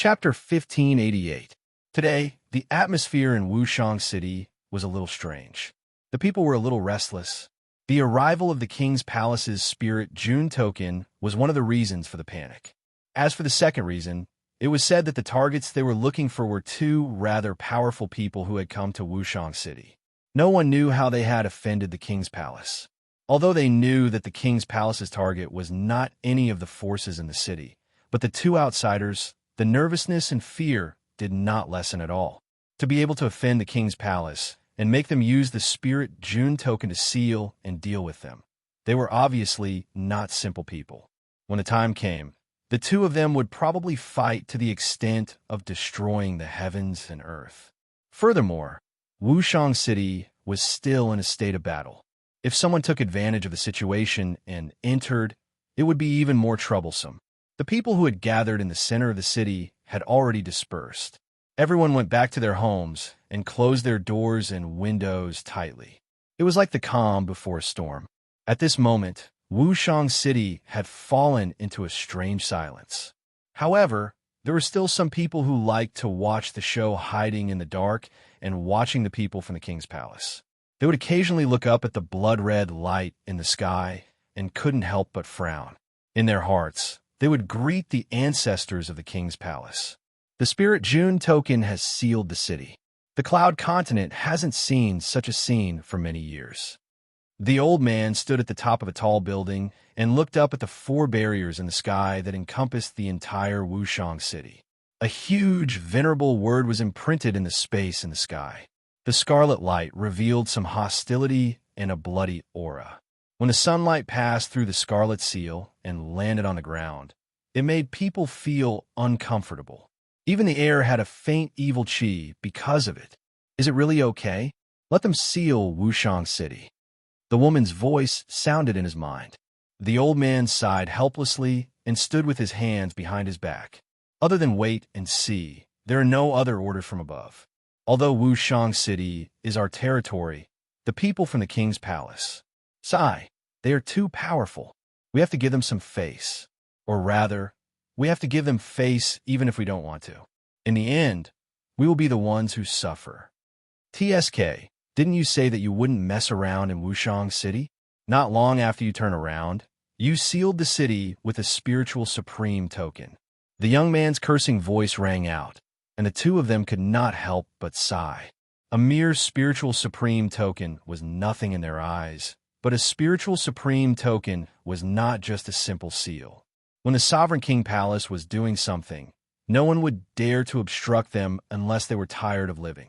Chapter 1588. Today, the atmosphere in Wushang City was a little strange. The people were a little restless. The arrival of the king's palace's spirit June token was one of the reasons for the panic. As for the second reason, it was said that the targets they were looking for were two rather powerful people who had come to Wushang City. No one knew how they had offended the king's palace. Although they knew that the king's palace's target was not any of the forces in the city, but the two outsiders, the nervousness and fear did not lessen at all. To be able to offend the king's palace and make them use the spirit June token to seal and deal with them. They were obviously not simple people. When the time came, the two of them would probably fight to the extent of destroying the heavens and earth. Furthermore, Wushang City was still in a state of battle. If someone took advantage of the situation and entered, it would be even more troublesome. The people who had gathered in the center of the city had already dispersed. Everyone went back to their homes and closed their doors and windows tightly. It was like the calm before a storm. At this moment, Wushang City had fallen into a strange silence. However, there were still some people who liked to watch the show hiding in the dark and watching the people from the king's palace. They would occasionally look up at the blood-red light in the sky and couldn't help but frown. In their hearts, they would greet the ancestors of the king's palace. The spirit June token has sealed the city. The cloud continent hasn't seen such a scene for many years. The old man stood at the top of a tall building and looked up at the four barriers in the sky that encompassed the entire Wushang City. A huge, venerable word was imprinted in the space in the sky. The scarlet light revealed some hostility and a bloody aura. When the sunlight passed through the scarlet seal and landed on the ground, it made people feel uncomfortable. Even the air had a faint evil chi because of it. Is it really okay? Let them seal Wushang City. The woman's voice sounded in his mind. The old man sighed helplessly and stood with his hands behind his back. Other than wait and see, there are no other orders from above. Although Wushang City is our territory, the people from the king's palace. Sigh, they are too powerful. We have to give them some face. Or rather, we have to give them face even if we don't want to. In the end, we will be the ones who suffer. TSK, didn't you say that you wouldn't mess around in Wushang City? Not long after you turn around, you sealed the city with a spiritual supreme token. The young man's cursing voice rang out, and the two of them could not help but sigh. A mere spiritual supreme token was nothing in their eyes, but a spiritual supreme token was not just a simple seal. When the Sovereign King Palace was doing something, no one would dare to obstruct them unless they were tired of living.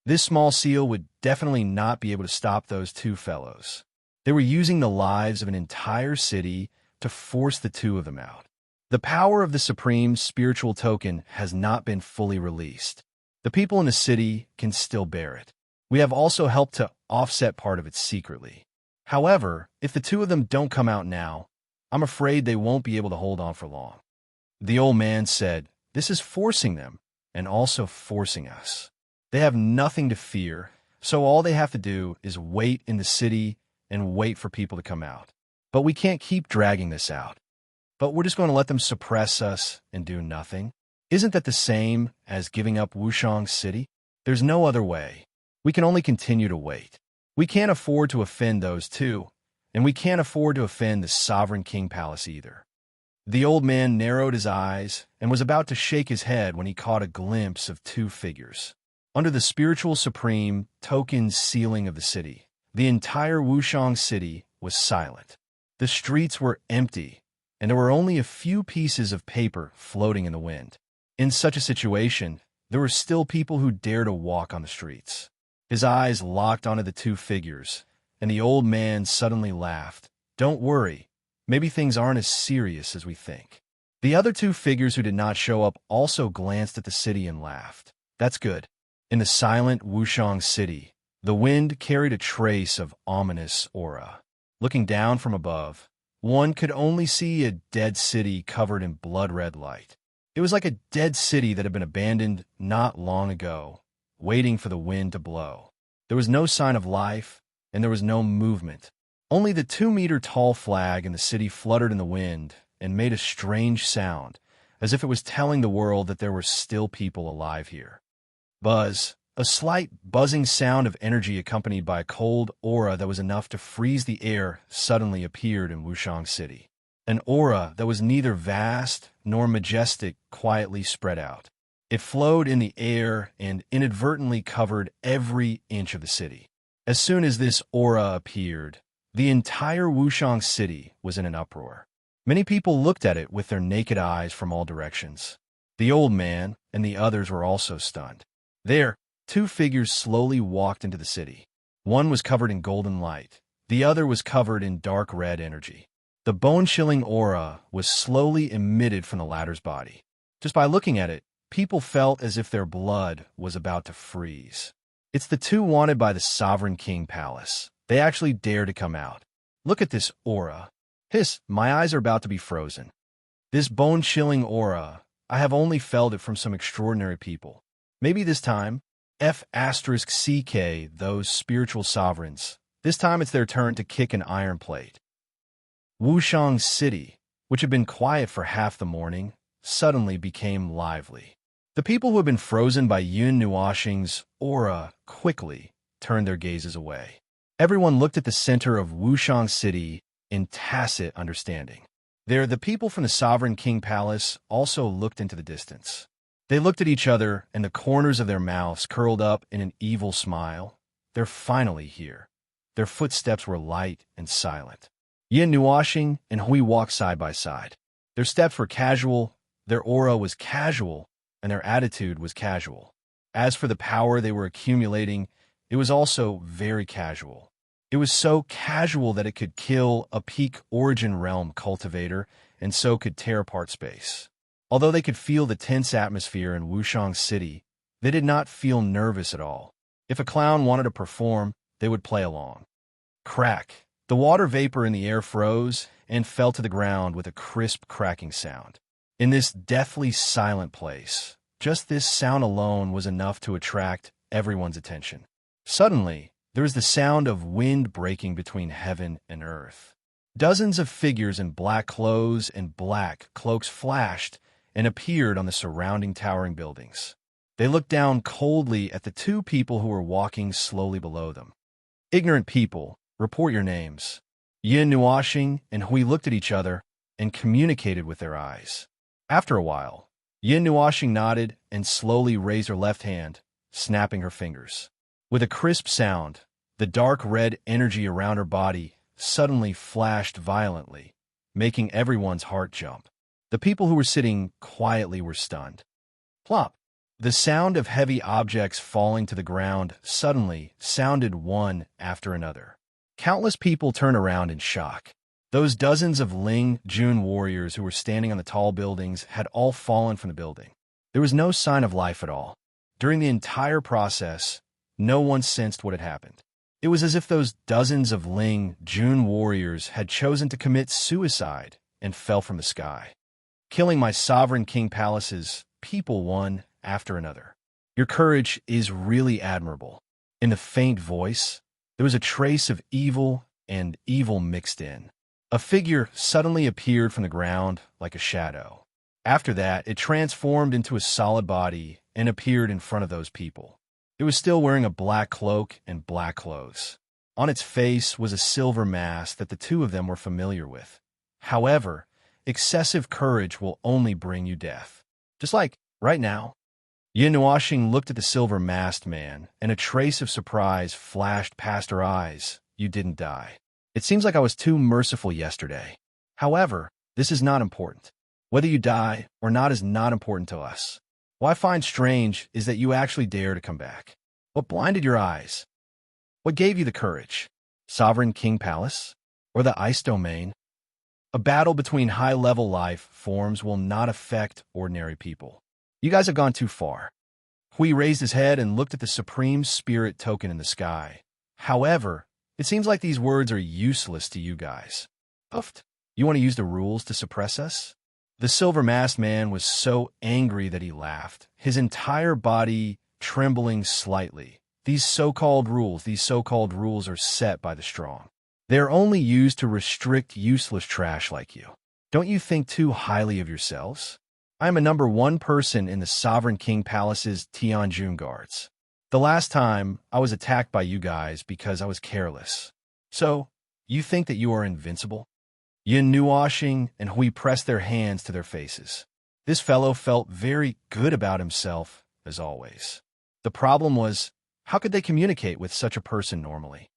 This small seal would definitely not be able to stop those two fellows. They were using the lives of an entire city to force the two of them out. The power of the supreme spiritual token has not been fully released. The people in the city can still bear it. We have also helped to offset part of it secretly. However, if the two of them don't come out now, I'm afraid they won't be able to hold on for long. The old man said, this is forcing them, and also forcing us. They have nothing to fear, so all they have to do is wait in the city and wait for people to come out. But we can't keep dragging this out. But we're just going to let them suppress us and do nothing? Isn't that the same as giving up Wushang City? There's no other way. We can only continue to wait. We can't afford to offend those two, and we can't afford to offend the Sovereign King Palace either. The old man narrowed his eyes and was about to shake his head when he caught a glimpse of two figures. Under the spiritual supreme token sealing of the city, the entire Wushang City was silent. The streets were empty, and there were only a few pieces of paper floating in the wind. In such a situation, there were still people who dared to walk on the streets. His eyes locked onto the two figures, and the old man suddenly laughed. Don't worry, maybe things aren't as serious as we think. The other two figures who did not show up also glanced at the city and laughed. That's good. In the silent Wushang City, the wind carried a trace of ominous aura. Looking down from above, one could only see a dead city covered in blood-red light. It was like a dead city that had been abandoned not long ago, waiting for the wind to blow. There was no sign of life, and there was no movement. Only the 2-meter-tall flag in the city fluttered in the wind and made a strange sound, as if it was telling the world that there were still people alive here. Buzz, a slight buzzing sound of energy accompanied by a cold aura that was enough to freeze the air, suddenly appeared in Wushang City. An aura that was neither vast nor majestic quietly spread out. It flowed in the air and inadvertently covered every inch of the city. As soon as this aura appeared, the entire Wushang City was in an uproar. Many people looked at it with their naked eyes from all directions. The old man and the others were also stunned. There, two figures slowly walked into the city. One was covered in golden light. The other was covered in dark red energy. The bone-chilling aura was slowly emitted from the latter's body. Just by looking at it, people felt as if their blood was about to freeze. It's the two wanted by the Sovereign King Palace. They actually dare to come out. Look at this aura. Hiss, my eyes are about to be frozen. This bone-chilling aura, I have only felt it from some extraordinary people. Maybe this time, F*CK, those spiritual sovereigns. This time it's their turn to kick an iron plate. Wushang City, which had been quiet for half the morning, suddenly became lively. The people who had been frozen by Yun Nuoxing's aura quickly turned their gazes away. Everyone looked at the center of Wushang City in tacit understanding. There, the people from the Sovereign King Palace also looked into the distance. They looked at each other, and the corners of their mouths curled up in an evil smile. They're finally here. Their footsteps were light and silent. Yin Nuoxing and Hui walked side by side. Their steps were casual, their aura was casual, and their attitude was casual. As for the power they were accumulating, it was also very casual. It was so casual that it could kill a peak origin realm cultivator and so could tear apart space. Although they could feel the tense atmosphere in Wushang City, they did not feel nervous at all. If a clown wanted to perform, they would play along. Crack. The water vapor in the air froze and fell to the ground with a crisp cracking sound. In this deathly silent place, just this sound alone was enough to attract everyone's attention. Suddenly, there was the sound of wind breaking between heaven and earth. Dozens of figures in black clothes and black cloaks flashed and appeared on the surrounding towering buildings. They looked down coldly at the two people who were walking slowly below them. Ignorant people, report your names. Yin Nuoxing and Hui looked at each other and communicated with their eyes. After a while, Yin Nuoxing nodded and slowly raised her left hand, snapping her fingers. With a crisp sound, the dark red energy around her body suddenly flashed violently, making everyone's heart jump. The people who were sitting quietly were stunned. Plop! The sound of heavy objects falling to the ground suddenly sounded one after another. Countless people turned around in shock. Those dozens of Ling Jun warriors who were standing on the tall buildings had all fallen from the building. There was no sign of life at all. During the entire process, no one sensed what had happened. It was as if those dozens of Ling Jun warriors had chosen to commit suicide and fell from the sky, killing my Sovereign King Palace's people one after another. Your courage is really admirable. In the faint voice, there was a trace of evil and evil mixed in. A figure suddenly appeared from the ground like a shadow. After that, it transformed into a solid body and appeared in front of those people. It was still wearing a black cloak and black clothes. On its face was a silver mask that the two of them were familiar with. However, excessive courage will only bring you death. Just like right now. Yin Nuoxing looked at the silver-masked man, and a trace of surprise flashed past her eyes. You didn't die. It seems like I was too merciful yesterday. However, this is not important. Whether you die or not is not important to us. What I find strange is that you actually dare to come back. What blinded your eyes? What gave you the courage? Sovereign King Palace? Or the Ice Domain? A battle between high-level life forms will not affect ordinary people. You guys have gone too far. Hui raised his head and looked at the Supreme Spirit token in the sky. However, it seems like these words are useless to you guys. Puffed. You want to use the rules to suppress us? The silver-masked man was so angry that he laughed, his entire body trembling slightly. These so-called rules are set by the strong. They are only used to restrict useless trash like you. Don't you think too highly of yourselves? I am a #1 person in the Sovereign King Palace's Tianjun guards. The last time, I was attacked by you guys because I was careless. So, you think that you are invincible? Yin Nuoshing and Hui pressed their hands to their faces. This fellow felt very good about himself, as always. The problem was, how could they communicate with such a person normally?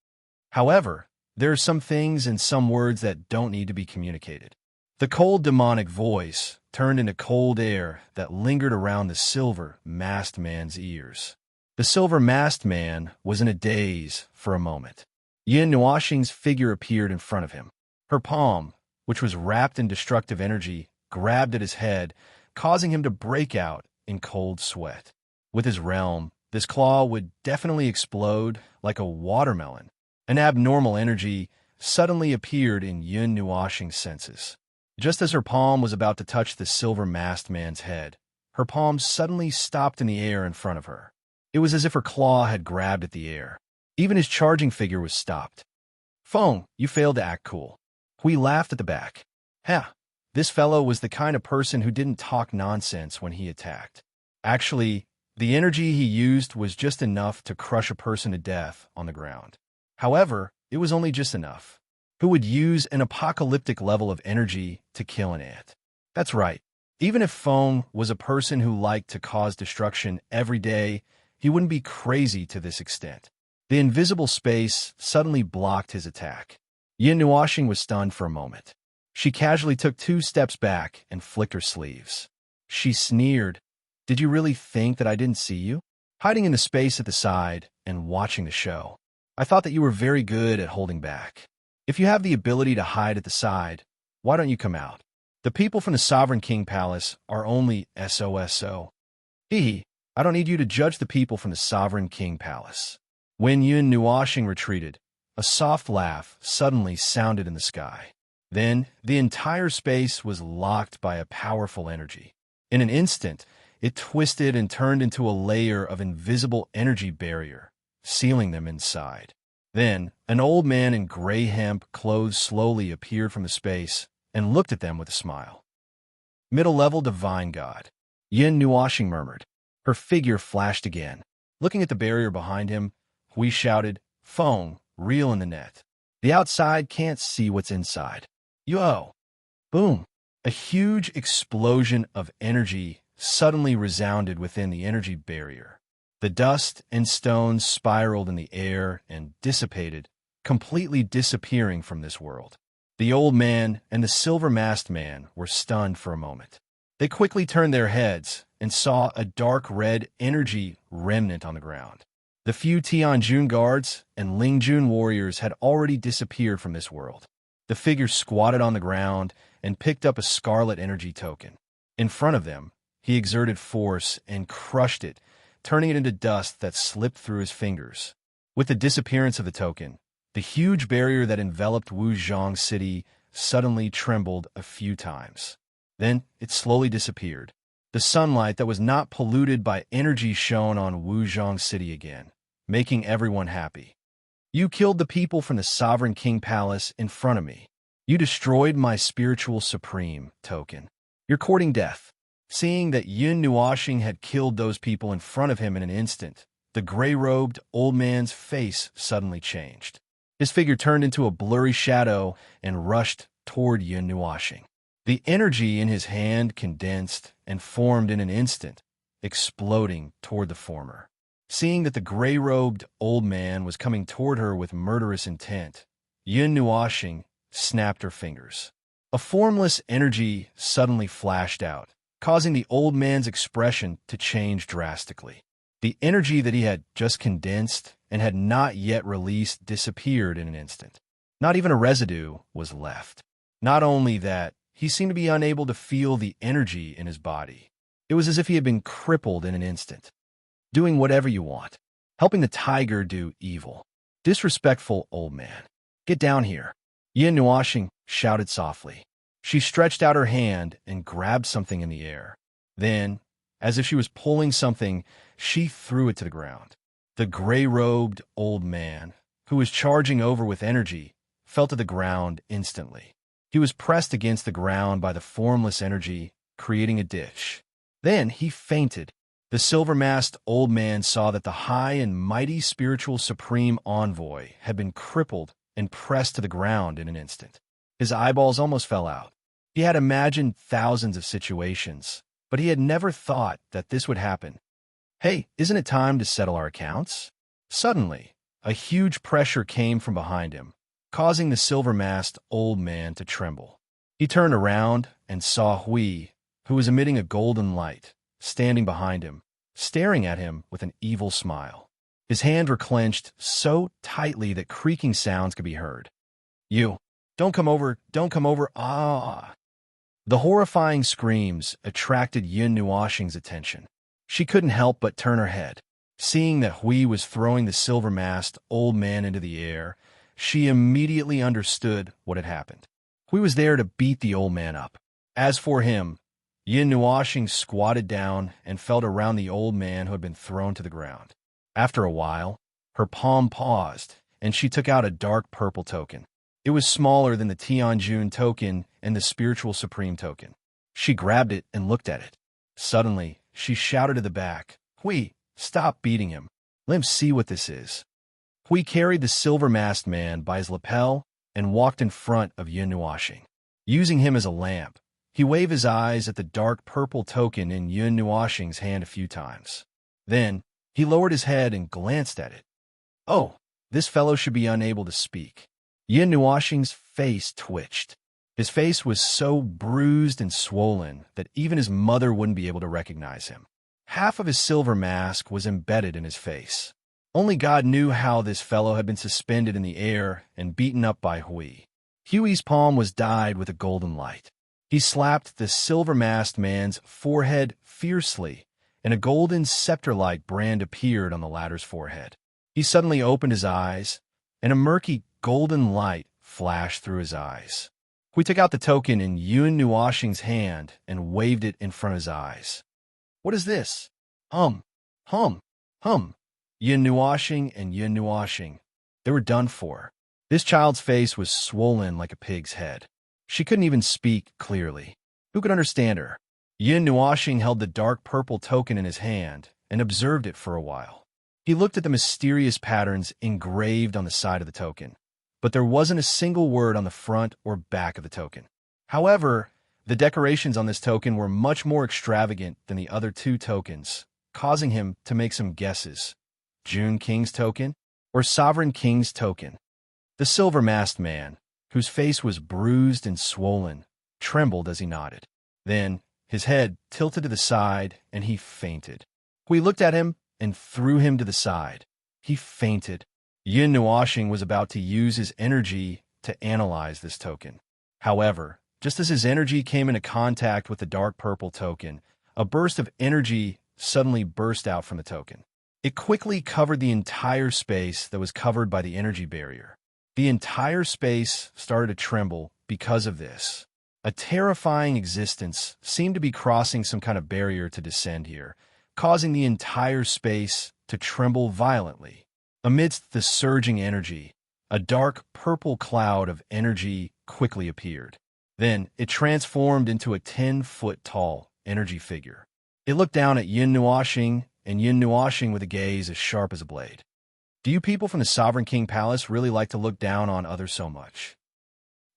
However, there are some things and some words that don't need to be communicated. The cold demonic voice turned into cold air that lingered around the silver masked man's ears. The silver masked man was in a daze for a moment. Yin Nuoshing's figure appeared in front of him. Her palm, which was wrapped in destructive energy, grabbed at his head, causing him to break out in cold sweat. With his realm, this claw would definitely explode like a watermelon. An abnormal energy suddenly appeared in Yin Nuoshing's senses. Just as her palm was about to touch the silver-masked man's head, her palm suddenly stopped in the air in front of her. It was as if her claw had grabbed at the air. Even his charging figure was stopped. Feng, you failed to act cool. Hui laughed at the back. This fellow was the kind of person who didn't talk nonsense when he attacked. Actually, the energy he used was just enough to crush a person to death on the ground. However, it was only just enough. Who would use an apocalyptic level of energy to kill an ant? That's right. Even if Feng was a person who liked to cause destruction every day, he wouldn't be crazy to this extent. The invisible space suddenly blocked his attack. Yin Nuoshing was stunned for a moment. She casually took 2 steps back and flicked her sleeves. She sneered. Did you really think that I didn't see you? Hiding in the space at the side and watching the show. I thought that you were very good at holding back. If you have the ability to hide at the side, why don't you come out? The people from the Sovereign King Palace are only SOSO. I don't need you to judge the people from the Sovereign King Palace. When Yin Nuoshing retreated, a soft laugh suddenly sounded in the sky. Then, the entire space was locked by a powerful energy. In an instant, it twisted and turned into a layer of invisible energy barrier, sealing them inside. Then, an old man in gray hemp clothes slowly appeared from the space and looked at them with a smile. Middle-level divine god. Yin Nuoshing murmured. Her figure flashed again. Looking at the barrier behind him, Hui shouted, Feng, reel in the net. The outside can't see what's inside. Yo! Boom! A huge explosion of energy suddenly resounded within the energy barrier. The dust and stones spiraled in the air and dissipated, completely disappearing from this world. The old man and the silver-masked man were stunned for a moment. They quickly turned their heads and saw a dark red energy remnant on the ground. The few Tianjun guards and Lingjun warriors had already disappeared from this world. The figure squatted on the ground and picked up a scarlet energy token. In front of them, he exerted force and crushed it, turning it into dust that slipped through his fingers. With the disappearance of the token, the huge barrier that enveloped Wuzhong City suddenly trembled a few times. Then it slowly disappeared. The sunlight that was not polluted by energy shone on Wuzhong City again, making everyone happy. You killed the people from the Sovereign King Palace in front of me. You destroyed my spiritual supreme token. You're courting death. Seeing that Yin Nuoshing had killed those people in front of him in an instant, the gray-robed old man's face suddenly changed. His figure turned into a blurry shadow and rushed toward Yin Nuoshing. The energy in his hand condensed and formed in an instant, exploding toward the former. Seeing that the gray-robed old man was coming toward her with murderous intent, Yin Nuoshing snapped her fingers. A formless energy suddenly flashed out, causing the old man's expression to change drastically. The energy that he had just condensed and had not yet released disappeared in an instant. Not even a residue was left. Not only that, he seemed to be unable to feel the energy in his body. It was as if he had been crippled in an instant. Doing whatever you want. Helping the tiger do evil. Disrespectful old man. Get down here. Yin Nuoshing shouted softly. She stretched out her hand and grabbed something in the air. Then, as if she was pulling something, she threw it to the ground. The gray-robed old man, who was charging over with energy, fell to the ground instantly. He was pressed against the ground by the formless energy, creating a dish. Then he fainted. The silver-masked old man saw that the high and mighty spiritual supreme envoy had been crippled and pressed to the ground in an instant. His eyeballs almost fell out. He had imagined thousands of situations, but he had never thought that this would happen. "Hey, isn't it time to settle our accounts?" Suddenly, a huge pressure came from behind him, causing the silver-masked old man to tremble. He turned around and saw Hui, who was emitting a golden light, standing behind him, staring at him with an evil smile. His hands were clenched so tightly that creaking sounds could be heard. "You, don't come over, ah!" The horrifying screams attracted Yun Nuoxing's attention. She couldn't help but turn her head. Seeing that Hui was throwing the silver-masked old man into the air, she immediately understood what had happened. Hui was there to beat the old man up. As for him, Yun Nuoxing squatted down and felt around the old man who had been thrown to the ground. After a while, her palm paused, and she took out a dark purple token. It was smaller than the Tianjun token and the Spiritual Supreme token. She grabbed it and looked at it. Suddenly, she shouted to the back, "Hui, stop beating him. Let him see what this is." Hui carried the silver-masked man by his lapel and walked in front of Yun Nuoxing. Using him as a lamp, he waved his eyes at the dark purple token in Yun Nuoxing's hand a few times. Then, he lowered his head and glanced at it. "Oh, this fellow should be unable to speak." Yun Nuoxing's face twitched. His face was so bruised and swollen that even his mother wouldn't be able to recognize him. Half of his silver mask was embedded in his face. Only God knew how this fellow had been suspended in the air and beaten up by Hui. Hui's palm was dyed with a golden light. He slapped the silver-masked man's forehead fiercely, and a golden scepter-like brand appeared on the latter's forehead. He suddenly opened his eyes, and a murky golden light flashed through his eyes. Hui took out the token in Yun Nuoxing's hand and waved it in front of his eyes. "What is this?" Hum. Yun Nuoxing and Yun Nuoxing. They were done for. This child's face was swollen like a pig's head. She couldn't even speak clearly. Who could understand her? Yun Nuoxing held the dark purple token in his hand and observed it for a while. He looked at the mysterious patterns engraved on the side of the token, but there wasn't a single word on the front or back of the token. However, the decorations on this token were much more extravagant than the other two tokens, causing him to make some guesses. Jun King's token or Sovereign King's token? The silver-masked man, whose face was bruised and swollen, trembled as he nodded. Then, his head tilted to the side, and he fainted. Hui looked at him and threw him to the side. He fainted. Yun Nuoxing was about to use his energy to analyze this token. However, just as his energy came into contact with the dark purple token, a burst of energy suddenly burst out from the token. It quickly covered the entire space that was covered by the energy barrier. The entire space started to tremble because of this. A terrifying existence seemed to be crossing some kind of barrier to descend here, causing the entire space to tremble violently. Amidst the surging energy, a dark purple cloud of energy quickly appeared. Then it transformed into a 10-foot-tall energy figure. It looked down at Yun Nuoxing, and Yun Nuoxing with a gaze as sharp as a blade. "Do you people from the Sovereign King Palace really like to look down on others so much?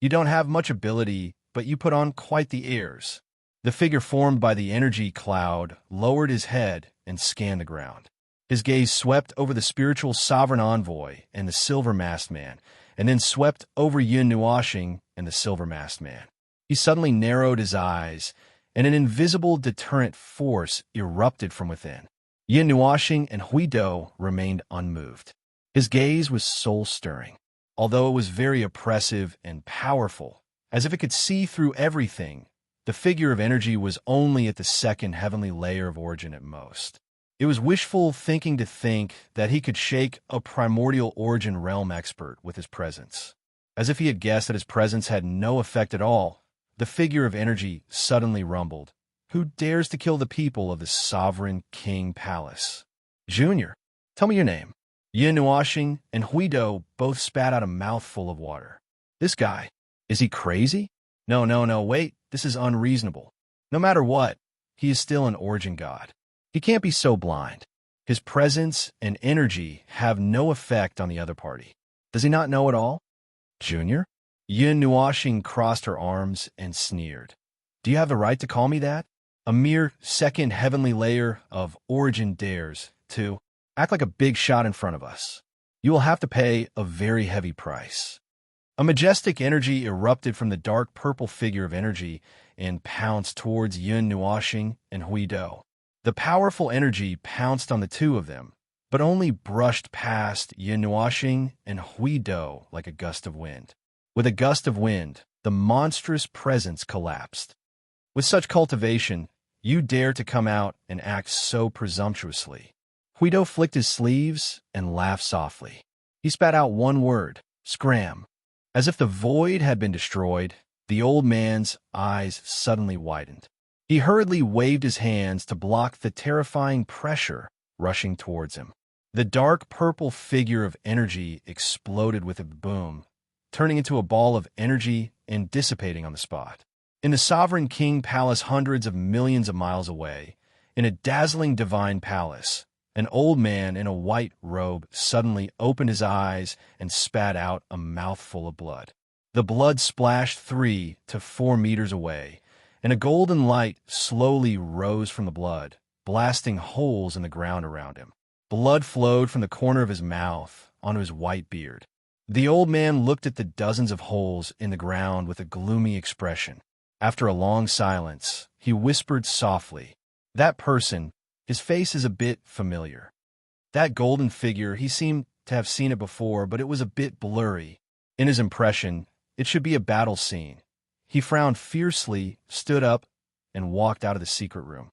You don't have much ability, but you put on quite the airs." The figure formed by the energy cloud lowered his head and scanned the ground. His gaze swept over the spiritual sovereign envoy and the silver-masked man, and then swept over Yun Nuoxing and the silver-masked man. He suddenly narrowed his eyes, and an invisible deterrent force erupted from within. Yun Nuoxing and Hui Do remained unmoved. His gaze was soul-stirring, although it was very oppressive and powerful, as if it could see through everything. The figure of energy was only at the second heavenly layer of origin at most. It was wishful thinking to think that he could shake a primordial origin realm expert with his presence. As if he had guessed that his presence had no effect at all, the figure of energy suddenly rumbled. "Who dares to kill the people of the Sovereign King Palace?" "Junior, tell me your name." Yun Nuoxing and Hui Do both spat out a mouthful of water. "This guy, is he crazy?" No, wait, this is unreasonable. No matter what, he is still an origin god. He can't be so blind. His presence and energy have no effect on the other party. Does he not know it all? Junior? Yin Nuashing crossed her arms and sneered. Do you have the right to call me that? A mere second heavenly layer of origin dares to act like a big shot in front of us. You will have to pay a very heavy price. A majestic energy erupted from the dark purple figure of energy and pounced towards Yun Nuashing and Hui Do. The powerful energy pounced on the two of them, but only brushed past Yun Nuashing and Hui Do like a gust of wind. With a gust of wind, the monstrous presence collapsed. With such cultivation, you dare to come out and act so presumptuously. Hui Do flicked his sleeves and laughed softly. He spat out one word, scram. As if the void had been destroyed, the old man's eyes suddenly widened. He hurriedly waved his hands to block the terrifying pressure rushing towards him. The dark purple figure of energy exploded with a boom, turning into a ball of energy and dissipating on the spot. In the Sovereign King Palace hundreds of millions of miles away, in a dazzling divine palace, an old man in a white robe suddenly opened his eyes and spat out a mouthful of blood. The blood splashed 3 to 4 meters away, and a golden light slowly rose from the blood, blasting holes in the ground around him. Blood flowed from the corner of his mouth onto his white beard. The old man looked at the dozens of holes in the ground with a gloomy expression. After a long silence, he whispered softly, "That person, his face is a bit familiar. That golden figure, he seemed to have seen it before, but it was a bit blurry. In his impression, it should be a battle scene." He frowned fiercely, stood up, and walked out of the secret room.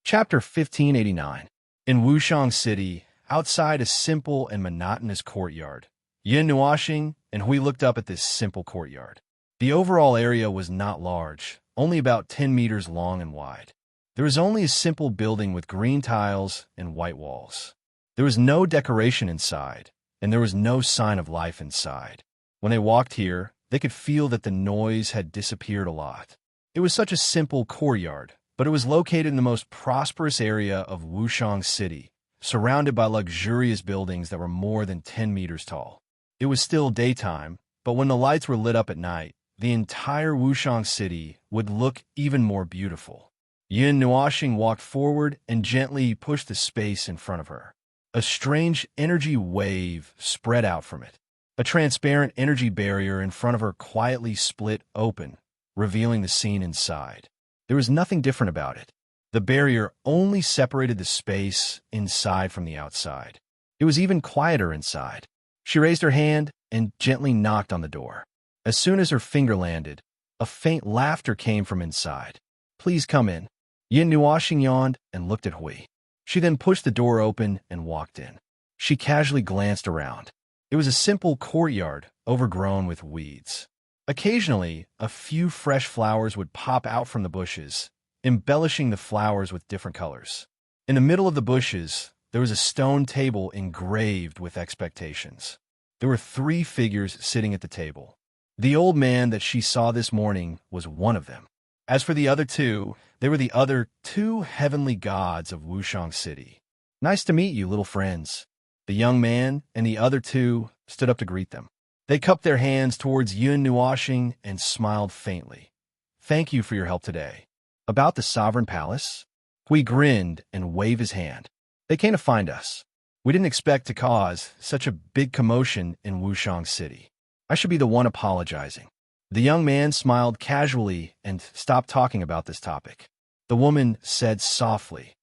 Chapter 1589. In Wushang City, outside a simple and monotonous courtyard, Yin Nuashing and Hui looked up at this simple courtyard. The overall area was not large, only about 10 meters long and wide. There was only a simple building with green tiles and white walls. There was no decoration inside, and there was no sign of life inside. When they walked here, they could feel that the noise had disappeared a lot. It was such a simple courtyard, but it was located in the most prosperous area of Wushang City, surrounded by luxurious buildings that were more than 10 meters tall. It was still daytime, but when the lights were lit up at night, the entire Wushang City would look even more beautiful. Yin Nuashing walked forward and gently pushed the space in front of her. A strange energy wave spread out from it. A transparent energy barrier in front of her quietly split open, revealing the scene inside. There was nothing different about it. The barrier only separated the space inside from the outside. It was even quieter inside. She raised her hand and gently knocked on the door. As soon as her finger landed, a faint laughter came from inside. "Please come in." Yin Nuashing yawned and looked at Hui. She then pushed the door open and walked in. She casually glanced around. It was a simple courtyard, overgrown with weeds. Occasionally, a few fresh flowers would pop out from the bushes, embellishing the flowers with different colors. In the middle of the bushes, there was a stone table engraved with expectations. There were 3 figures sitting at the table. The old man that she saw this morning was one of them. As for the other 2, they were the other 2 heavenly gods of Wushang City. "Nice to meet you, little friends." The young man and the other 2 stood up to greet them. They cupped their hands towards Yun Nuashing and smiled faintly. "Thank you for your help today." "About the Sovereign Palace?" Hui grinned and waved his hand. "They came to find us. We didn't expect to cause such a big commotion in Wushang City. I should be the one apologizing." The young man smiled casually and stopped talking about this topic. The woman said softly,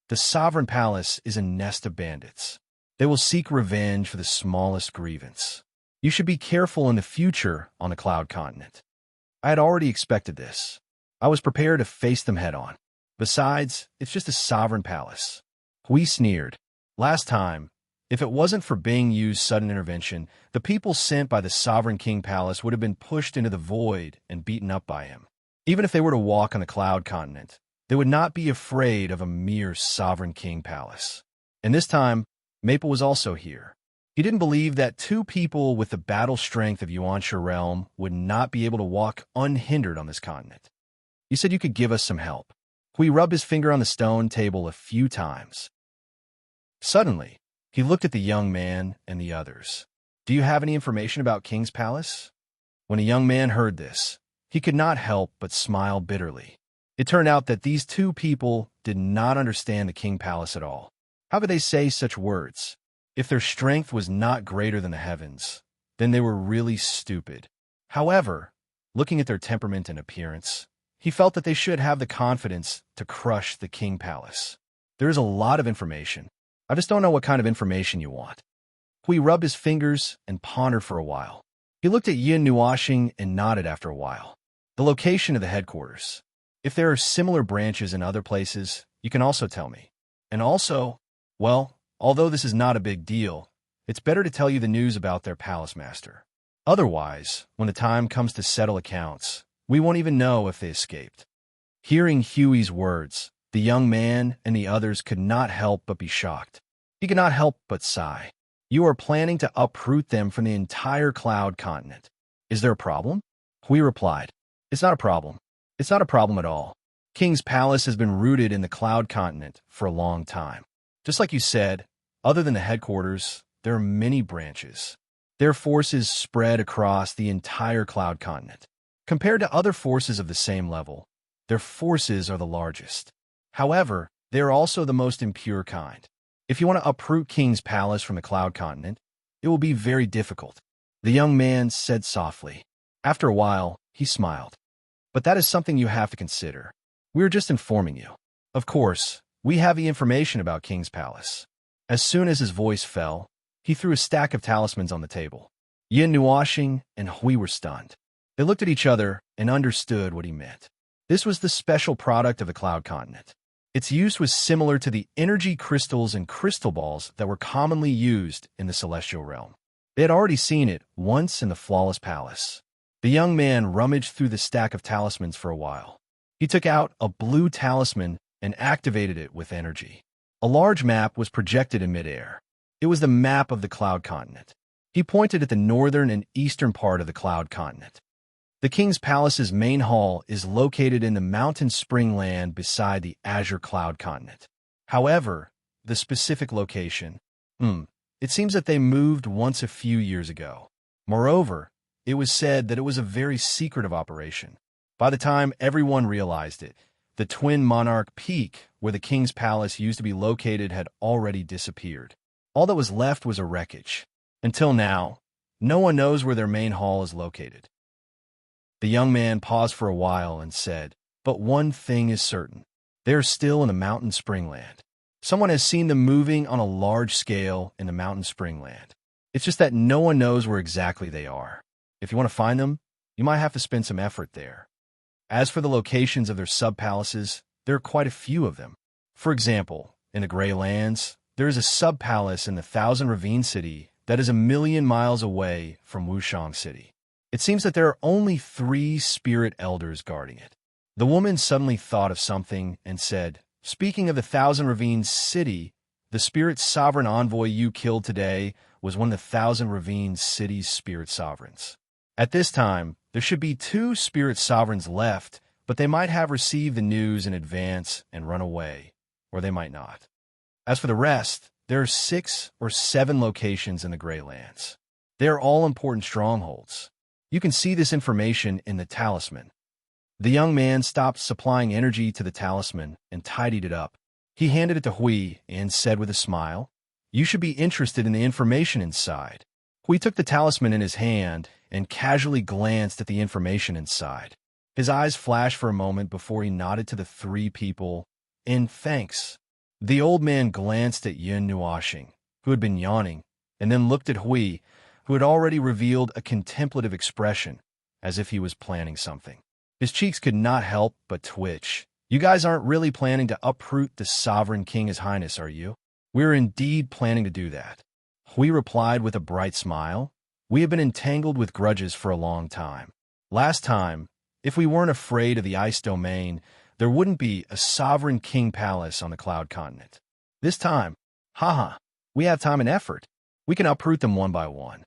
"The Sovereign Palace is a nest of bandits. They will seek revenge for the smallest grievance. You should be careful in the future on the Cloud Continent." I had already expected this. I was prepared to face them head-on. Besides, it's just a sovereign palace. Hui sneered. Last time, if it wasn't for Bing Yu's sudden intervention, the people sent by the Sovereign King Palace would have been pushed into the void and beaten up by him. Even if they were to walk on the Cloud Continent, they would not be afraid of a mere Sovereign King Palace. And this time, Maple was also here. He didn't believe that 2 people with the battle strength of Yuansha realm would not be able to walk unhindered on this continent. You said you could give us some help. Hui rubbed his finger on the stone table a few times. Suddenly, he looked at the young man and the others. Do you have any information about King's Palace? When a young man heard this, he could not help but smile bitterly. It turned out that these two people did not understand the King Palace at all. How could they say such words? If their strength was not greater than the heavens, then they were really stupid. However, looking at their temperament and appearance, he felt that they should have the confidence to crush the King Palace. There is a lot of information. I just don't know what kind of information you want. Hui rubbed his fingers and pondered for a while. He looked at Yin Nuashing and nodded after a while. The location of the headquarters. If there are similar branches in other places, you can also tell me. And also, well, although this is not a big deal, it's better to tell you the news about their palace master. Otherwise, when the time comes to settle accounts, we won't even know if they escaped. Hearing Huey's words, the young man and the others could not help but be shocked. He could not help but sigh. You are planning to uproot them from the entire cloud continent. Is there a problem? Hui replied. It's not a problem. It's not a problem at all. King's Palace has been rooted in the cloud continent for a long time. Just like you said, other than the headquarters, there are many branches. Their forces spread across the entire cloud continent. Compared to other forces of the same level, their forces are the largest. However, they are also the most impure kind. If you want to uproot King's Palace from the cloud continent, it will be very difficult, the young man said softly. After a while, he smiled. But that is something you have to consider. We are just informing you. Of course, we have the information about King's Palace. As soon as his voice fell, he threw a stack of talismans on the table. Yin Nuashing and Hui were stunned. They looked at each other and understood what he meant. This was the special product of the cloud continent. Its use was similar to the energy crystals and crystal balls that were commonly used in the celestial realm. They had already seen it once in the Flawless Palace. The young man rummaged through the stack of talismans for a while. He took out a blue talisman and activated it with energy. A large map was projected in midair. It was the map of the cloud continent. He pointed at the northern and eastern part of the cloud continent. The King's Palace's main hall is located in the mountain spring land beside the azure cloud continent. However, the specific location, it seems that they moved once a few years ago. Moreover, it was said that it was a very secretive operation. By the time everyone realized it, the Twin Monarch Peak, where the King's Palace used to be located, had already disappeared. All that was left was a wreckage. Until now, no one knows where their main hall is located. The young man paused for a while and said, but one thing is certain. They are still in the mountain springland. Someone has seen them moving on a large scale in the mountain springland. It's just that no one knows where exactly they are. If you want to find them, you might have to spend some effort there. As for the locations of their sub-palaces, there are quite a few of them. For example, in the Gray Lands, there is a sub-palace in the Thousand Ravine City that is 1,000,000 miles away from Wushang City. It seems that there are only 3 spirit elders guarding it. The woman suddenly thought of something and said, speaking of the Thousand Ravines City, the spirit sovereign envoy you killed today was one of the Thousand Ravines City's spirit sovereigns. At this time, there should be 2 spirit sovereigns left, but they might have received the news in advance and run away, or they might not. As for the rest, there are 6 or 7 locations in the Gray Lands. They are all important strongholds. You can see this information in the talisman. The young man stopped supplying energy to the talisman and tidied it up. He handed it to Hui and said with a smile, you should be interested in the information inside. Hui took the talisman in his hand and casually glanced at the information inside. His eyes flashed for a moment before he nodded to the 3 people in thanks. The old man glanced at Yin Nuashing, who had been yawning, and then looked at Hui, who had already revealed a contemplative expression, as if he was planning something. His cheeks could not help but twitch. You guys aren't really planning to uproot the sovereign king, His Highness, are you? We're indeed planning to do that. Hui replied with a bright smile. We have been entangled with grudges for a long time. Last time, if we weren't afraid of the ice domain, there wouldn't be a sovereign king palace on the cloud continent. This time, we have time and effort. We can uproot them one by one.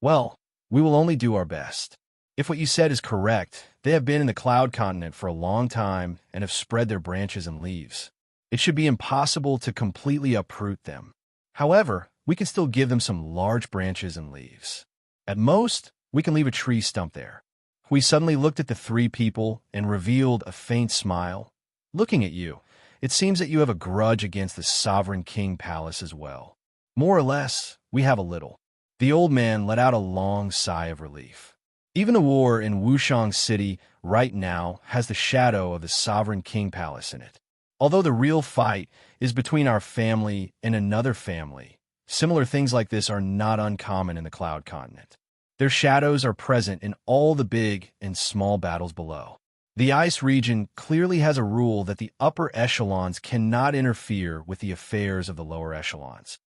Well, we will only do our best. If what you said is correct, they have been in the cloud continent for a long time and have spread their branches and leaves. It should be impossible to completely uproot them. However, we can still give them some large branches and leaves. At most, we can leave a tree stump there. We suddenly looked at the three people and revealed a faint smile. Looking at you, it seems that you have a grudge against the sovereign king palace as well. More or less, we have a little. The old man let out a long sigh of relief. Even the war in Wushang City right now has the shadow of the sovereign king palace in it. Although the real fight is between our family and another family, similar things like this are not uncommon in the cloud continent. Their shadows are present in all the big and small battles below. The ice region clearly has a rule that the upper echelons cannot interfere with the affairs of the lower echelons.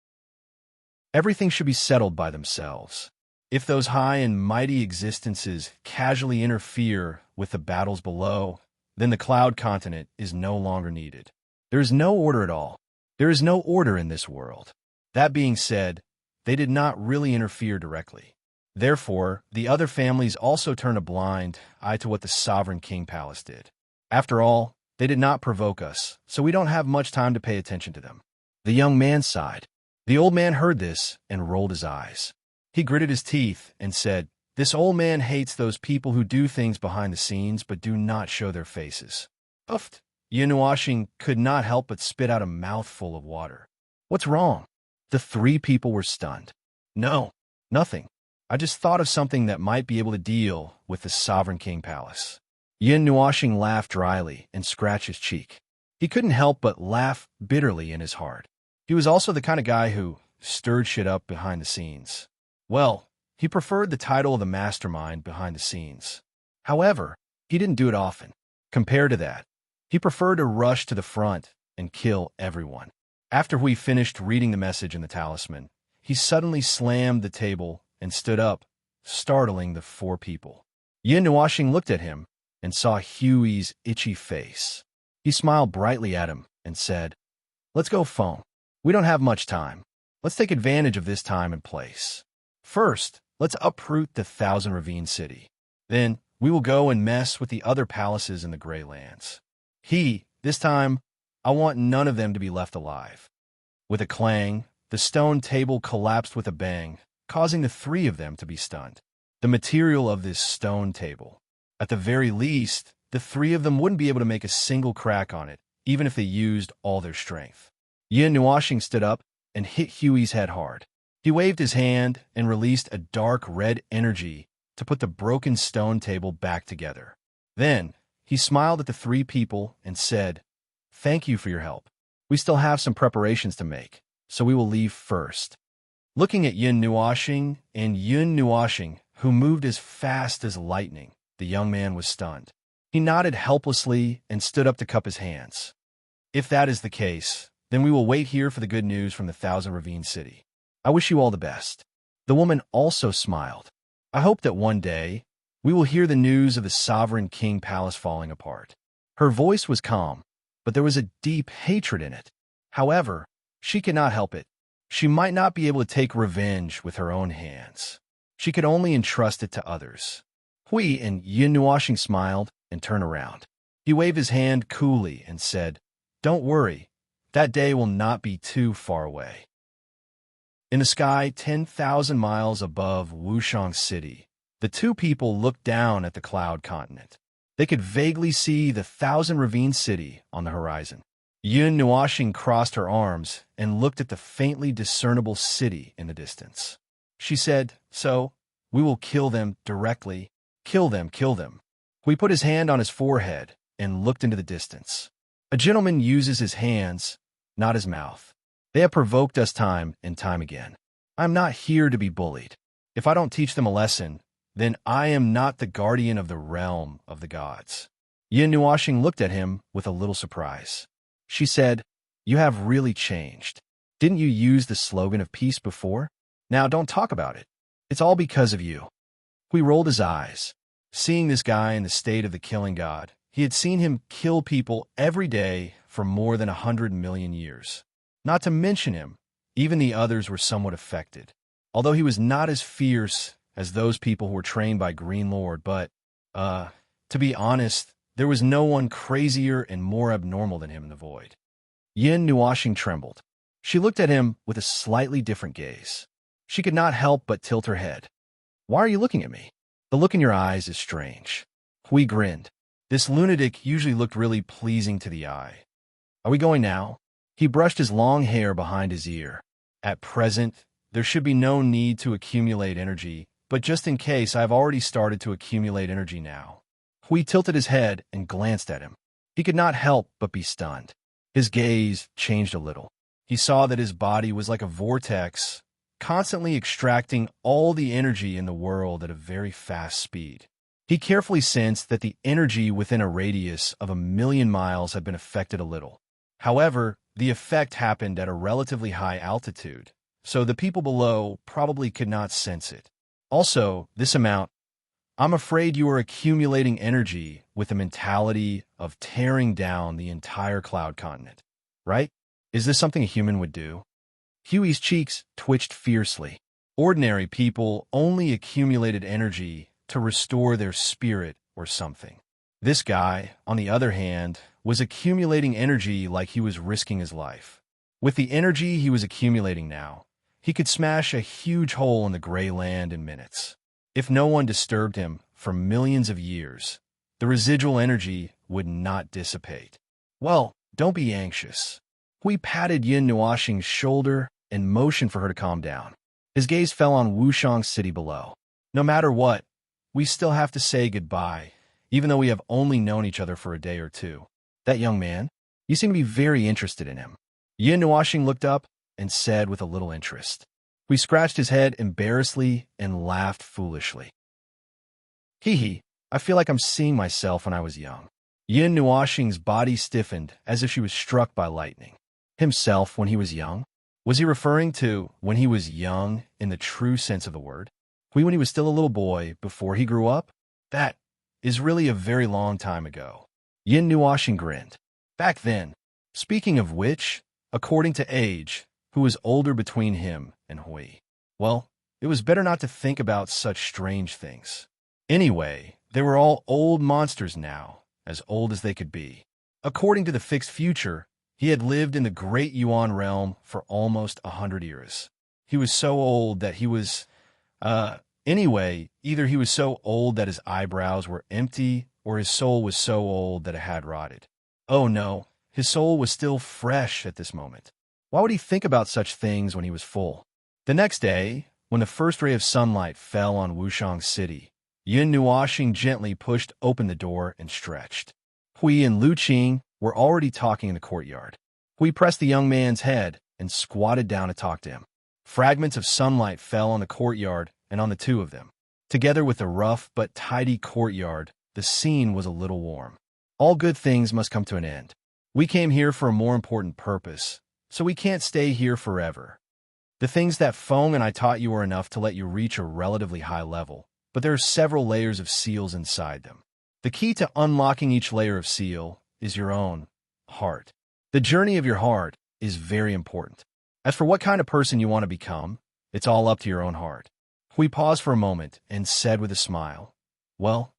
Everything should be settled by themselves. If those high and mighty existences casually interfere with the battles below, then the cloud continent is no longer needed. There is no order at all. There is no order in this world. That being said, they did not really interfere directly. Therefore, the other families also turned a blind eye to what the sovereign king palace did. After all, they did not provoke us, so we don't have much time to pay attention to them. The young man sighed. The old man heard this and rolled his eyes. He gritted his teeth and said, "This old man hates those people who do things behind the scenes but do not show their faces." Uffed. Yunuashing could not help but spit out a mouthful of water. "What's wrong?" The three people were stunned. "No, nothing. I just thought of something that might be able to deal with the sovereign king palace." Yin Nuashing laughed dryly and scratched his cheek. He couldn't help but laugh bitterly in his heart. He was also the kind of guy who stirred shit up behind the scenes. Well, he preferred the title of the mastermind behind the scenes. However, he didn't do it often. Compared to that, he preferred to rush to the front and kill everyone. After we finished reading the message in the talisman, he suddenly slammed the table and stood up, startling the four people. Yin Nuashing looked at him and saw Huey's itchy face. He smiled brightly at him and said, "Let's go, Feng. We don't have much time. Let's take advantage of this time and place. First, let's uproot the Thousand Ravine City. Then, we will go and mess with the other palaces in the Grey Lands. This time, I want none of them to be left alive." With a clang, the stone table collapsed with a bang, causing the three of them to be stunned. The material of this stone table. At the very least, the three of them wouldn't be able to make a single crack on it, even if they used all their strength. Yin Nuashing stood up and hit Huey's head hard. He waved his hand and released a dark red energy to put the broken stone table back together. Then, he smiled at the three people and said, "Thank you for your help. We still have some preparations to make, so we will leave first." Looking at Yin Nuashing and Yun Nuashing, who moved as fast as lightning, the young man was stunned. He nodded helplessly and stood up to cup his hands. "If that is the case, then we will wait here for the good news from the Thousand Ravine City. I wish you all the best." The woman also smiled. "I hope that one day we will hear the news of the sovereign king palace falling apart." Her voice was calm, but there was a deep hatred in it. However, she could not help it. She might not be able to take revenge with her own hands. She could only entrust it to others. Hui and Yin Nuashing smiled and turned around. He waved his hand coolly and said, "Don't worry, that day will not be too far away." In the sky 10,000 miles above Wushang City, the two people looked down at the cloud continent. They could vaguely see the Thousand Ravine City on the horizon. Yun Nuashing crossed her arms and looked at the faintly discernible city in the distance. She said, "So, we will kill them directly. Kill them, kill them." He put his hand on his forehead and looked into the distance. A gentleman uses his hands, not his mouth. They have provoked us time and time again. I'm not here to be bullied. If I don't teach them a lesson, then I am not the guardian of the realm of the gods. Yin Nuashing looked at him with a little surprise. She said, "You have really changed. Didn't you use the slogan of peace before? Now don't talk about it. It's all because of you." He rolled his eyes. Seeing this guy in the state of the killing god, he had seen him kill people every day for more than 100 million years. Not to mention him, even the others were somewhat affected. Although he was not as fierce as those people who were trained by Green Lord, but, to be honest, there was no one crazier and more abnormal than him in the void. Yin Nuashing trembled. She looked at him with a slightly different gaze. She could not help but tilt her head. Why are you looking at me? The look in your eyes is strange. Hui grinned. This lunatic usually looked really pleasing to the eye. Are we going now? He brushed his long hair behind his ear. At present, there should be no need to accumulate energy, but just in case, I've already started to accumulate energy now. Hui tilted his head and glanced at him. He could not help but be stunned. His gaze changed a little. He saw that his body was like a vortex, constantly extracting all the energy in the world at a very fast speed. He carefully sensed that the energy within a radius of 1,000,000 miles had been affected a little. However, the effect happened at a relatively high altitude, so the people below probably could not sense it. Also, this amount, I'm afraid you are accumulating energy with a mentality of tearing down the entire cloud continent, right? Is this something a human would do? Huey's cheeks twitched fiercely. Ordinary people only accumulated energy to restore their spirit or something. This guy, on the other hand, was accumulating energy like he was risking his life. With the energy he was accumulating now, he could smash a huge hole in the gray land in minutes. If no one disturbed him for millions of years, the residual energy would not dissipate. Well, don't be anxious. Hui patted Yin Nuashing's shoulder and motioned for her to calm down. His gaze fell on Wushang City below. No matter what, we still have to say goodbye, even though we have only known each other for a day or two. That young man, you seem to be very interested in him. Yin Nuashing looked up and said with a little interest. Hui scratched his head embarrassedly and laughed foolishly. Hee hee, I feel like I'm seeing myself when I was young. Yin Nuashing's body stiffened as if she was struck by lightning. Himself when he was young? Was he referring to when he was young in the true sense of the word? Hui when he was still a little boy before he grew up? That is really a very long time ago. Yin Nuashing grinned. Back then, speaking of which, according to age, who was older between him and Hui? Well, it was better not to think about such strange things. Anyway, they were all old monsters now, as old as they could be. According to the fixed future, he had lived in the Great Yuan realm for almost 100 years. He was so old that he was, anyway, either he was so old that his eyebrows were empty, or his soul was so old that it had rotted. Oh no, his soul was still fresh at this moment. Why would he think about such things when he was full? The next day, when the first ray of sunlight fell on Wushang City, Yin Nuashing gently pushed open the door and stretched. Hui and Lu Qing were already talking in the courtyard. Hui pressed the young man's head and squatted down to talk to him. Fragments of sunlight fell on the courtyard and on the two of them. Together with the rough but tidy courtyard, the scene was a little warm. All good things must come to an end. We came here for a more important purpose, so we can't stay here forever. The things that Feng and I taught you are enough to let you reach a relatively high level, but there are several layers of seals inside them. The key to unlocking each layer of seal is your own heart. The journey of your heart is very important. As for what kind of person you want to become, it's all up to your own heart. Hui paused for a moment and said with a smile, well,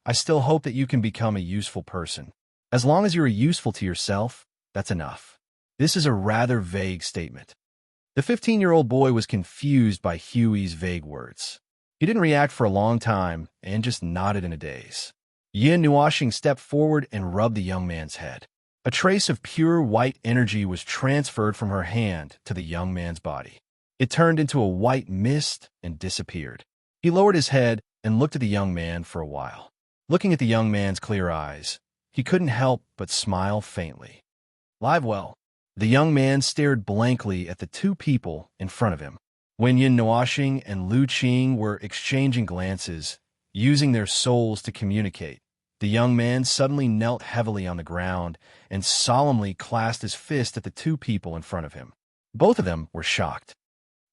I still hope that you can become a useful person. As long as you're useful to yourself, that's enough. This is a rather vague statement. The 15-year-old boy was confused by Huey's vague words. He didn't react for a long time and just nodded in a daze. Yin Nuashing stepped forward and rubbed the young man's head. A trace of pure white energy was transferred from her hand to the young man's body. It turned into a white mist and disappeared. He lowered his head and looked at the young man for a while. Looking at the young man's clear eyes, he couldn't help but smile faintly. Live well. The young man stared blankly at the two people in front of him. When Yin Nuashing and Lu Qing were exchanging glances, using their souls to communicate, the young man suddenly knelt heavily on the ground and solemnly clasped his fist at the two people in front of him. Both of them were shocked.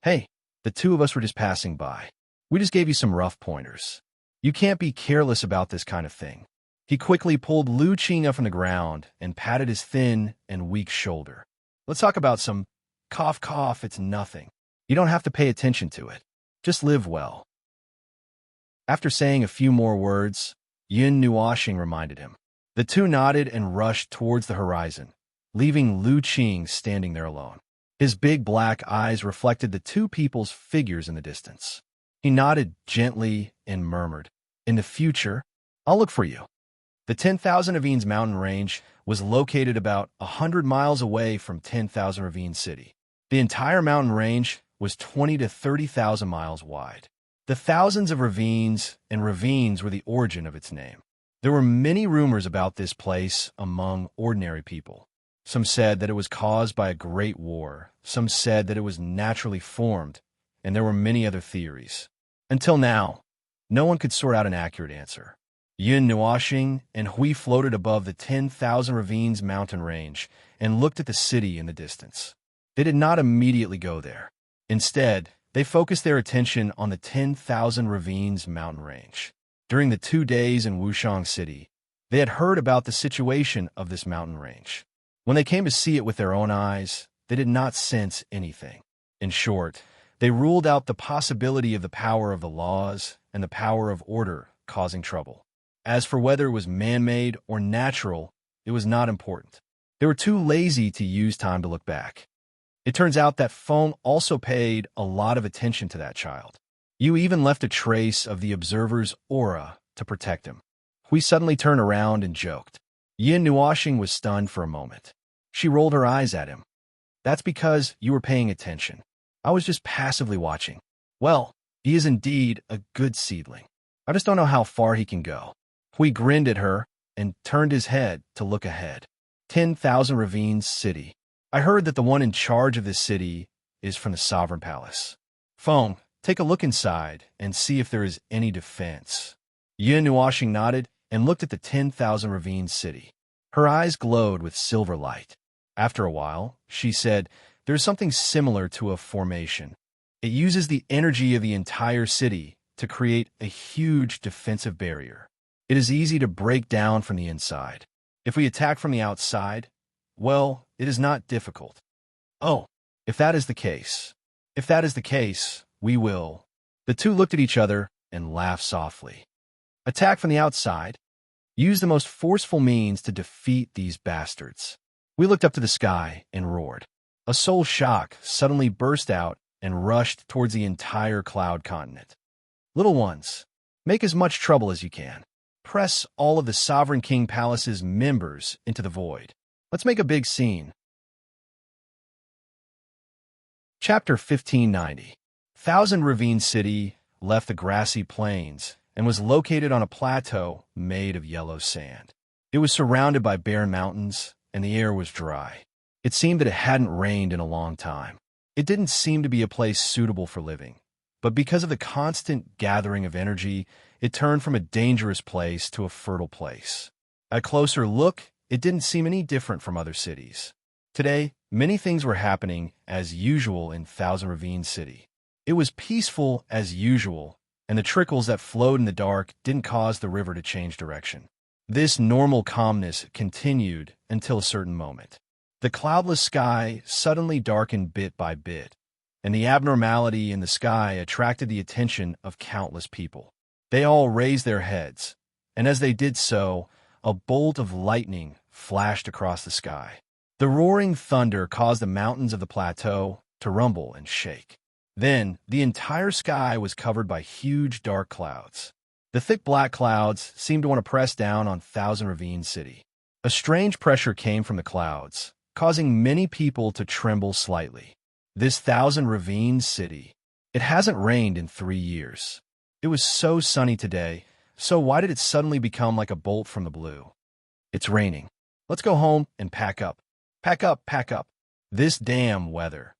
Hey, the two of us were just passing by. We just gave you some rough pointers. You can't be careless about this kind of thing. He quickly pulled Lu Qing up from the ground and patted his thin and weak shoulder. Let's talk about some cough, it's nothing. You don't have to pay attention to it. Just live well. After saying a few more words, Yun Nuoxing reminded him. The two nodded and rushed towards the horizon, leaving Lu Qing standing there alone. His big black eyes reflected the two people's figures in the distance. He nodded gently and murmured, "In the future, I'll look for you." The 10,000 Ravines mountain range was located about 100 miles away from 10,000 Ravine City. The entire mountain range was 20 to 30,000 miles wide. The thousands of ravines and ravines were the origin of its name. There were many rumors about this place among ordinary people. Some said that it was caused by a great war. Some said that it was naturally formed, and there were many other theories. Until now, no one could sort out an accurate answer. Yun Nuoxing and Hui floated above the 10,000 Ravines mountain range and looked at the city in the distance. They did not immediately go there. Instead, they focused their attention on the 10,000 Ravines mountain range. During the 2 days in Wushang City, they had heard about the situation of this mountain range. When they came to see it with their own eyes, they did not sense anything. In short, they ruled out the possibility of the power of the laws and the power of order causing trouble. As for whether it was man-made or natural, it was not important. They were too lazy to use time to look back. It turns out that Feng also paid a lot of attention to that child. You even left a trace of the observer's aura to protect him. Hui suddenly turned around and joked. Yin Nuoxing was stunned for a moment. She rolled her eyes at him. "That's because you were paying attention. I was just passively watching." "Well, he is indeed a good seedling. I just don't know how far he can go." Hui grinned at her and turned his head to look ahead. 10,000 Ravines City. "I heard that the one in charge of this city is from the Sovereign Palace. Feng, take a look inside and see if there is any defense." Yin Nuoxing nodded and looked at the 10,000 Ravines City. Her eyes glowed with silver light. After a while, she said, "There is something similar to a formation. It uses the energy of the entire city to create a huge defensive barrier. It is easy to break down from the inside. If we attack from the outside, well, it is not difficult." "Oh, if that is the case, we will." The two looked at each other and laughed softly. "Attack from the outside? Use the most forceful means to defeat these bastards." We looked up to the sky and roared. A soul shock suddenly burst out and rushed towards the entire cloud continent. "Little ones, make as much trouble as you can. Press all of the Sovereign King Palace's members into the void. Let's make a big scene." Chapter 1590. Thousand Ravine City left the grassy plains and was located on a plateau made of yellow sand. It was surrounded by barren mountains, and the air was dry. It seemed that it hadn't rained in a long time. It didn't seem to be a place suitable for living, but because of the constant gathering of energy, it turned from a dangerous place to a fertile place. At closer look, it didn't seem any different from other cities. Today, many things were happening as usual in Thousand Ravine City. It was peaceful as usual, and the trickles that flowed in the dark didn't cause the river to change direction. This normal calmness continued until a certain moment. The cloudless sky suddenly darkened bit by bit, and the abnormality in the sky attracted the attention of countless people. They all raised their heads, and as they did so, a bolt of lightning flashed across the sky. The roaring thunder caused the mountains of the plateau to rumble and shake. Then, the entire sky was covered by huge dark clouds. The thick black clouds seemed to want to press down on Thousand Ravine City. A strange pressure came from the clouds, causing many people to tremble slightly. This Thousand Ravine City. It hasn't rained in 3 years. It was so sunny today, so why did it suddenly become like a bolt from the blue? It's raining. Let's go home and pack up. Pack up, pack up. This damn weather.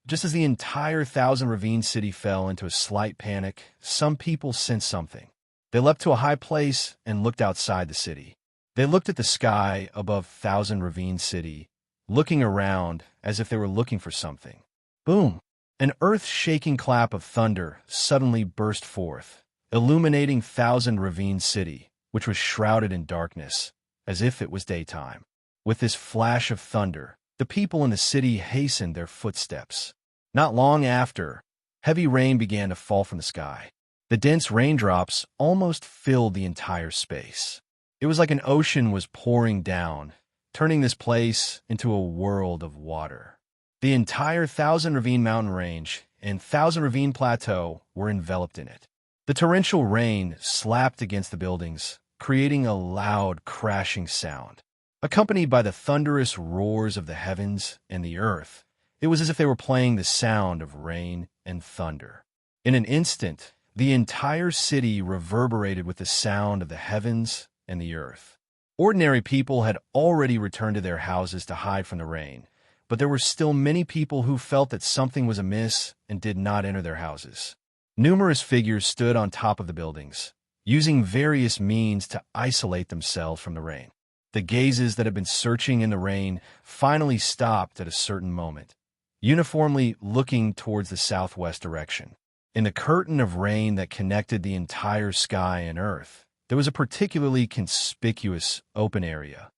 Just as the entire Thousand Ravine City fell into a slight panic, some people sensed something. They leapt to a high place and looked outside the city. They looked at the sky above Thousand Ravine City, looking around as if they were looking for something. Boom! An earth-shaking clap of thunder suddenly burst forth, illuminating Thousand Ravine City, which was shrouded in darkness, as if it was daytime. With this flash of thunder, the people in the city hastened their footsteps. Not long after, heavy rain began to fall from the sky. The dense raindrops almost filled the entire space. It was like an ocean was pouring down, turning this place into a world of water. The entire Thousand Ravine mountain range and Thousand Ravine Plateau were enveloped in it. The torrential rain slapped against the buildings, creating a loud, crashing sound. Accompanied by the thunderous roars of the heavens and the earth, it was as if they were playing the sound of rain and thunder. In an instant, the entire city reverberated with the sound of the heavens and the earth. Ordinary people had already returned to their houses to hide from the rain, but there were still many people who felt that something was amiss and did not enter their houses. Numerous figures stood on top of the buildings, using various means to isolate themselves from the rain. The gazes that had been searching in the rain finally stopped at a certain moment, uniformly looking towards the southwest direction. In the curtain of rain that connected the entire sky and earth, there was a particularly conspicuous open area.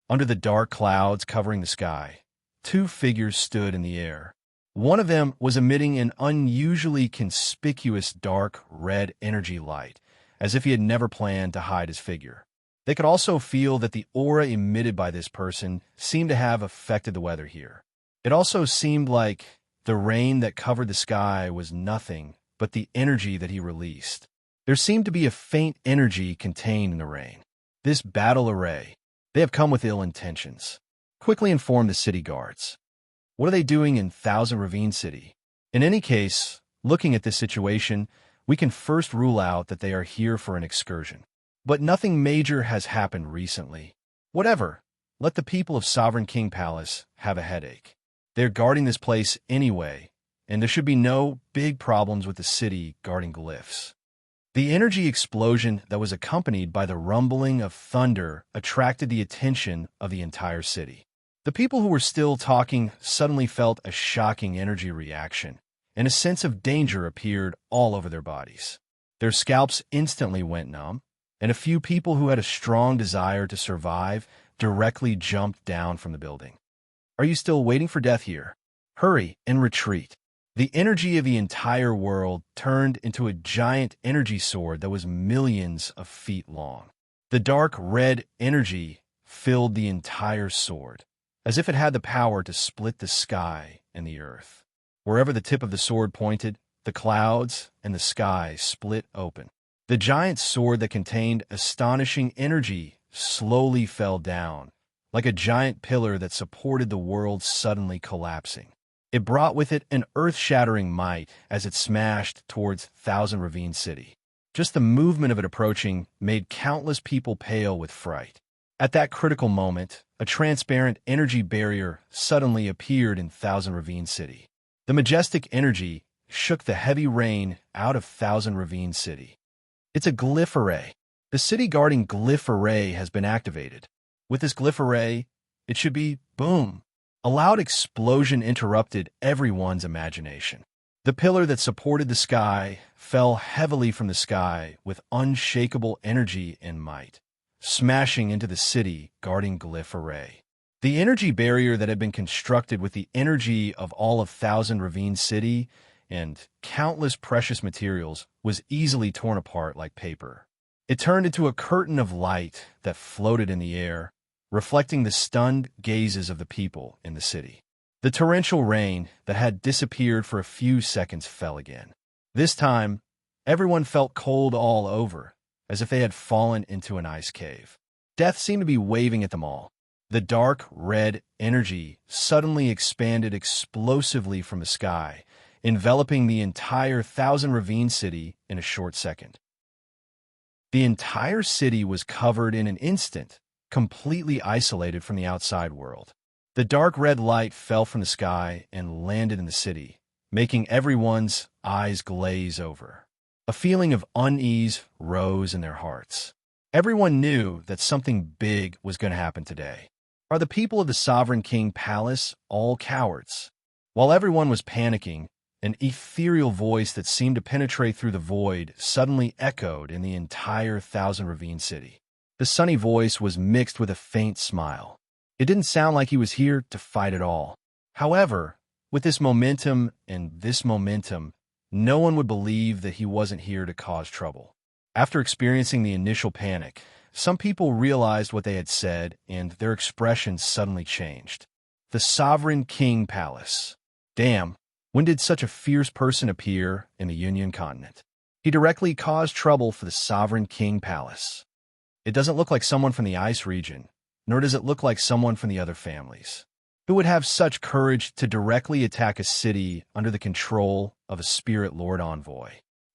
Under the dark clouds covering the sky, two figures stood in the air. One of them was emitting an unusually conspicuous dark red energy light, as if he had never planned to hide his figure. They could also feel that the aura emitted by this person seemed to have affected the weather here. It also seemed like the rain that covered the sky was nothing but the energy that he released. There seemed to be a faint energy contained in the rain. This battle array, they have come with ill intentions. Quickly informed the city guards. What are they doing in Thousand Ravine City? In any case, looking at this situation, we can first rule out that they are here for an excursion. But nothing major has happened recently. Whatever, let the people of Sovereign King Palace have a headache. They're guarding this place anyway, and there should be no big problems with the city guarding glyphs. The energy explosion that was accompanied by the rumbling of thunder attracted the attention of the entire city. The people who were still talking suddenly felt a shocking energy reaction, and a sense of danger appeared all over their bodies. Their scalps instantly went numb, and a few people who had a strong desire to survive directly jumped down from the building. Are you still waiting for death here? Hurry and retreat. The energy of the entire world turned into a giant energy sword that was millions of feet long. The dark red energy filled the entire sword, as if it had the power to split the sky and the earth. Wherever the tip of the sword pointed, the clouds and the sky split open. The giant sword that contained astonishing energy slowly fell down, like a giant pillar that supported the world suddenly collapsing. It brought with it an earth-shattering might as it smashed towards Thousand Ravine City. Just the movement of it approaching made countless people pale with fright. At that critical moment, a transparent energy barrier suddenly appeared in Thousand Ravine City. The majestic energy shook the heavy rain out of Thousand Ravine City. It's a glyph array. The city guarding glyph array has been activated. With this glyph array, it should be boom. A loud explosion interrupted everyone's imagination. The pillar that supported the sky fell heavily from the sky with unshakable energy and might, smashing into the city guarding glyph array. The energy barrier that had been constructed with the energy of all of Thousand Ravine City and countless precious materials was easily torn apart like paper. It turned into a curtain of light that floated in the air, reflecting the stunned gazes of the people in the city. The torrential rain that had disappeared for a few seconds fell again. This time, everyone felt cold all over, as if they had fallen into an ice cave. Death seemed to be waving at them all. The dark red energy suddenly expanded explosively from the sky, enveloping the entire Thousand Ravine City in a short second. The entire city was covered in an instant, completely isolated from the outside world. The dark red light fell from the sky and landed in the city, making everyone's eyes glaze over. A feeling of unease rose in their hearts. Everyone knew that something big was going to happen today. Are the people of the Sovereign King Palace all cowards? While everyone was panicking, an ethereal voice that seemed to penetrate through the void suddenly echoed in the entire Thousand Ravine City. The sunny voice was mixed with a faint smile. It didn't sound like he was here to fight at all. However, with this momentum, no one would believe that he wasn't here to cause trouble. After experiencing the initial panic, some people realized what they had said, and their expressions suddenly changed. The Sovereign King Palace. Damn, when did such a fierce person appear in the Union continent? He directly caused trouble for the Sovereign King Palace. It doesn't look like someone from the ice region, nor does it look like someone from the other families. Who would have such courage to directly attack a city under the control of a spirit lord envoy?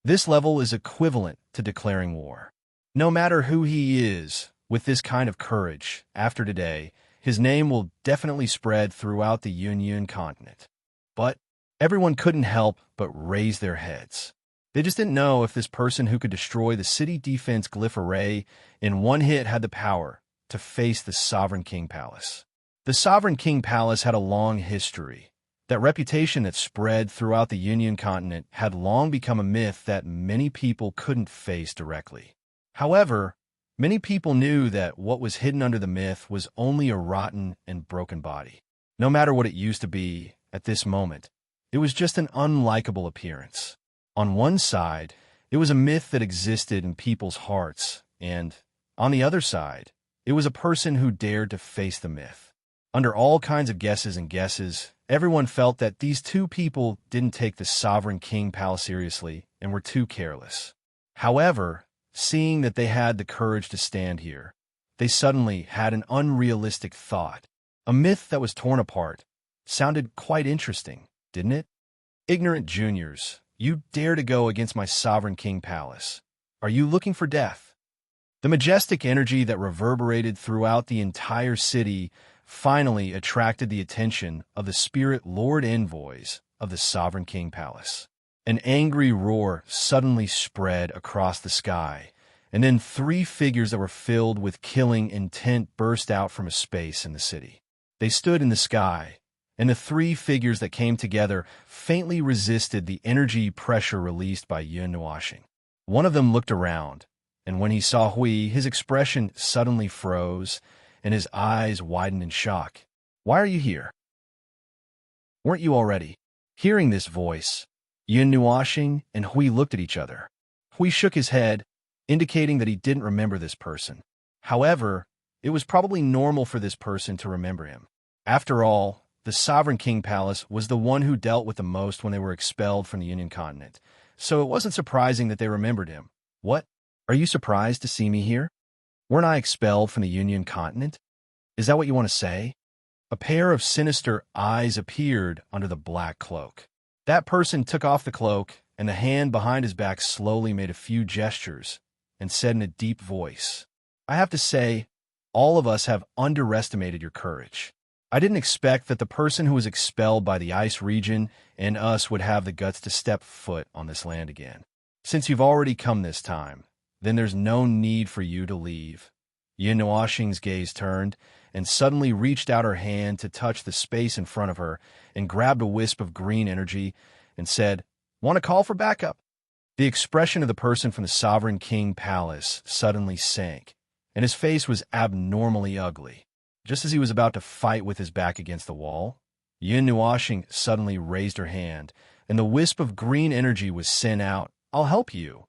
This level is equivalent to declaring war. No matter who he is, with this kind of courage, after today, his name will definitely spread throughout the Union continent. But everyone couldn't help but raise their heads. They just didn't know if this person who could destroy the city defense glyph array in one hit had the power to face the Sovereign King Palace. The Sovereign King Palace had a long history. That reputation that spread throughout the Union continent had long become a myth that many people couldn't face directly. However, many people knew that what was hidden under the myth was only a rotten and broken body. No matter what it used to be at this moment, it was just an unlikable appearance. On one side, it was a myth that existed in people's hearts, and on the other side, it was a person who dared to face the myth. Under all kinds of guesses, everyone felt that these two people didn't take the Sovereign King Palace seriously and were too careless. However, seeing that they had the courage to stand here, they suddenly had an unrealistic thought. A myth that was torn apart sounded quite interesting, didn't it? Ignorant juniors, you dare to go against my Sovereign King Palace. Are you looking for death? The majestic energy that reverberated throughout the entire city finally attracted the attention of the spirit lord envoys of the Sovereign King Palace. An angry roar suddenly spread across the sky, and then three figures that were filled with killing intent burst out from a space in the city. They stood in the sky, and the three figures that came together faintly resisted the energy pressure released by Yun Nuashing. One of them looked around, and when he saw Hui, his expression suddenly froze, and his eyes widened in shock. Why are you here? Weren't you already? Hearing this voice, Yun Nuashing and Hui looked at each other. Hui shook his head, indicating that he didn't remember this person. However, it was probably normal for this person to remember him. After all, the Sovereign King Palace was the one who dealt with the most when they were expelled from the Union continent, so it wasn't surprising that they remembered him. What? Are you surprised to see me here? Weren't I expelled from the Union continent? Is that what you want to say? A pair of sinister eyes appeared under the black cloak. That person took off the cloak, and the hand behind his back slowly made a few gestures and said in a deep voice, I have to say, all of us have underestimated your courage. I didn't expect that the person who was expelled by the ice region and us would have the guts to step foot on this land again. Since you've already come this time, then there's no need for you to leave. Yun Nuashing's gaze turned and suddenly reached out her hand to touch the space in front of her and grabbed a wisp of green energy and said, Want to call for backup? The expression of the person from the Sovereign King Palace suddenly sank, and his face was abnormally ugly. Just as he was about to fight with his back against the wall, Yun Nuashing suddenly raised her hand, and the wisp of green energy was sent out. I'll help you.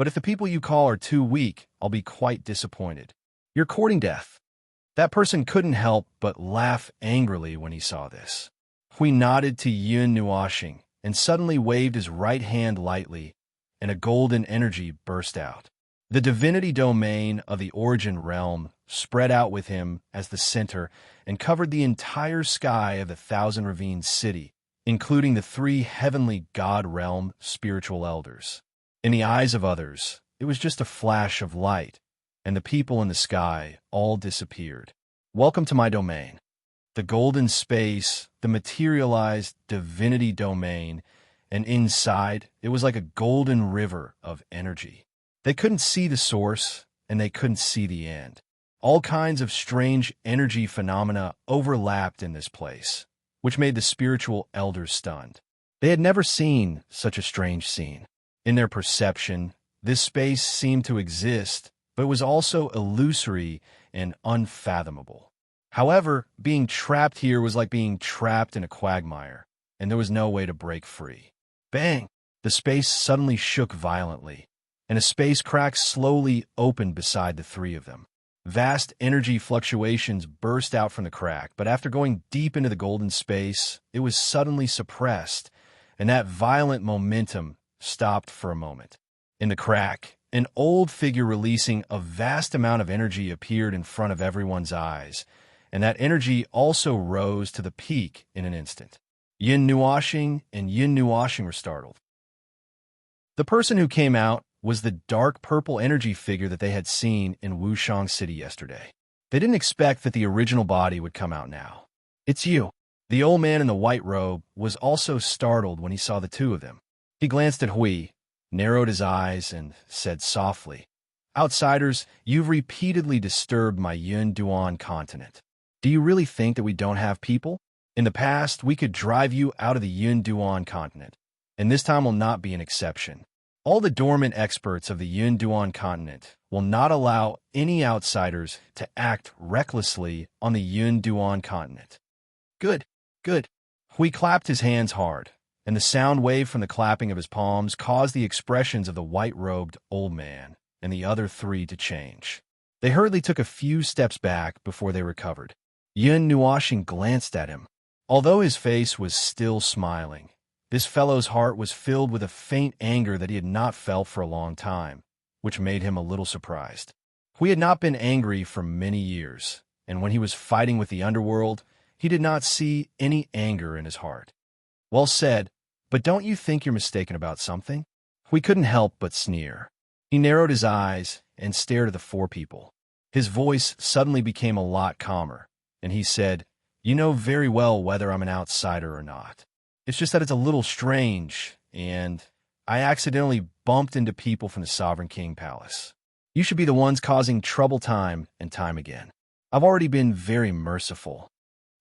But if the people you call are too weak, I'll be quite disappointed. You're courting death. That person couldn't help but laugh angrily when he saw this. Hui nodded to Yun Nuashing and suddenly waved his right hand lightly, and a golden energy burst out. The divinity domain of the origin realm spread out with him as the center and covered the entire sky of the Thousand Ravines city, including the three heavenly god realm spiritual elders. In the eyes of others, it was just a flash of light, and the people in the sky all disappeared. Welcome to my domain. The golden space, the materialized divinity domain, and inside, it was like a golden river of energy. They couldn't see the source, and they couldn't see the end. All kinds of strange energy phenomena overlapped in this place, which made the spiritual elders stunned. They had never seen such a strange scene. In their perception, this space seemed to exist, but it was also illusory and unfathomable. However, being trapped here was like being trapped in a quagmire, and there was no way to break free. Bang! the space suddenly shook violently, and a space crack slowly opened beside the three of them. Vast energy fluctuations burst out from the crack, but after going deep into the golden space, it was suddenly suppressed, and that violent momentum stopped for a moment. In the crack, an old figure releasing a vast amount of energy appeared in front of everyone's eyes, and that energy also rose to the peak in an instant. Yin Nuoshing and Yin Nuoshing were startled. The person who came out was the dark purple energy figure that they had seen in Wushang City yesterday. They didn't expect that the original body would come out now. "It's you." The old man in the white robe was also startled when he saw the two of them. He glanced at Hui, narrowed his eyes, and said softly, "Outsiders, you've repeatedly disturbed my Yun Duan continent. Do you really think that we don't have people? In the past, we could drive you out of the Yun Duan continent, and this time will not be an exception. All the dormant experts of the Yun Duan continent will not allow any outsiders to act recklessly on the Yun Duan continent." "Good, good." Hui clapped his hands hard, and the sound wave from the clapping of his palms caused the expressions of the white-robed old man and the other three to change. They hurriedly took a few steps back before they recovered. Yun Nuoshing glanced at him. Although his face was still smiling, this fellow's heart was filled with a faint anger that he had not felt for a long time, which made him a little surprised. Hui had not been angry for many years, and when he was fighting with the underworld, he did not see any anger in his heart. "Well said, but don't you think you're mistaken about something?" Hui couldn't help but sneer. He narrowed his eyes and stared at the four people. His voice suddenly became a lot calmer, and he said, "You know very well whether I'm an outsider or not. It's just that it's a little strange, and I accidentally bumped into people from the Sovereign King Palace. You should be the ones causing trouble time and time again. I've already been very merciful.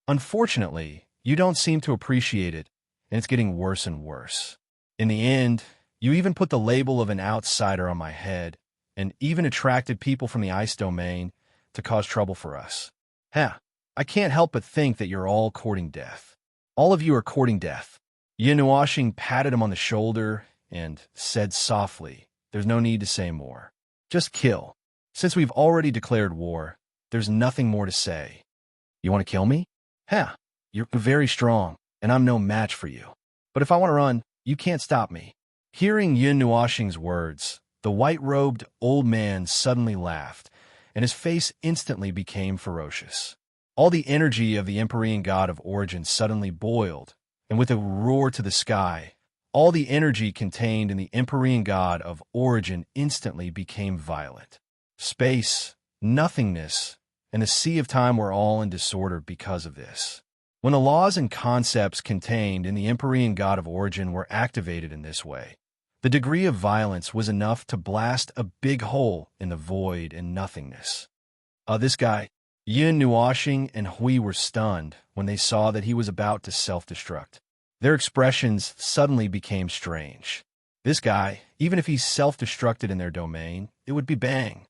Unfortunately, you don't seem to appreciate it, and it's getting worse and worse. In the end, you even put the label of an outsider on my head, and even attracted people from the ice domain to cause trouble for us. I can't help but think that you're all courting death. All of you are courting death." Yin Nuoshing patted him on the shoulder and said softly, "There's no need to say more. Just kill. Since we've already declared war, there's nothing more to say. You want to kill me? You're very strong, and I'm no match for you. But if I want to run, you can't stop me." Hearing Yin Nuoshing's words, the white-robed old man suddenly laughed, and his face instantly became ferocious. All the energy of the Empyrean god of origin suddenly boiled, and with a roar to the sky, all the energy contained in the Empyrean god of origin instantly became violent. Space, nothingness, and the sea of time were all in disorder because of this. When the laws and concepts contained in the Empyrean god of origin were activated in this way, the degree of violence was enough to blast a big hole in the void and nothingness. This guy, Yin Nuoshing and Hui, were stunned when they saw that he was about to self-destruct. Their expressions suddenly became strange. This guy, even if he self-destructed in their domain, it would be bang.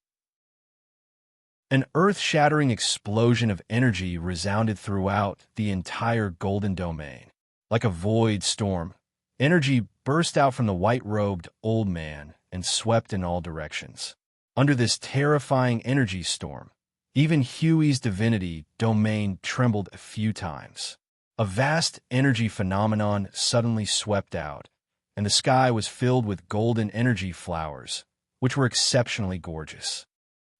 An earth-shattering explosion of energy resounded throughout the entire golden domain. Like a void storm, energy burst out from the white-robed old man and swept in all directions. Under this terrifying energy storm, even Huey's divinity domain trembled a few times. A vast energy phenomenon suddenly swept out, and the sky was filled with golden energy flowers, which were exceptionally gorgeous.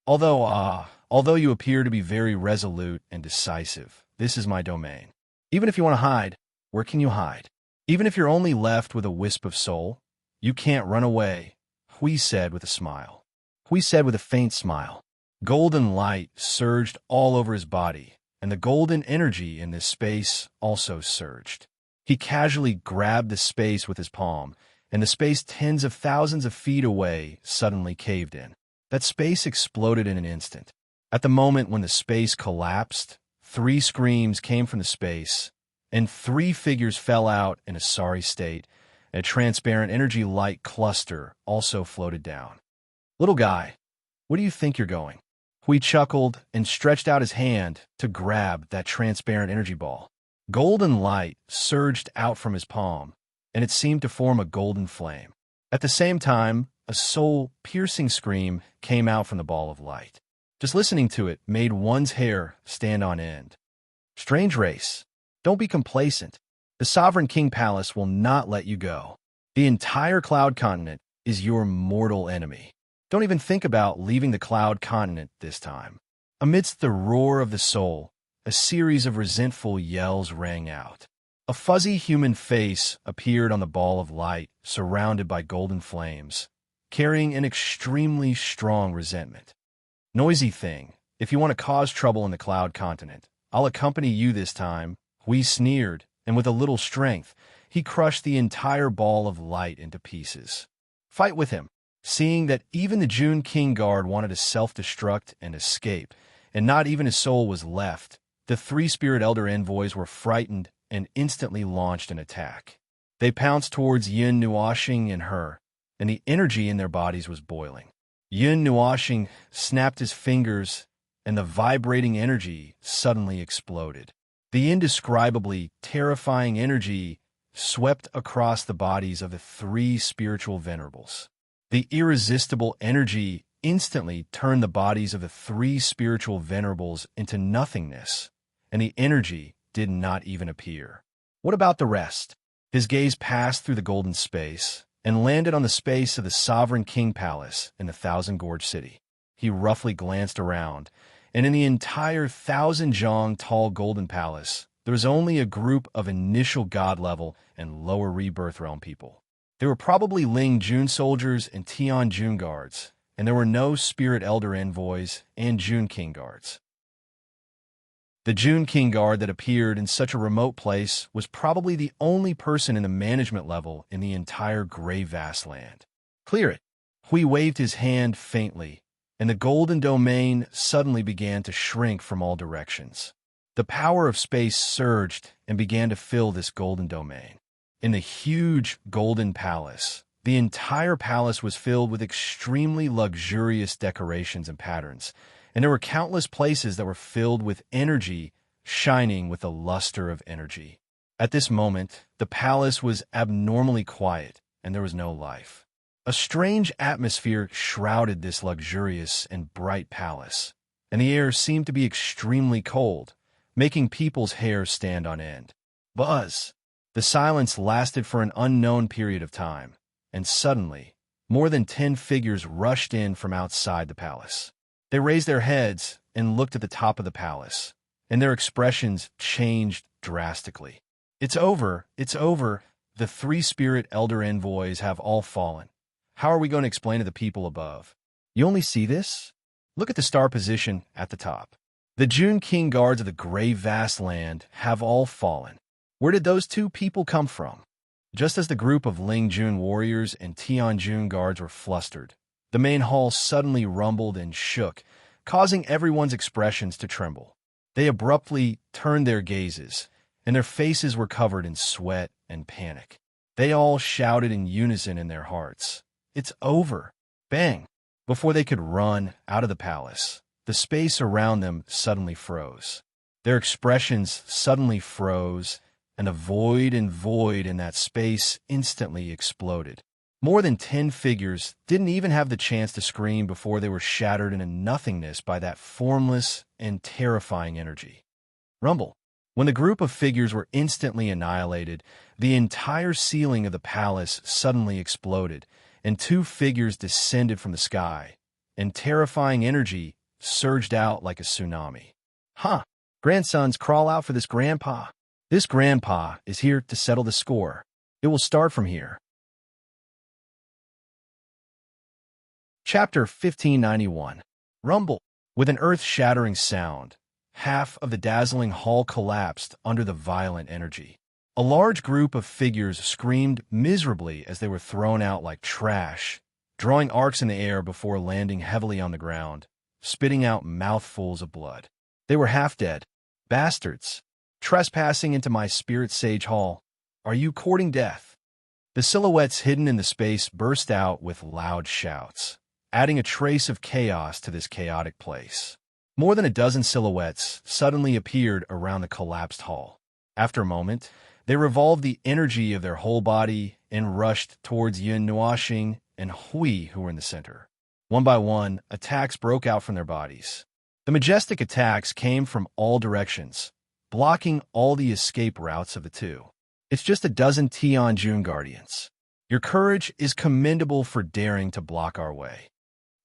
Although you appear to be very resolute and decisive, this is my domain. Even if you want to hide, where can you hide? Even if you're only left with a wisp of soul, you can't run away, Hui said with a smile. Hui said with a faint smile. Golden light surged all over his body, and the golden energy in this space also surged. He casually grabbed the space with his palm, and the space tens of thousands of feet away suddenly caved in. That space exploded in an instant. At the moment when the space collapsed, 3 screams came from the space, and 3 figures fell out in a sorry state, and a transparent energy light cluster also floated down. "Little guy, where do you think you're going?" Hui chuckled and stretched out his hand to grab that transparent energy ball. Golden light surged out from his palm, and it seemed to form a golden flame. At the same time, a soul-piercing scream came out from the ball of light. Just listening to it made one's hair stand on end. Strange race, don't be complacent. The Sovereign King Palace will not let you go. The entire Cloud Continent is your mortal enemy. Don't even think about leaving the Cloud Continent this time. Amidst the roar of the soul, a series of resentful yells rang out. A fuzzy human face appeared on the ball of light, surrounded by golden flames, carrying an extremely strong resentment. Noisy thing, if you want to cause trouble in the Cloud Continent, I'll accompany you this time. Hui sneered, and with a little strength, he crushed the entire ball of light into pieces. Fight with him. Seeing that even the June King Guard wanted to self-destruct and escape, and not even a soul was left, the three Spirit Elder envoys were frightened and instantly launched an attack. They pounced towards Yin Nuoshing and her, and the energy in their bodies was boiling. Yin Nuoshing snapped his fingers, and the vibrating energy suddenly exploded. The indescribably terrifying energy swept across the bodies of the three spiritual venerables. The irresistible energy instantly turned the bodies of the three spiritual venerables into nothingness, and the energy did not even appear. What about the rest? His gaze passed through the golden space and landed on the space of the Sovereign King Palace in the Thousand Gorge City. He roughly glanced around, and in the entire 1,000-jong tall golden palace, there was only a group of initial god level and lower rebirth realm people. They were probably Ling Jun soldiers and Tian Jun guards, and there were no Spirit Elder envoys and June King guards. The June King Guard that appeared in such a remote place was probably the only person in the management level in the entire gray vast land. Clear it. Hui waved his hand faintly, and the golden domain suddenly began to shrink from all directions. The power of space surged and began to fill this golden domain. In the huge golden palace, the entire palace was filled with extremely luxurious decorations and patterns, and there were countless places that were filled with energy, shining with the luster of energy. At this moment, the palace was abnormally quiet, and there was no life. A strange atmosphere shrouded this luxurious and bright palace, and the air seemed to be extremely cold, making people's hair stand on end. Buzz! The silence lasted for an unknown period of time, and suddenly, more than 10 figures rushed in from outside the palace. They raised their heads and looked at the top of the palace, and their expressions changed drastically. It's over, it's over. The three Spirit Elder envoys have all fallen. How are we going to explain to the people above? You only see this? Look at the star position at the top. The June King Guards of the Gray Vast Land have all fallen. Where did those two people come from? Just as the group of Ling Jun warriors and Tian Jun guards were flustered, the main hall suddenly rumbled and shook, causing everyone's expressions to tremble. They abruptly turned their gazes, and their faces were covered in sweat and panic. They all shouted in unison in their hearts, "It's over!" Bang! Before they could run out of the palace, the space around them suddenly froze. Their expressions suddenly froze, and the void in that space instantly exploded. More than 10 figures didn't even have the chance to scream before they were shattered into nothingness by that formless and terrifying energy. Rumble. When the group of figures were instantly annihilated, the entire ceiling of the palace suddenly exploded, and 2 figures descended from the sky, and terrifying energy surged out like a tsunami. Huh! Grandsons, crawl out for this grandpa. This grandpa is here to settle the score. It will start from here. Chapter 1591. Rumble. With an earth-shattering sound, half of the dazzling hall collapsed under the violent energy. A large group of figures screamed miserably as they were thrown out like trash, drawing arcs in the air before landing heavily on the ground, spitting out mouthfuls of blood. They were half dead. Bastards! Trespassing into my spirit sage hall. Are you courting death? The silhouettes hidden in the space burst out with loud shouts, adding a trace of chaos to this chaotic place. More than a dozen silhouettes suddenly appeared around the collapsed hall. After a moment, They revolved the energy of their whole body and rushed towards Yin Nuashing and Hui, who were in the center. One by one, attacks broke out from their bodies. The majestic attacks came from all directions, blocking all the escape routes of the two. It's just a dozen Tianjun guardians. Your courage is commendable for daring to block our way.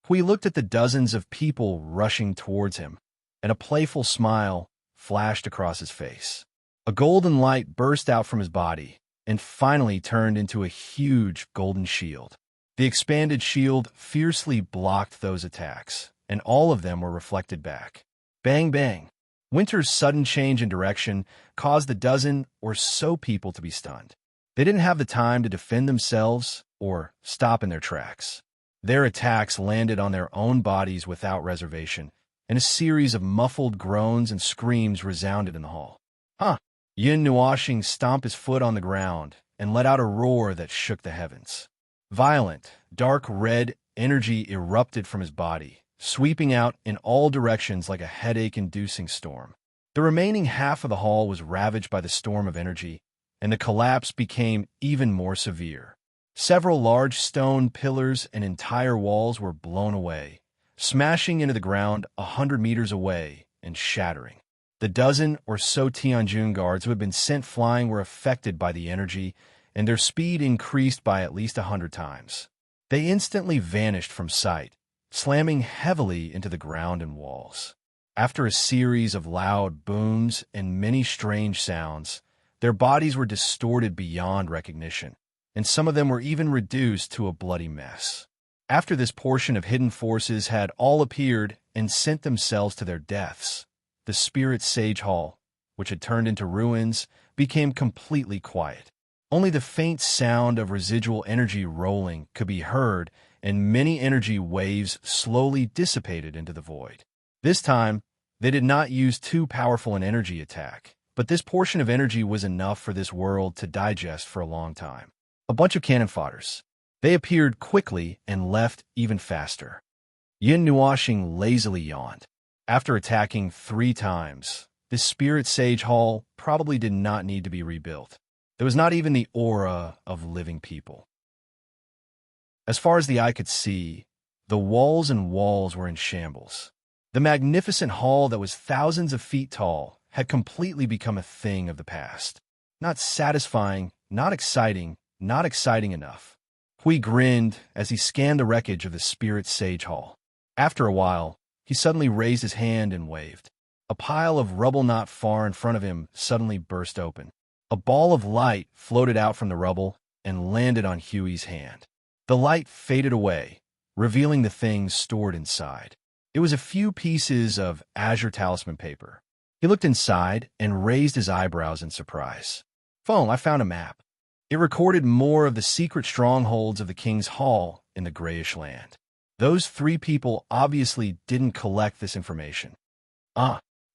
Hui looked at the dozens of people rushing towards him, and a playful smile flashed across his face. A golden light burst out from his body and finally turned into a huge golden shield. The expanded shield fiercely blocked those attacks, and all of them were reflected back. Bang, bang. Winter's sudden change in direction caused the dozen or so people to be stunned. They didn't have the time to defend themselves or stop in their tracks. Their attacks landed on their own bodies without reservation, and a series of muffled groans and screams resounded in the hall. Huh! Yin Nuashing stomped his foot on the ground and let out a roar that shook the heavens. Violent, dark red energy erupted from his body, sweeping out in all directions like a headache-inducing storm. The remaining half of the hall was ravaged by the storm of energy, and the collapse became even more severe. Several large stone pillars and entire walls were blown away, smashing into the ground 100 meters away and shattering. The dozen or so Tianjun guards who had been sent flying were affected by the energy, and their speed increased by at least 100 times. They instantly vanished from sight, slamming heavily into the ground and walls. After a series of loud booms and many strange sounds, their bodies were distorted beyond recognition, and some of them were even reduced to a bloody mess. After this portion of hidden forces had all appeared and sent themselves to their deaths, the Spirit Sage Hall, which had turned into ruins, became completely quiet. Only the faint sound of residual energy rolling could be heard, and many energy waves slowly dissipated into the void. This time, they did not use too powerful an energy attack, but this portion of energy was enough for this world to digest for a long time. A bunch of cannon fodders. They appeared quickly and left even faster. Yin Nuashing lazily yawned. After attacking 3 times, this Spirit Sage Hall probably did not need to be rebuilt. There was not even the aura of living people. As far as the eye could see, the walls and walls were in shambles. The magnificent hall that was thousands of feet tall had completely become a thing of the past. Not satisfying, not exciting enough. Hui grinned as he scanned the wreckage of the Spirit Sage Hall. After a while, he suddenly raised his hand and waved. A pile of rubble not far in front of him suddenly burst open. A ball of light floated out from the rubble and landed on Huey's hand. The light faded away, revealing the things stored inside. It was a few pieces of azure talisman paper. He looked inside and raised his eyebrows in surprise. "Phone, I found a map." It recorded more of the secret strongholds of the King's Hall in the Grayish Land. Those 3 people obviously didn't collect this information.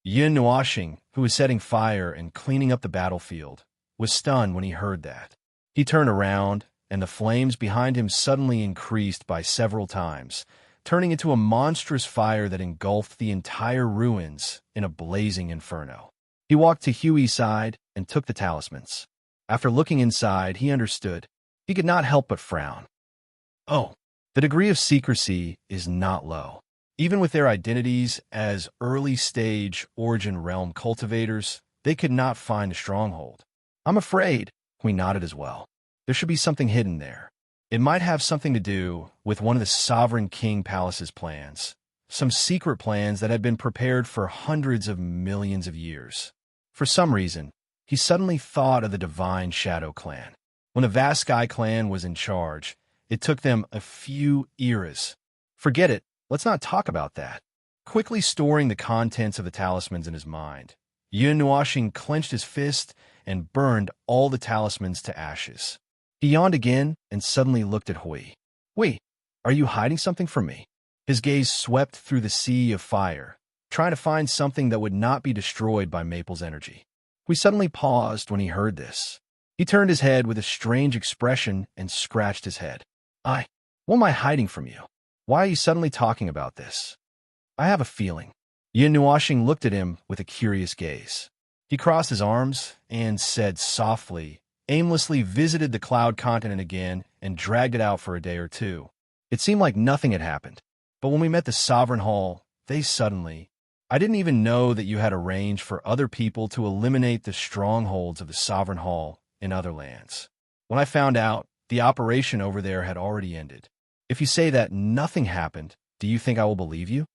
Yin Nuashing, who was setting fire and cleaning up the battlefield, was stunned when he heard that. He turned around, and the flames behind him suddenly increased by several times, turning into a monstrous fire that engulfed the entire ruins in a blazing inferno. He walked to Huey's side and took the talismans. After looking inside, he understood. He could not help but frown. Oh, the degree of secrecy is not low. Even with their identities as early-stage Origin Realm cultivators, they could not find a stronghold. "I'm afraid," Hui nodded as well. "There should be something hidden there. It might have something to do with one of the Sovereign King Palace's plans, some secret plans that had been prepared for hundreds of millions of years." For some reason, he suddenly thought of the Divine Shadow Clan. When the Vast Sky Clan was in charge, it took them a few eras. Forget it, let's not talk about that. Quickly storing the contents of the talismans in his mind, Yin Nuashing clenched his fist and burned all the talismans to ashes. He yawned again and suddenly looked at Hui. "Hui, are you hiding something from me?" His gaze swept through the sea of fire, trying to find something that would not be destroyed by Maple's energy. Hui suddenly paused when he heard this. He turned his head with a strange expression and scratched his head. What am I hiding from you? Why are you suddenly talking about this?" "I have a feeling." Yin Nuashing looked at him with a curious gaze. He crossed his arms and said softly, aimlessly visited the cloud continent again and dragged it out for a day or two. It seemed like nothing had happened. But when we met the Sovereign Hall, they suddenly... I didn't even know that you had arranged for other people to eliminate the strongholds of the Sovereign Hall in other lands. When I found out, the operation over there had already ended. If you say that nothing happened, do you think I will believe you?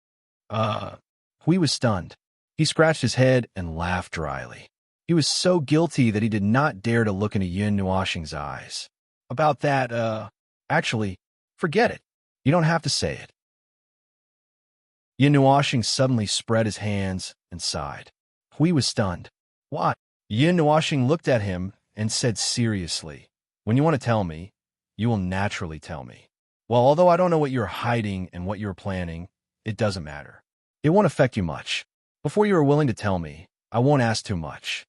Hui was stunned. He scratched his head and laughed dryly. He was so guilty that he did not dare to look into Yun Nuoxing's eyes. About that, actually, forget it. You don't have to say it. Yun Nuoxing suddenly spread his hands and sighed. Hui was stunned. What? Yun Nuoxing looked at him and said seriously, when you want to tell me, you will naturally tell me. Well, although I don't know what you're hiding and what you're planning, it doesn't matter. It won't affect you much. Before you are willing to tell me, I won't ask too much.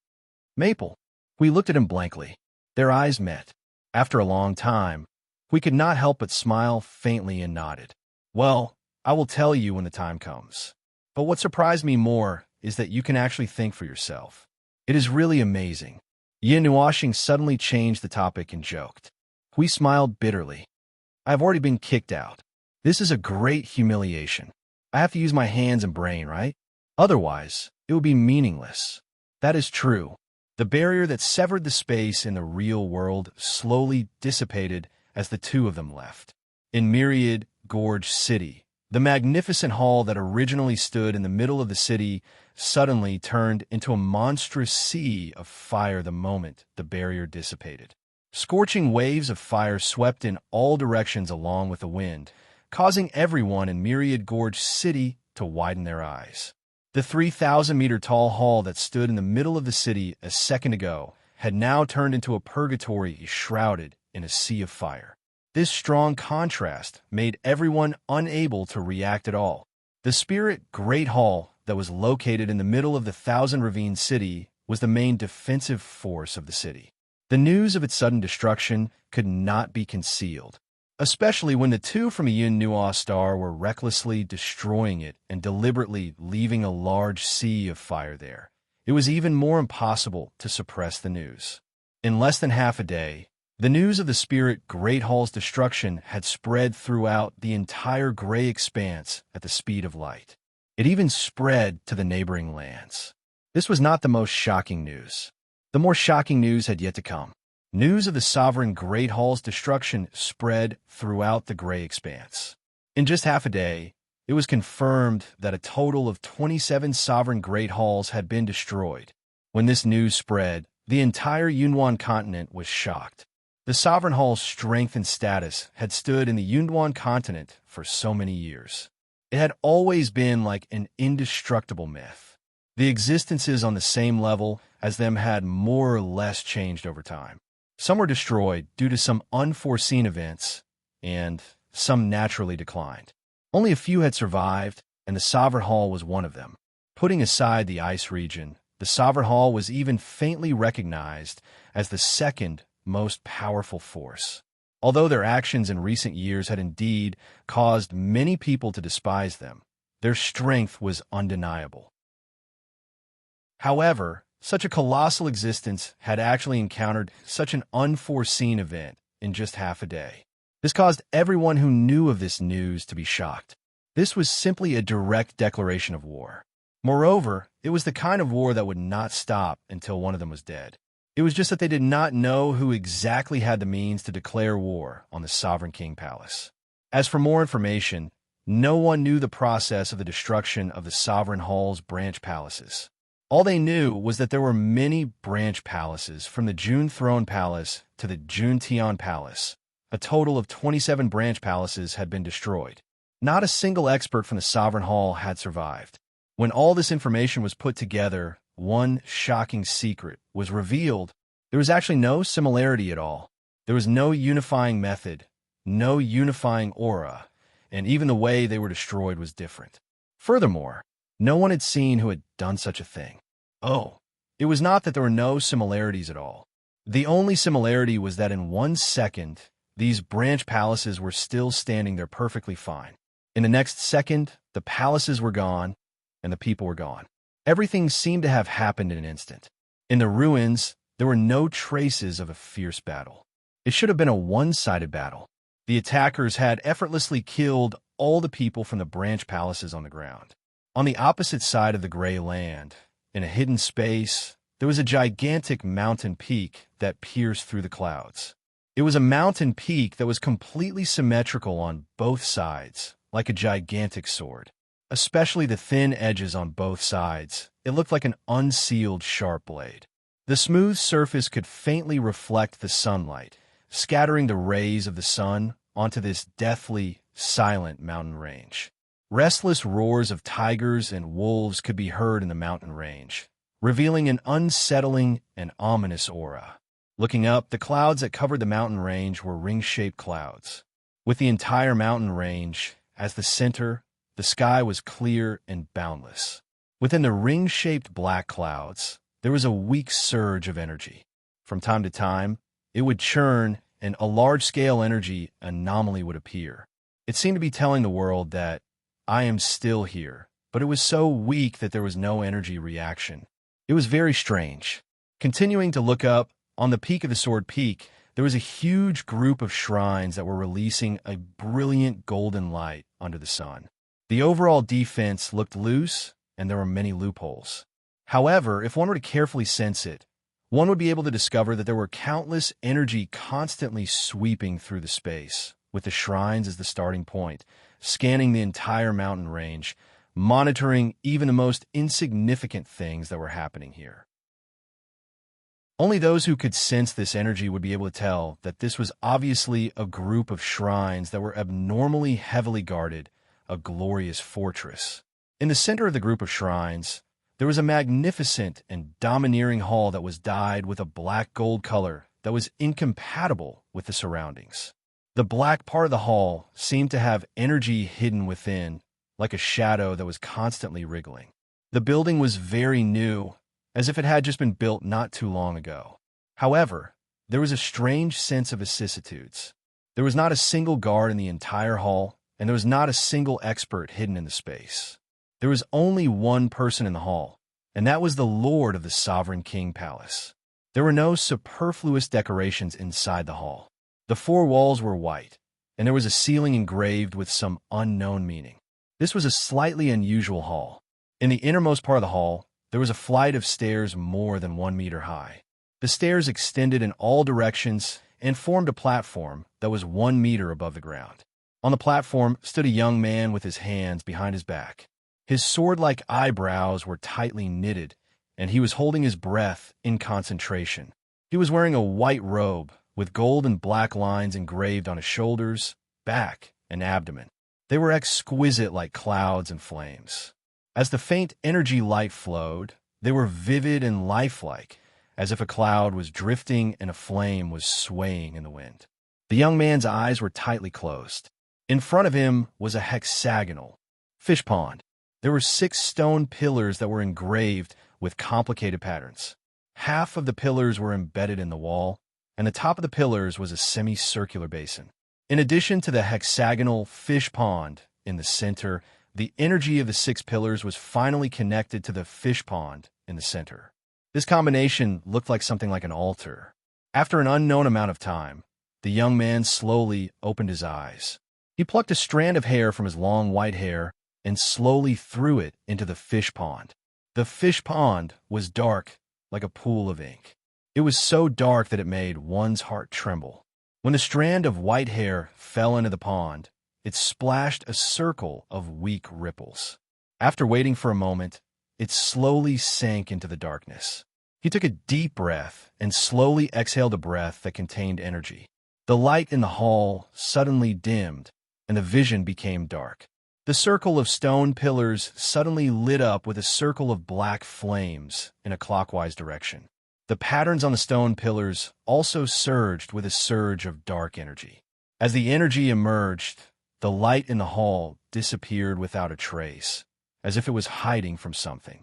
Maple. Hui looked at him blankly. Their eyes met. After a long time, Hui could not help but smile faintly and nodded. Well, I will tell you when the time comes. But what surprised me more is that you can actually think for yourself. It is really amazing. Yun Nuoxing suddenly changed the topic and joked. Hui smiled bitterly. I have already been kicked out. This is a great humiliation. I have to use my hands and brain, right? Otherwise, it would be meaningless. That is true. The barrier that severed the space in the real world slowly dissipated as the two of them left. In Myriad Gorge City, the magnificent hall that originally stood in the middle of the city suddenly turned into a monstrous sea of fire the moment the barrier dissipated. Scorching waves of fire swept in all directions along with the wind, causing everyone in Myriad Gorge City to widen their eyes. The 3,000-meter-tall hall that stood in the middle of the city a second ago had now turned into a purgatory shrouded in a sea of fire. This strong contrast made everyone unable to react at all. The Spirit Great Hall that was located in the middle of the Thousand Ravine City was the main defensive force of the city. The news of its sudden destruction could not be concealed, especially when the two from a Yun Nuo star were recklessly destroying it and deliberately leaving a large sea of fire there. It was even more impossible to suppress the news. In less than half a day, the news of the Spirit Great Hall's destruction had spread throughout the entire gray expanse at the speed of light. It even spread to the neighboring lands. This was not the most shocking news. The more shocking news had yet to come. News of the Sovereign Great Hall's destruction spread throughout the gray expanse. In just half a day, it was confirmed that a total of 27 Sovereign Great Halls had been destroyed. When this news spread, the entire Yunwan continent was shocked. The Sovereign Hall's strength and status had stood in the Yunwan continent for so many years. It had always been like an indestructible myth. The existences on the same level as them had more or less changed over time. Some were destroyed due to some unforeseen events, and some naturally declined. Only a few had survived, and the Sovereign Hall was one of them. Putting aside the ice region, the Sovereign Hall was even faintly recognized as the second most powerful force. Although their actions in recent years had indeed caused many people to despise them, their strength was undeniable. However, such a colossal existence had actually encountered such an unforeseen event in just half a day. This caused everyone who knew of this news to be shocked. This was simply a direct declaration of war. Moreover, it was the kind of war that would not stop until one of them was dead. It was just that they did not know who exactly had the means to declare war on the Sovereign King Palace. As for more information, no one knew the process of the destruction of the Sovereign Hall's branch palaces. All they knew was that there were many branch palaces from the June Throne Palace to the June Tian Palace. A total of 27 branch palaces had been destroyed. Not a single expert from the Sovereign Hall had survived. When all this information was put together, one shocking secret was revealed. There was actually no similarity at all. There was no unifying method, no unifying aura, and even the way they were destroyed was different. Furthermore, no one had seen who had done such a thing. Oh, it was not that there were no similarities at all. The only similarity was that in 1 second, these branch palaces were still standing there perfectly fine. In the next second, the palaces were gone, and the people were gone. Everything seemed to have happened in an instant. In the ruins, there were no traces of a fierce battle. It should have been a one-sided battle. The attackers had effortlessly killed all the people from the branch palaces on the ground. On the opposite side of the gray land, in a hidden space, there was a gigantic mountain peak that pierced through the clouds. It was a mountain peak that was completely symmetrical on both sides, like a gigantic sword. Especially the thin edges on both sides, it looked like an unsealed sharp blade. The smooth surface could faintly reflect the sunlight, scattering the rays of the sun onto this deathly, silent mountain range. Restless roars of tigers and wolves could be heard in the mountain range, revealing an unsettling and ominous aura. Looking up, the clouds that covered the mountain range were ring-shaped clouds. With the entire mountain range as the center, the sky was clear and boundless. Within the ring-shaped black clouds, there was a weak surge of energy. From time to time, it would churn and a large-scale energy anomaly would appear. It seemed to be telling the world that, I am still here, but it was so weak that there was no energy reaction. It was very strange. Continuing to look up, on the peak of the Sword Peak, there was a huge group of shrines that were releasing a brilliant golden light under the sun. The overall defense looked loose, and there were many loopholes. However, if one were to carefully sense it, one would be able to discover that there were countless energy constantly sweeping through the space, with the shrines as the starting point, scanning the entire mountain range, monitoring even the most insignificant things that were happening here. Only those who could sense this energy would be able to tell that this was obviously a group of shrines that were abnormally heavily guarded, a glorious fortress. In the center of the group of shrines, there was a magnificent and domineering hall that was dyed with a black gold color that was incompatible with the surroundings. The black part of the hall seemed to have energy hidden within, like a shadow that was constantly wriggling. The building was very new, as if it had just been built not too long ago. However, there was a strange sense of vicissitudes. There was not a single guard in the entire hall, and there was not a single expert hidden in the space. There was only one person in the hall, and that was the Lord of the Sovereign King Palace. There were no superfluous decorations inside the hall. The four walls were white, and there was a ceiling engraved with some unknown meaning. This was a slightly unusual hall. In the innermost part of the hall, there was a flight of stairs more than 1 meter high. The stairs extended in all directions and formed a platform that was 1 meter above the ground. On the platform stood a young man with his hands behind his back. His sword-like eyebrows were tightly knitted, and he was holding his breath in concentration. He was wearing a white robe with gold and black lines engraved on his shoulders, back, and abdomen. They were exquisite like clouds and flames. As the faint energy light flowed, they were vivid and lifelike, as if a cloud was drifting and a flame was swaying in the wind. The young man's eyes were tightly closed. In front of him was a hexagonal fish pond. There were 6 stone pillars that were engraved with complicated patterns. Half of the pillars were embedded in the wall, and the top of the pillars was a semicircular basin. In addition to the hexagonal fish pond in the center, the energy of the 6 pillars was finally connected to the fish pond in the center. This combination looked like something like an altar. After an unknown amount of time, the young man slowly opened his eyes. He plucked a strand of hair from his long white hair and slowly threw it into the fish pond. The fish pond was dark, like a pool of ink. It was so dark that it made one's heart tremble. When the strand of white hair fell into the pond, it splashed a circle of weak ripples. After waiting for a moment, it slowly sank into the darkness. He took a deep breath and slowly exhaled a breath that contained energy. The light in the hall suddenly dimmed, and the vision became dark. The circle of stone pillars suddenly lit up with a circle of black flames in a clockwise direction. The patterns on the stone pillars also surged with a surge of dark energy. As the energy emerged, the light in the hall disappeared without a trace, as if it was hiding from something.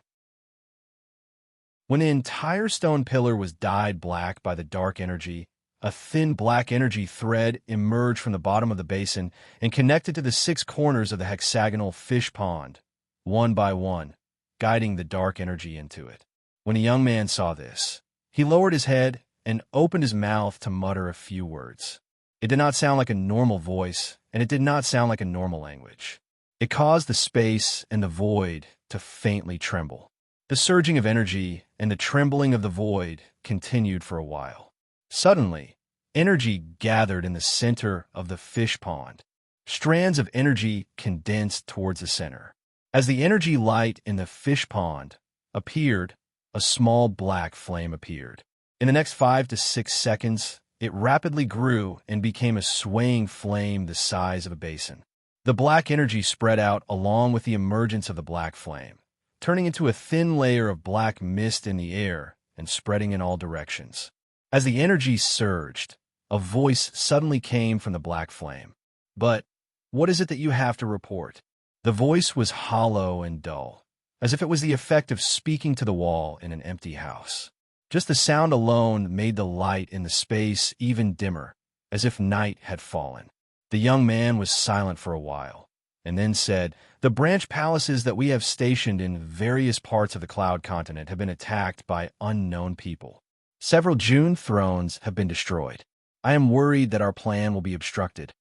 When the entire stone pillar was dyed black by the dark energy, a thin black energy thread emerged from the bottom of the basin and connected to the 6 corners of the hexagonal fish pond, one by one, guiding the dark energy into it. When the young man saw this, he lowered his head and opened his mouth to mutter a few words. It did not sound like a normal voice, and it did not sound like a normal language. It caused the space and the void to faintly tremble. The surging of energy and the trembling of the void continued for a while. Suddenly, energy gathered in the center of the fish pond. Strands of energy condensed towards the center. As the energy light in the fish pond appeared, a small black flame appeared. In the next 5 to 6 seconds, it rapidly grew and became a swaying flame the size of a basin. The black energy spread out along with the emergence of the black flame, turning into a thin layer of black mist in the air and spreading in all directions. As the energy surged, a voice suddenly came from the black flame. "But what is it that you have to report?" The voice was hollow and dull, as if it was the effect of speaking to the wall in an empty house. Just the sound alone made the light in the space even dimmer, as if night had fallen. The young man was silent for a while, and then said, "The branch palaces that we have stationed in various parts of the Cloud Continent have been attacked by unknown people. Several June thrones have been destroyed. I am worried that our plan will be obstructed.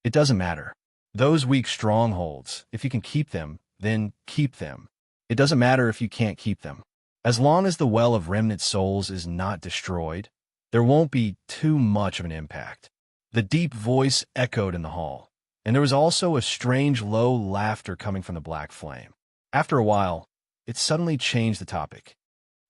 It doesn't matter. Those weak strongholds, if you can keep them, then keep them. It doesn't matter if you can't keep them. As long as the well of remnant souls is not destroyed, there won't be too much of an impact." The deep voice echoed in the hall, and there was also a strange low laughter coming from the black flame. After a while, it suddenly changed the topic.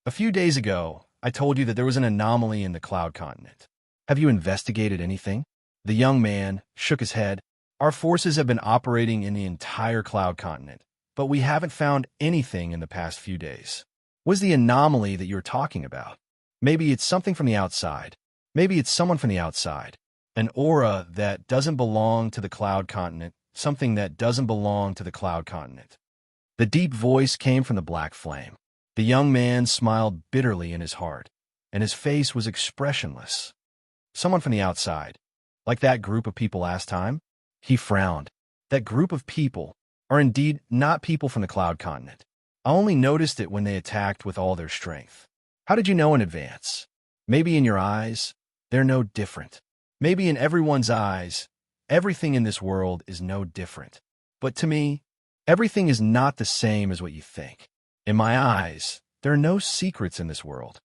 "A few days ago, I told you that there was an anomaly in the Cloud Continent. Have you investigated anything?" The young man shook his head. "Our forces have been operating in the entire Cloud Continent, but we haven't found anything in the past few days." "What's the anomaly that you're talking about?" "Maybe it's something from the outside. Maybe it's someone from the outside. An aura that doesn't belong to the Cloud Continent, something that doesn't belong to the Cloud Continent." The deep voice came from the black flame. The young man smiled bitterly in his heart, and his face was expressionless. "Someone from the outside, like that group of people last time?" He frowned. "That group of people are indeed not people from the Cloud Continent. I only noticed it when they attacked with all their strength." "How did you know in advance?" "Maybe in your eyes, they're no different. Maybe in everyone's eyes, everything in this world is no different. But to me, everything is not the same as what you think. In my eyes, there are no secrets in this world."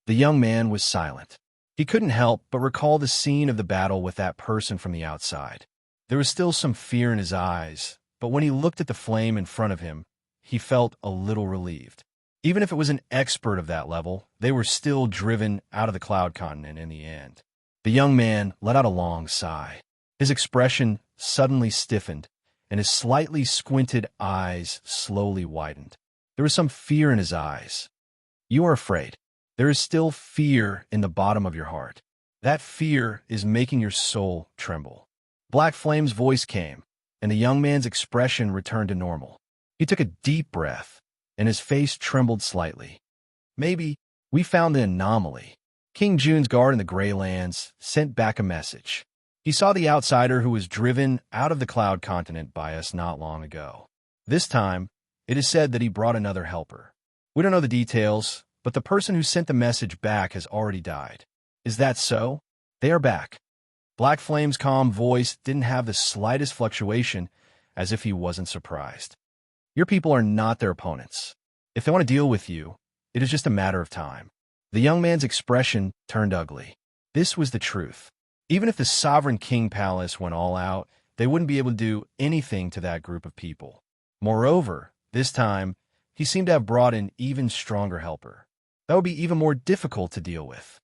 The young man was silent. He couldn't help but recall the scene of the battle with that person from the outside. There was still some fear in his eyes, but when he looked at the flame in front of him, he felt a little relieved. Even if it was an expert of that level, they were still driven out of the Cloud Continent in the end. The young man let out a long sigh. His expression suddenly stiffened, and his slightly squinted eyes slowly widened. There was some fear in his eyes. "You are afraid. There is still fear in the bottom of your heart. That fear is making your soul tremble." Black Flame's voice came, and the young man's expression returned to normal. He took a deep breath, and his face trembled slightly. "Maybe we found an anomaly. King June's guard in the Greylands sent back a message. He saw the outsider who was driven out of the Cloud Continent by us not long ago. This time, it is said that he brought another helper. We don't know the details, but the person who sent the message back has already died." "Is that so?" "They are back." Black Flame's calm voice didn't have the slightest fluctuation, as if he wasn't surprised. "Your people are not their opponents. If they want to deal with you, it is just a matter of time." The young man's expression turned ugly. This was the truth. Even if the Sovereign King Palace went all out, they wouldn't be able to do anything to that group of people. Moreover, this time, he seemed to have brought an even stronger helper. That would be even more difficult to deal with.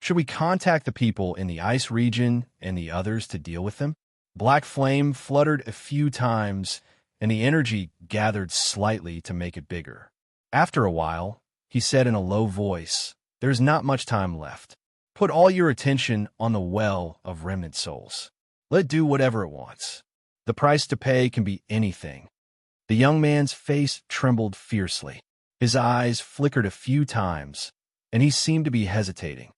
"Should we contact the people in the ice region and the others to deal with them?" Black Flame fluttered a few times, and the energy gathered slightly to make it bigger. After a while, he said in a low voice, "There's not much time left. Put all your attention on the well of remnant souls. Let it do whatever it wants. The price to pay can be anything." The young man's face trembled fiercely. His eyes flickered a few times, and he seemed to be hesitating.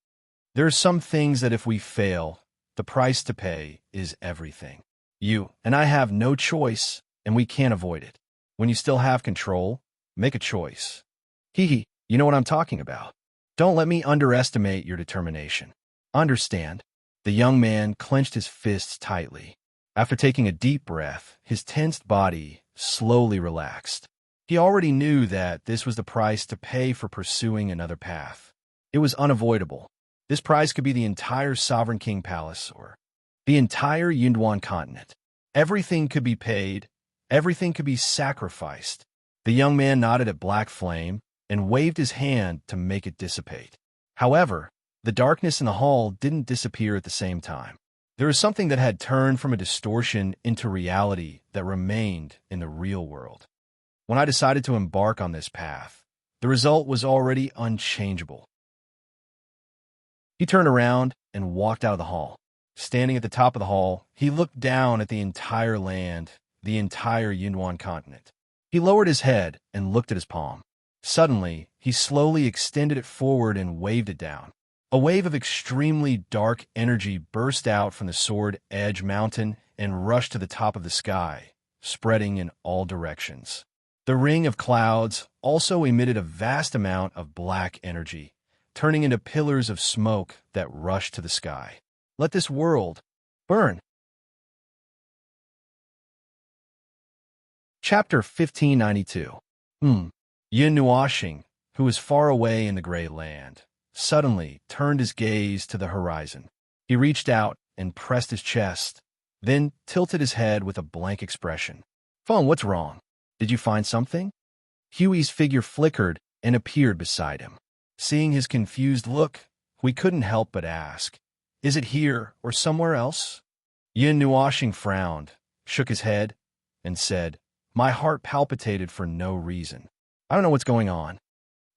"There are some things that if we fail, the price to pay is everything. You and I have no choice, and we can't avoid it. When you still have control, make a choice. Hee hee, you know what I'm talking about. Don't let me underestimate your determination. Understand? The young man clenched his fists tightly. After taking a deep breath, his tensed body slowly relaxed. He already knew that this was the price to pay for pursuing another path. It was unavoidable. This prize could be the entire Sovereign King Palace or the entire Yunduan continent. Everything could be paid. Everything could be sacrificed. The young man nodded at Black Flame and waved his hand to make it dissipate. However, the darkness in the hall didn't disappear at the same time. There was something that had turned from a distortion into reality that remained in the real world. When I decided to embark on this path, the result was already unchangeable. He turned around and walked out of the hall. Standing at the top of the hall, he looked down at the entire land, the entire Yunduan continent. He lowered his head and looked at his palm. Suddenly, he slowly extended it forward and waved it down. A wave of extremely dark energy burst out from the Sword Edge Mountain and rushed to the top of the sky, spreading in all directions. The ring of clouds also emitted a vast amount of black energy, turning into pillars of smoke that rushed to the sky. Let this world burn. Chapter 1592. Yin Nuoxing, who was far away in the gray land, suddenly turned his gaze to the horizon. He reached out and pressed his chest, then tilted his head with a blank expression. Feng, what's wrong? Did you find something? Huey's figure flickered and appeared beside him. Seeing his confused look, we couldn't help but ask, is it here or somewhere else? Yin Nuoxing frowned, shook his head, and said, my heart palpitated for no reason. I don't know what's going on.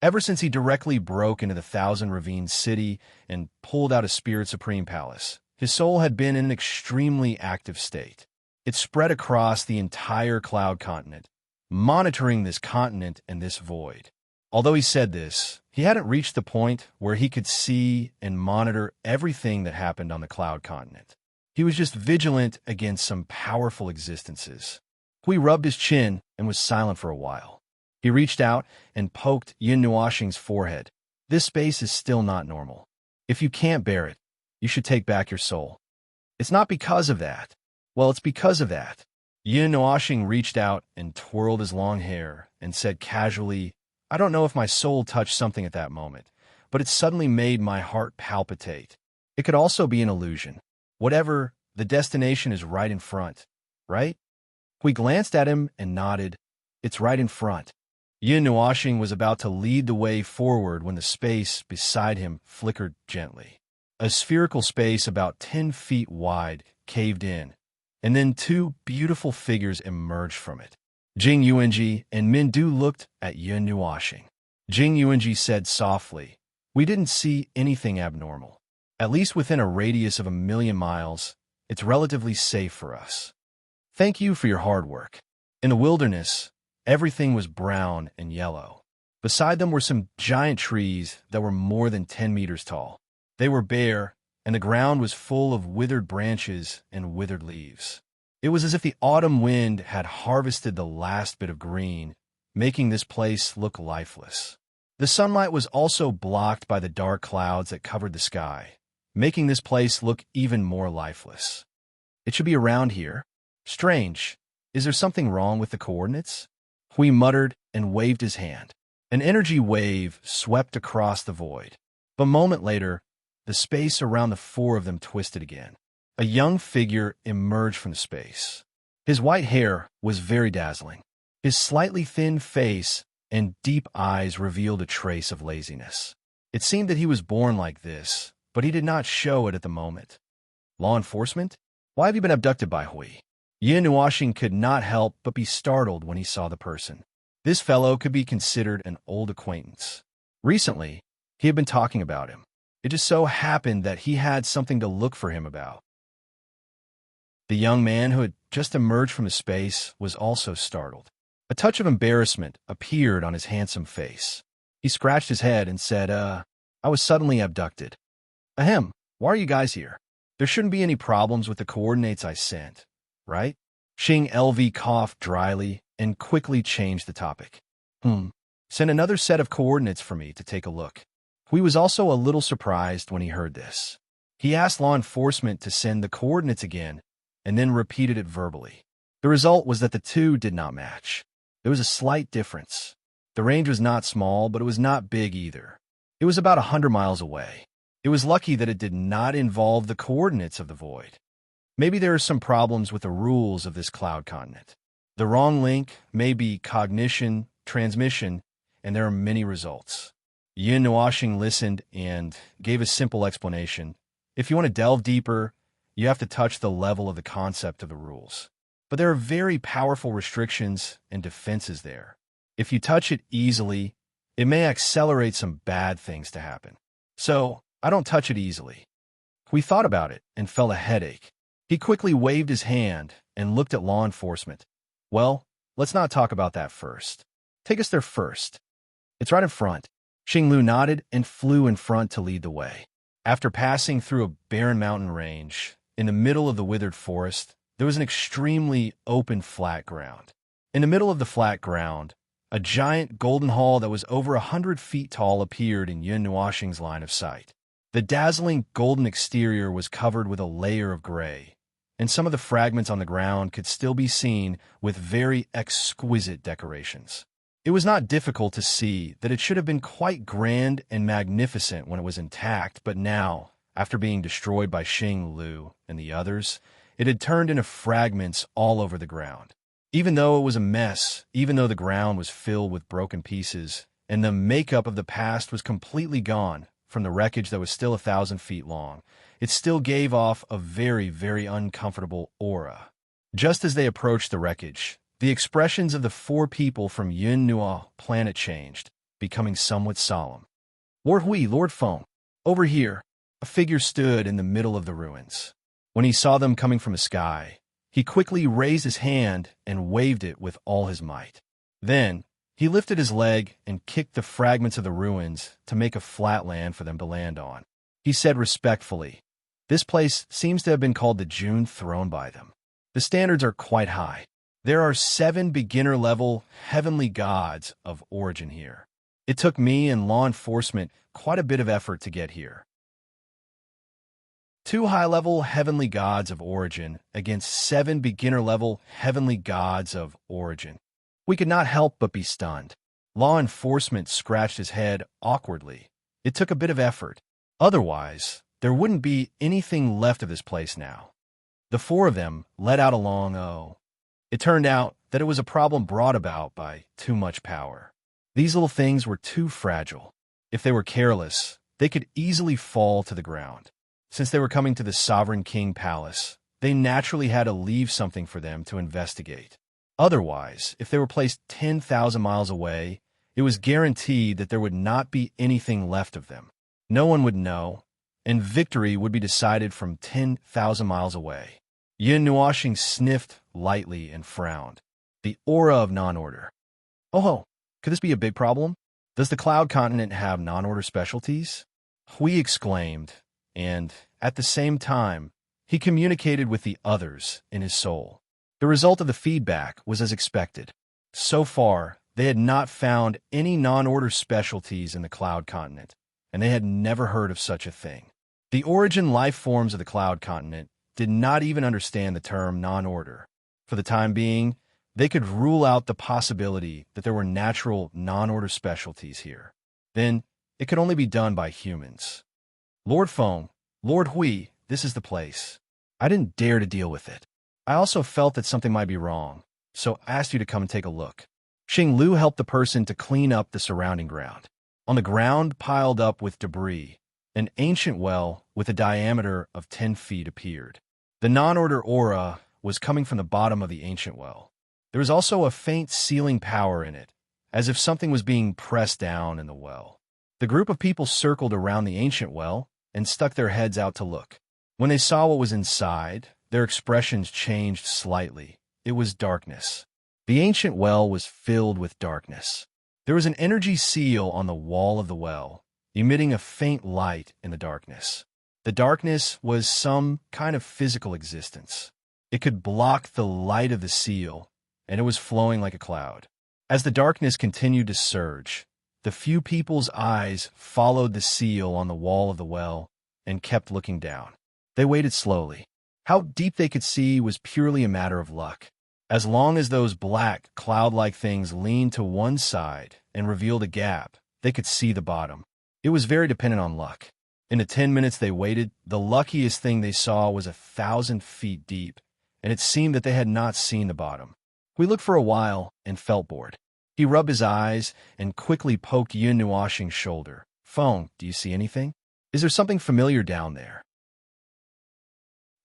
Ever since he directly broke into the Thousand Ravines city and pulled out a Spirit Supreme Palace, his soul had been in an extremely active state. It spread across the entire cloud continent, monitoring this continent and this void. Although he said this, he hadn't reached the point where he could see and monitor everything that happened on the cloud continent. He was just vigilant against some powerful existences. Hui rubbed his chin and was silent for a while. He reached out and poked Yin Nuoxing's forehead. This space is still not normal. If you can't bear it, you should take back your soul. It's not because of that. Well, it's because of that. Yin Nuoxing reached out and twirled his long hair and said casually, I don't know if my soul touched something at that moment, but it suddenly made my heart palpitate. It could also be an illusion. Whatever, the destination is right in front, right? We glanced at him and nodded. It's right in front. Yin Nuoxing was about to lead the way forward when the space beside him flickered gently. A spherical space about 10 feet wide caved in, and then two beautiful figures emerged from it. Jing Yuanji and Min Du looked at Yin Nuoxing. Jing Yuanji said softly, we didn't see anything abnormal. At least within a radius of 1,000,000 miles, it's relatively safe for us. Thank you for your hard work. In the wilderness, everything was brown and yellow. Beside them were some giant trees that were more than 10 meters tall. They were bare, and the ground was full of withered branches and withered leaves. It was as if the autumn wind had harvested the last bit of green, making this place look lifeless. The sunlight was also blocked by the dark clouds that covered the sky, making this place look even more lifeless. It should be around here. Strange. Is there something wrong with the coordinates? Hui muttered and waved his hand. An energy wave swept across the void. A moment later, the space around the four of them twisted again. A young figure emerged from the space. His white hair was very dazzling. His slightly thin face and deep eyes revealed a trace of laziness. It seemed that he was born like this, but he did not show it at the moment. Law enforcement? Why have you been abducted by Hui? Yin Nuoxing could not help but be startled when he saw the person. This fellow could be considered an old acquaintance. Recently, he had been talking about him. It just so happened that he had something to look for him about. The young man who had just emerged from the space was also startled. A touch of embarrassment appeared on his handsome face. He scratched his head and said, I was suddenly abducted. Ahem, why are you guys here? There shouldn't be any problems with the coordinates I sent, right? Xing LV coughed dryly and quickly changed the topic. Send another set of coordinates for me to take a look. Hui was also a little surprised when he heard this. He asked law enforcement to send the coordinates again and then repeated it verbally. The result was that the two did not match. There was a slight difference. The range was not small, but it was not big either. It was about 100 miles away. It was lucky that it did not involve the coordinates of the void. Maybe there are some problems with the rules of this cloud continent. The wrong link may be cognition, transmission, and there are many results. Yin Nuashing listened and gave a simple explanation. If you want to delve deeper, you have to touch the level of the concept of the rules. But there are very powerful restrictions and defenses there. If you touch it easily, it may accelerate some bad things to happen. So, I don't touch it easily. We thought about it and felt a headache. He quickly waved his hand and looked at law enforcement. Well, let's not talk about that first. Take us there first. It's right in front. Xinglu nodded and flew in front to lead the way. After passing through a barren mountain range, in the middle of the withered forest, there was an extremely open flat ground. In the middle of the flat ground, a giant golden hall that was over 100 feet tall appeared in Yun Nuashing's line of sight. The dazzling golden exterior was covered with a layer of gray, and some of the fragments on the ground could still be seen with very exquisite decorations. It was not difficult to see that it should have been quite grand and magnificent when it was intact, but now, after being destroyed by Xing Lu and the others, it had turned into fragments all over the ground. Even though it was a mess, even though the ground was filled with broken pieces, and the makeup of the past was completely gone from the wreckage that was still 1,000 feet long, it still gave off a very, very uncomfortable aura. Just as they approached the wreckage, the expressions of the four people from Yun Nua planet changed, becoming somewhat solemn. Lord Hui, Lord Feng, over here, a figure stood in the middle of the ruins. When he saw them coming from the sky, he quickly raised his hand and waved it with all his might. Then, he lifted his leg and kicked the fragments of the ruins to make a flat land for them to land on. He said respectfully, "This place seems to have been called the June Throne by them. The standards are quite high. There are 7 beginner-level heavenly gods of origin here. It took me and law enforcement quite a bit of effort to get here. 2 high-level heavenly gods of origin against 7 beginner-level heavenly gods of origin. We could not help but be stunned. Law enforcement scratched his head awkwardly. It took a bit of effort. Otherwise, there wouldn't be anything left of this place now. The 4 of them let out a long oh. It turned out that it was a problem brought about by too much power. These little things were too fragile. If they were careless, they could easily fall to the ground. Since they were coming to the Sovereign King Palace, they naturally had to leave something for them to investigate. Otherwise, if they were placed 10,000 miles away, it was guaranteed that there would not be anything left of them. No one would know, and victory would be decided from 10,000 miles away. Yin Nuashing sniffed lightly and frowned. The aura of non-order. Oh, could this be a big problem? Does the Cloud Continent have non-order specialties? Hui exclaimed, and, at the same time, he communicated with the others in his soul. The result of the feedback was as expected. So far, they had not found any non-order specialties in the Cloud Continent, and they had never heard of such a thing. The origin life forms of the Cloud Continent did not even understand the term non-order. For the time being, they could rule out the possibility that there were natural non-order specialties here. Then, it could only be done by humans. Lord Feng, Lord Hui, this is the place. I didn't dare to deal with it. I also felt that something might be wrong, so I asked you to come and take a look. Xing Lu helped the person to clean up the surrounding ground. On the ground piled up with debris, an ancient well with a diameter of 10 feet appeared. The non-order aura was coming from the bottom of the ancient well. There was also a faint sealing power in it, as if something was being pressed down in the well. The group of people circled around the ancient well and stuck their heads out to look. When they saw what was inside, their expressions changed slightly. It was darkness. The ancient well was filled with darkness. There was an energy seal on the wall of the well, emitting a faint light in the darkness. The darkness was some kind of physical existence. It could block the light of the seal, and it was flowing like a cloud. As the darkness continued to surge, the few people's eyes followed the seal on the wall of the well and kept looking down. They waited slowly. How deep they could see was purely a matter of luck. As long as those black, cloud-like things leaned to one side and revealed a gap, they could see the bottom. It was very dependent on luck. In the 10 minutes they waited, the luckiest thing they saw was 1,000 feet deep, and it seemed that they had not seen the bottom. We looked for a while and felt bored. He rubbed his eyes and quickly poked Yin Nuashing's shoulder. "Phone, do you see anything? Is there something familiar down there?"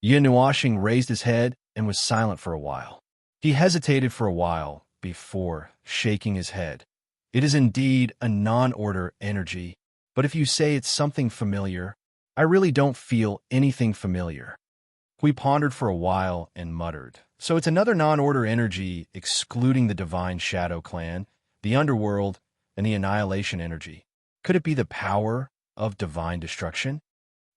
Yin Nuashing raised his head and was silent for a while. He hesitated for a while before shaking his head. "It is indeed a non-order energy, but if you say it's something familiar, I really don't feel anything familiar." We pondered for a while and muttered, "So it's another non-order energy excluding the Divine Shadow Clan, the Underworld, and the Annihilation energy. Could it be the power of divine destruction?"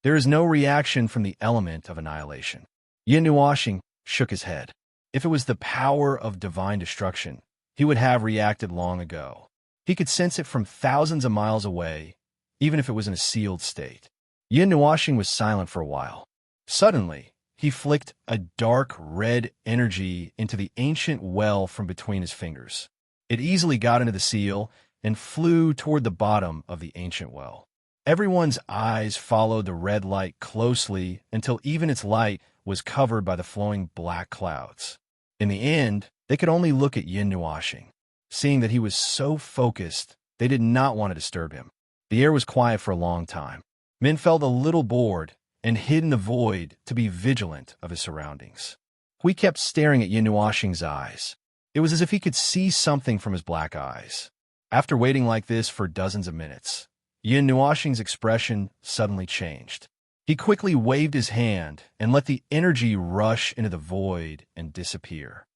"There is no reaction from the element of annihilation." Yin Nuashing shook his head. If it was the power of divine destruction, he would have reacted long ago. He could sense it from thousands of miles away, even if it was in a sealed state. Yin Nuashing was silent for a while. Suddenly, he flicked a dark red energy into the ancient well from between his fingers. It easily got into the seal and flew toward the bottom of the ancient well. Everyone's eyes followed the red light closely until even its light was covered by the flowing black clouds. In the end, they could only look at Yin Nuashing. Seeing that he was so focused, they did not want to disturb him. The air was quiet for a long time. Men felt a little bored and hid in the void to be vigilant of his surroundings. We kept staring at Yin Nuashing's eyes. It was as if he could see something from his black eyes. After waiting like this for dozens of minutes, Yin Nuashing's expression suddenly changed. He quickly waved his hand and let the energy rush into the void and disappear.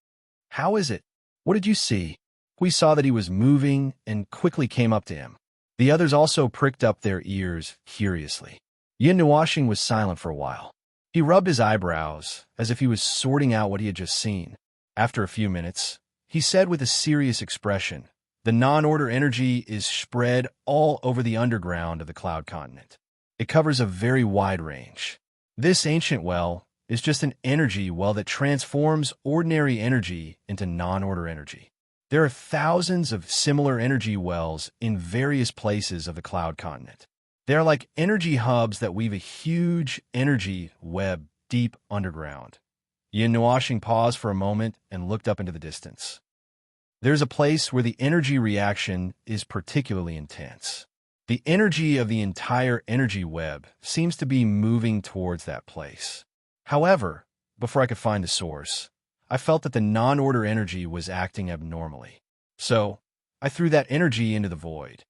"How is it? What did you see?" We saw that he was moving and quickly came up to him. The others also pricked up their ears curiously. Yin Nuashing was silent for a while. He rubbed his eyebrows as if he was sorting out what he had just seen. After a few minutes, he said with a serious expression, "The non-order energy is spread all over the underground of the Cloud Continent. It covers a very wide range. This ancient well is just an energy well that transforms ordinary energy into non-order energy. There are thousands of similar energy wells in various places of the Cloud Continent. They are like energy hubs that weave a huge energy web deep underground." Yin Nuashing paused for a moment and looked up into the distance. "There's a place where the energy reaction is particularly intense. The energy of the entire energy web seems to be moving towards that place. However, before I could find the source, I felt that the non-order energy was acting abnormally. So, I threw that energy into the void."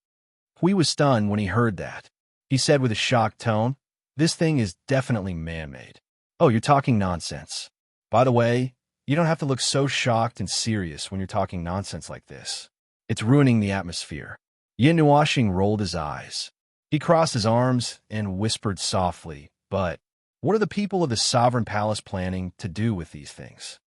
Hui was stunned when he heard that. He said with a shocked tone, "This thing is definitely man-made." "Oh, you're talking nonsense. By the way, you don't have to look so shocked and serious when you're talking nonsense like this. It's ruining the atmosphere." Yin Nuashing rolled his eyes. He crossed his arms and whispered softly, "But what are the people of the Sovereign Palace planning to do with these things?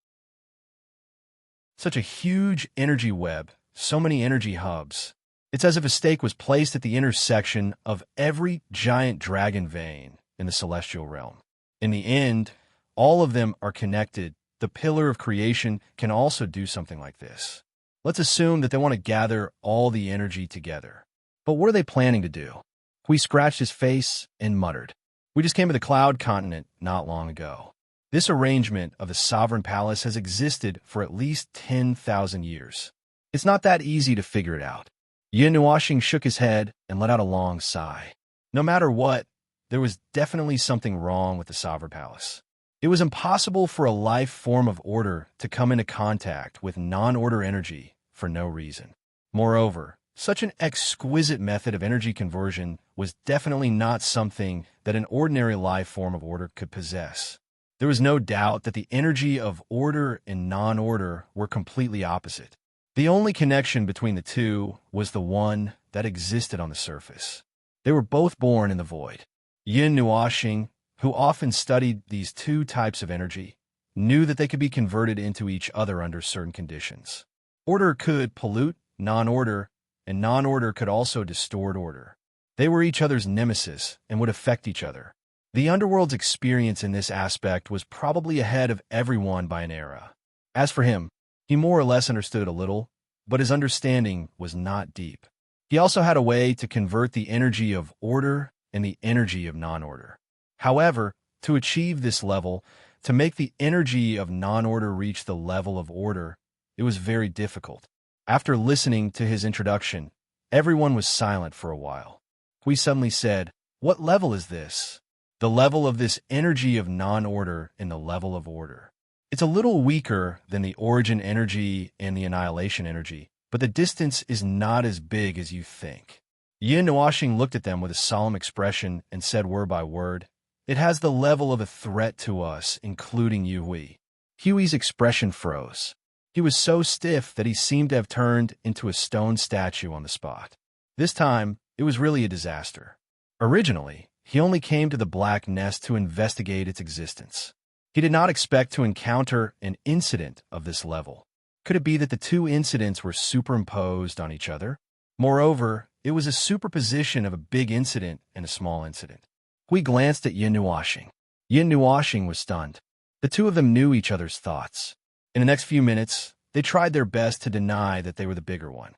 Such a huge energy web, so many energy hubs. It's as if a stake was placed at the intersection of every giant dragon vein in the celestial realm. In the end, all of them are connected. The pillar of creation can also do something like this. Let's assume that they want to gather all the energy together. But what are they planning to do?" Hui scratched his face and muttered, "We just came to the Cloud Continent not long ago. This arrangement of the Sovereign Palace has existed for at least 10,000 years. It's not that easy to figure it out." Yin Nuashing shook his head and let out a long sigh. No matter what, there was definitely something wrong with the Sovereign Palace. It was impossible for a life form of order to come into contact with non-order energy for no reason. Moreover, such an exquisite method of energy conversion was definitely not something that an ordinary life form of order could possess. There was no doubt that the energy of order and non-order were completely opposite. The only connection between the two was the one that existed on the surface. They were both born in the void. Yin Nuashing, who often studied these two types of energy, knew that they could be converted into each other under certain conditions. Order could pollute non-order, and non-order could also distort order. They were each other's nemesis and would affect each other. The underworld's experience in this aspect was probably ahead of everyone by an era. As for him, he more or less understood a little, but his understanding was not deep. He also had a way to convert the energy of order and the energy of non-order. However, to achieve this level, to make the energy of non-order reach the level of order, it was very difficult. After listening to his introduction, everyone was silent for a while. Hui suddenly said, "What level is this?" "The level of this energy of non-order and the level of order. It's a little weaker than the origin energy and the annihilation energy, but the distance is not as big as you think." Yin Nuoxing looked at them with a solemn expression and said word by word, "It has the level of a threat to us, including you, Hui." Huey's expression froze. He was so stiff that he seemed to have turned into a stone statue on the spot. This time, it was really a disaster. Originally, he only came to the Black Nest to investigate its existence. He did not expect to encounter an incident of this level. Could it be that the two incidents were superimposed on each other? Moreover, it was a superposition of a big incident and a small incident. Hui glanced at Yin Nuoxing. Yin Nuoxing was stunned. The two of them knew each other's thoughts. In the next few minutes, they tried their best to deny that they were the bigger one.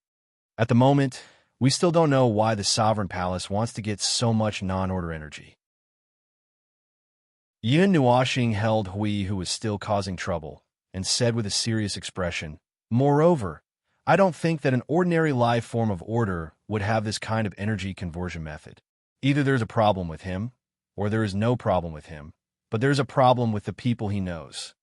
At the moment, we still don't know why the Sovereign Palace wants to get so much non-order energy. Yin Nuoxing held Hui, who was still causing trouble, and said with a serious expression, "Moreover, I don't think that an ordinary life form of order would have this kind of energy conversion method. Either there's a problem with him, or there is no problem with him, but there's a problem with the people he knows.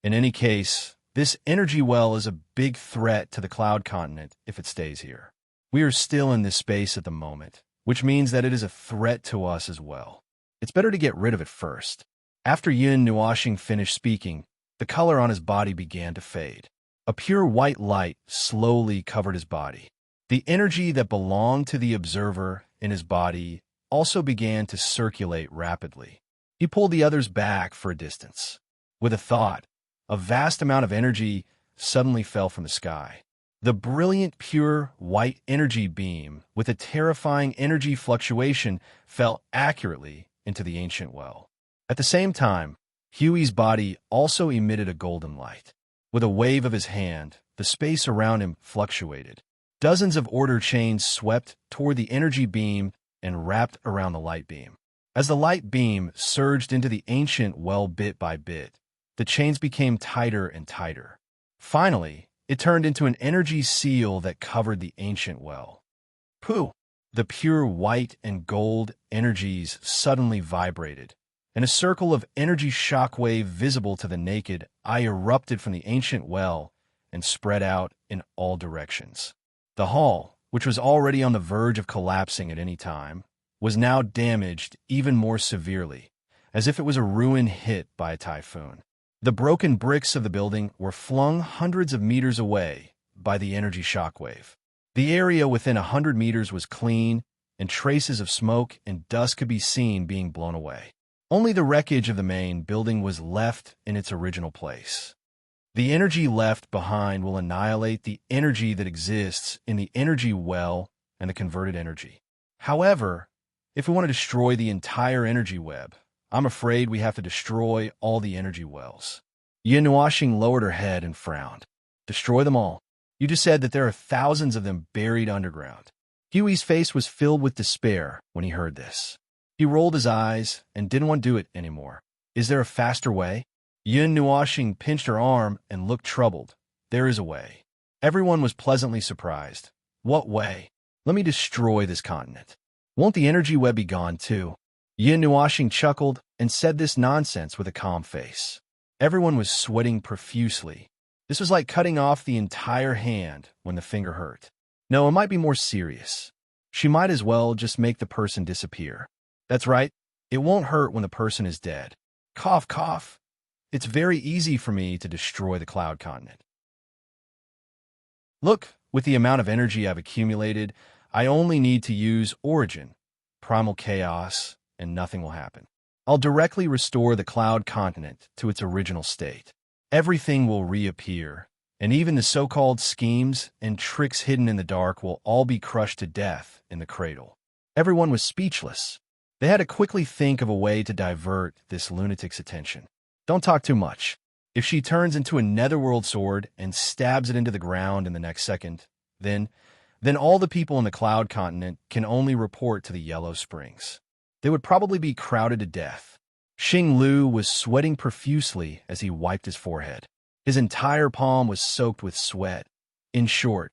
In any case, this energy well is a big threat to the Cloud Continent if it stays here. We are still in this space at the moment, which means that it is a threat to us as well. It's better to get rid of it first." After Yin Nuoxing finished speaking, the color on his body began to fade. A pure white light slowly covered his body. The energy that belonged to the observer in his body also began to circulate rapidly. He pulled the others back for a distance. With a thought, a vast amount of energy suddenly fell from the sky. The brilliant, pure, white energy beam with a terrifying energy fluctuation fell accurately into the ancient well. At the same time, Huey's body also emitted a golden light. With a wave of his hand, the space around him fluctuated. Dozens of order chains swept toward the energy beam and wrapped around the light beam. As the light beam surged into the ancient well bit by bit, the chains became tighter and tighter. Finally, it turned into an energy seal that covered the ancient well. Pooh! The pure white and gold energies suddenly vibrated, and a circle of energy shockwave visible to the naked eye erupted from the ancient well and spread out in all directions. The hall, which was already on the verge of collapsing at any time, was now damaged even more severely, as if it was a ruin hit by a typhoon. The broken bricks of the building were flung hundreds of meters away by the energy shockwave. The area within 100 meters was clean, and traces of smoke and dust could be seen being blown away. Only the wreckage of the main building was left in its original place. The energy left behind will annihilate the energy that exists in the energy well and the converted energy. However, if we want to destroy the entire energy web, I'm afraid we have to destroy all the energy wells. Yin Nuoxing lowered her head and frowned. Destroy them all? You just said that there are thousands of them buried underground. Huey's face was filled with despair when he heard this. He rolled his eyes and didn't want to do it anymore. Is there a faster way? Yin Nuoxing pinched her arm and looked troubled. There is a way. Everyone was pleasantly surprised. What way? Let me destroy this continent. Won't the energy web be gone too? Yin Nuoxing chuckled and said this nonsense with a calm face. Everyone was sweating profusely. This was like cutting off the entire hand when the finger hurt. No, it might be more serious. She might as well just make the person disappear. That's right. It won't hurt when the person is dead. Cough, cough. It's very easy for me to destroy the Cloud Continent. Look, with the amount of energy I've accumulated, I only need to use Origin, Primal Chaos, and nothing will happen. I'll directly restore the Cloud Continent to its original state. Everything will reappear, and even the so-called schemes and tricks hidden in the dark will all be crushed to death in the cradle. Everyone was speechless. They had to quickly think of a way to divert this lunatic's attention. Don't talk too much. If she turns into a netherworld sword and stabs it into the ground in the next second, then all the people in the Cloud Continent can only report to the Yellow Springs. They would probably be crowded to death. Xing Lu was sweating profusely as he wiped his forehead. His entire palm was soaked with sweat. In short,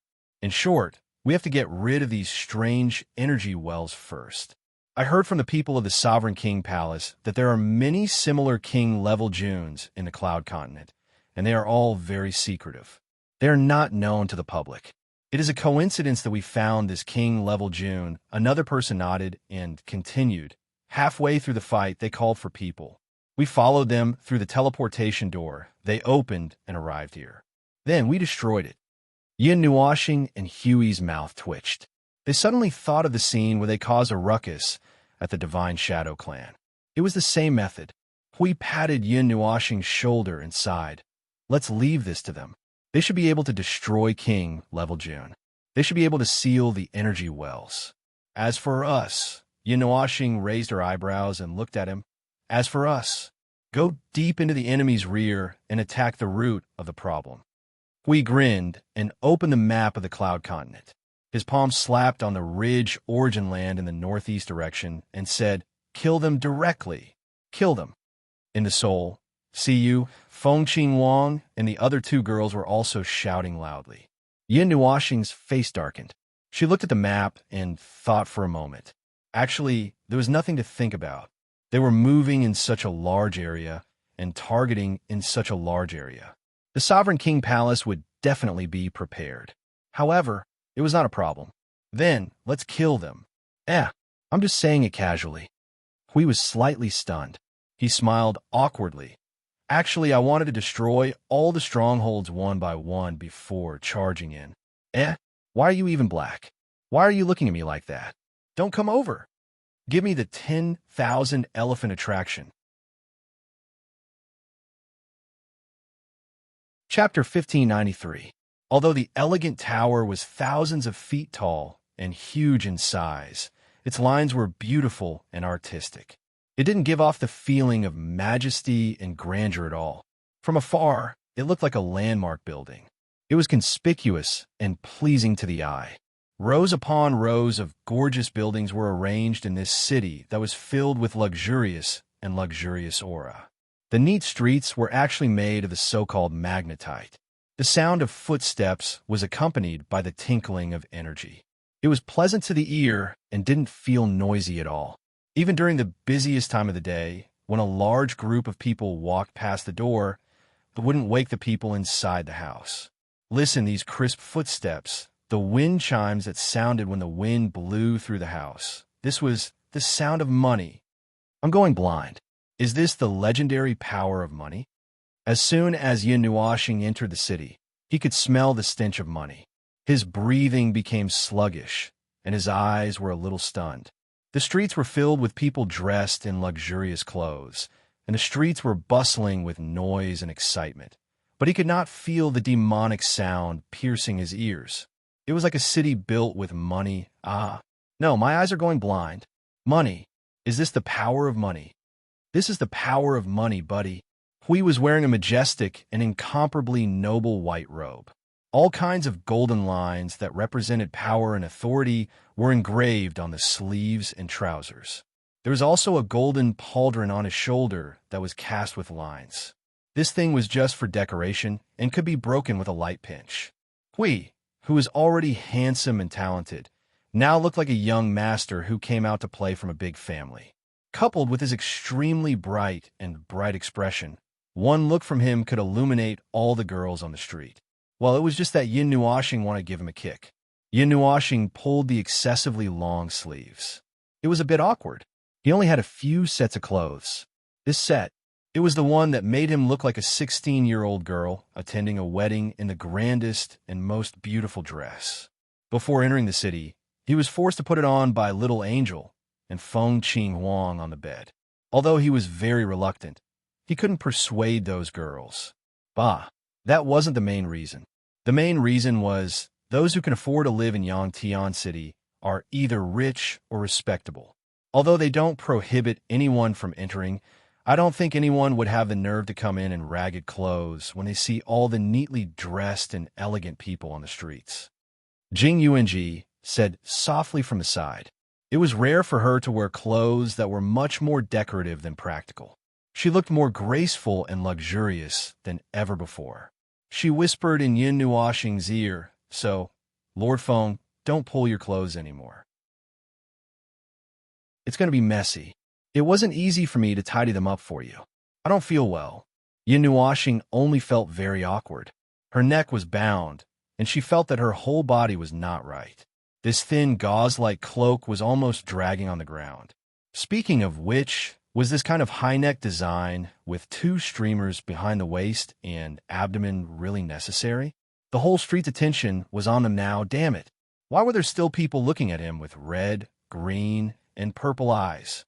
we have to get rid of these strange energy wells first. I heard from the people of the Sovereign King Palace that there are many similar king-level Junes in the Cloud Continent, and they are all very secretive. They are not known to the public. It is a coincidence that we found this king-level June. Another person nodded and continued. Halfway through the fight, they called for people. We followed them through the teleportation door. They opened and arrived here. Then we destroyed it. Yin Nuoxing and Huey's mouth twitched. They suddenly thought of the scene where they caused a ruckus at the Divine Shadow Clan. It was the same method. Hui patted Yin Nuoxing's shoulder and sighed. Let's leave this to them. They should be able to destroy King-level June. They should be able to seal the energy wells. As for us, Yin Nuoxing raised her eyebrows and looked at him. As for us, go deep into the enemy's rear and attack the root of the problem. Hui grinned and opened the map of the Cloud Continent. His palm slapped on the ridge origin land in the northeast direction and said, kill them directly. Kill them. In the soul, see you, Feng Qing Wang and the other two girls were also shouting loudly. Yin Nuoxing's face darkened. She looked at the map and thought for a moment. Actually, there was nothing to think about. They were moving in such a large area and targeting in such a large area. The Sovereign King Palace would definitely be prepared. However, it was not a problem. Then, let's kill them. I'm just saying it casually. Hui was slightly stunned. He smiled awkwardly. Actually, I wanted to destroy all the strongholds one by one before charging in. Why are you even black? Why are you looking at me like that? Don't come over. Give me the 10,000 elephant attraction. Chapter 1593. Although the elegant tower was thousands of feet tall and huge in size, its lines were beautiful and artistic. It didn't give off the feeling of majesty and grandeur at all. From afar, it looked like a landmark building. It was conspicuous and pleasing to the eye. Rows upon rows of gorgeous buildings were arranged in this city that was filled with luxurious aura. The neat streets were actually made of the so-called magnetite. The sound of footsteps was accompanied by the tinkling of energy. It was pleasant to the ear and didn't feel noisy at all. Even during the busiest time of the day, when a large group of people walked past the door, it wouldn't wake the people inside the house. Listen, these crisp footsteps, the wind chimes that sounded when the wind blew through the house. This was the sound of money. I'm going blind. Is this the legendary power of money? As soon as Yin Nuoxing entered the city, he could smell the stench of money. His breathing became sluggish, and his eyes were a little stunned. The streets were filled with people dressed in luxurious clothes, and the streets were bustling with noise and excitement. But he could not feel the demonic sound piercing his ears. It was like a city built with money. No, my eyes are going blind. Money. Is this the power of money? This is the power of money, buddy. Hui was wearing a majestic and incomparably noble white robe. All kinds of golden lines that represented power and authority were engraved on the sleeves and trousers. There was also a golden pauldron on his shoulder that was cast with lines. This thing was just for decoration and could be broken with a light pinch. Hui, who was already handsome and talented, now looked like a young master who came out to play from a big family. Coupled with his extremely bright expression, one look from him could illuminate all the girls on the street. Well, it was just that Yin Nuoxing wanted to give him a kick. Yin Nuoxing pulled the excessively long sleeves. It was a bit awkward. He only had a few sets of clothes. This set, it was the one that made him look like a 16-year-old girl attending a wedding in the grandest and most beautiful dress. Before entering the city, he was forced to put it on by Little Angel and Feng Qing Huang on the bed. Although he was very reluctant, he couldn't persuade those girls. That wasn't the main reason. The main reason was those who can afford to live in Yangtian City are either rich or respectable. Although they don't prohibit anyone from entering, I don't think anyone would have the nerve to come in ragged clothes when they see all the neatly dressed and elegant people on the streets. Jing Yuanji said softly from the side. It was rare for her to wear clothes that were much more decorative than practical. She looked more graceful and luxurious than ever before. She whispered in Yin Nuoxing's ear, "So, Lord Feng, don't pull your clothes anymore. It's going to be messy. It wasn't easy for me to tidy them up for you. I don't feel well." Yin Nuoxing only felt very awkward. Her neck was bound, and she felt that her whole body was not right. This thin gauze-like cloak was almost dragging on the ground. Speaking of which, was this kind of high-neck design with two streamers behind the waist and abdomen really necessary? The whole street's attention was on them now, damn it. Why were there still people looking at him with red, green, and purple eyes?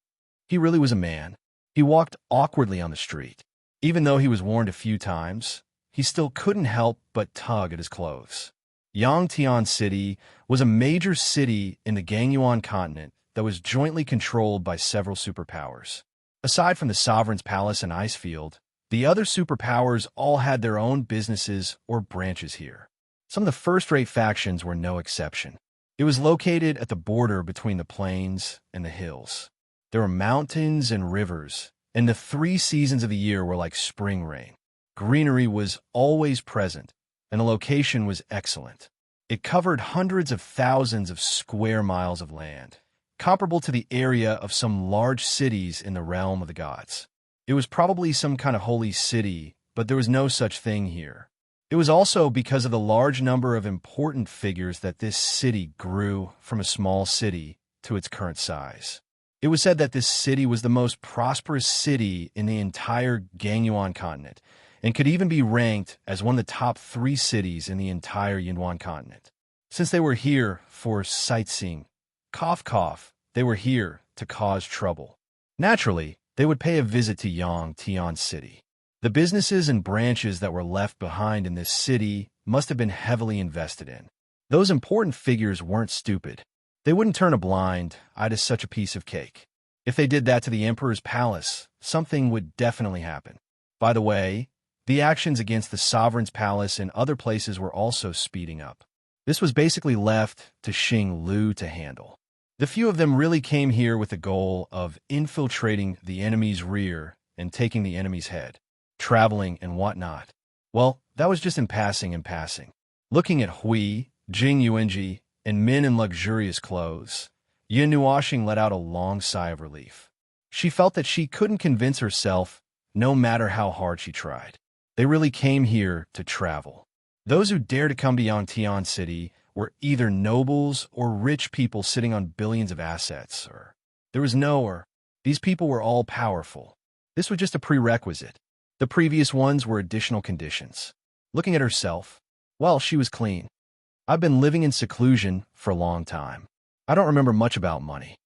He really was a man. He walked awkwardly on the street. Even though he was warned a few times, he still couldn't help but tug at his clothes. Yangtian City was a major city in the Gangyuan continent that was jointly controlled by several superpowers. Aside from the Sovereign's Palace and Ice Field, the other superpowers all had their own businesses or branches here. Some of the first-rate factions were no exception. It was located at the border between the plains and the hills. There were mountains and rivers, and the 3 seasons of the year were like spring rain. Greenery was always present, and the location was excellent. It covered hundreds of thousands of square miles of land, comparable to the area of some large cities in the realm of the gods. It was probably some kind of holy city, but there was no such thing here. It was also because of the large number of important figures that this city grew from a small city to its current size. It was said that this city was the most prosperous city in the entire Gangyuan continent, and could even be ranked as one of the top 3 cities in the entire Yinhuan continent. Since they were here for sightseeing, cough cough, they were here to cause trouble. Naturally, they would pay a visit to Yangtian City. The businesses and branches that were left behind in this city must have been heavily invested in. Those important figures weren't stupid. They wouldn't turn a blind eye to such a piece of cake. If they did that to the emperor's palace, something would definitely happen. By the way, the actions against the sovereign's palace and other places were also speeding up. This was basically left to Xing Lu to handle. The few of them really came here with the goal of infiltrating the enemy's rear and taking the enemy's head, traveling and whatnot. Well, that was just in passing. Looking at Hui, Jing Yuanji, and men in luxurious clothes, Yin Nuoxing let out a long sigh of relief. She felt that she couldn't convince herself, no matter how hard she tried. They really came here to travel. Those who dared to come to Yangtian City were either nobles or rich people sitting on billions of assets, or there was no or. These people were all powerful. This was just a prerequisite. The previous ones were additional conditions. Looking at herself, well, she was clean. I've been living in seclusion for a long time. I don't remember much about money.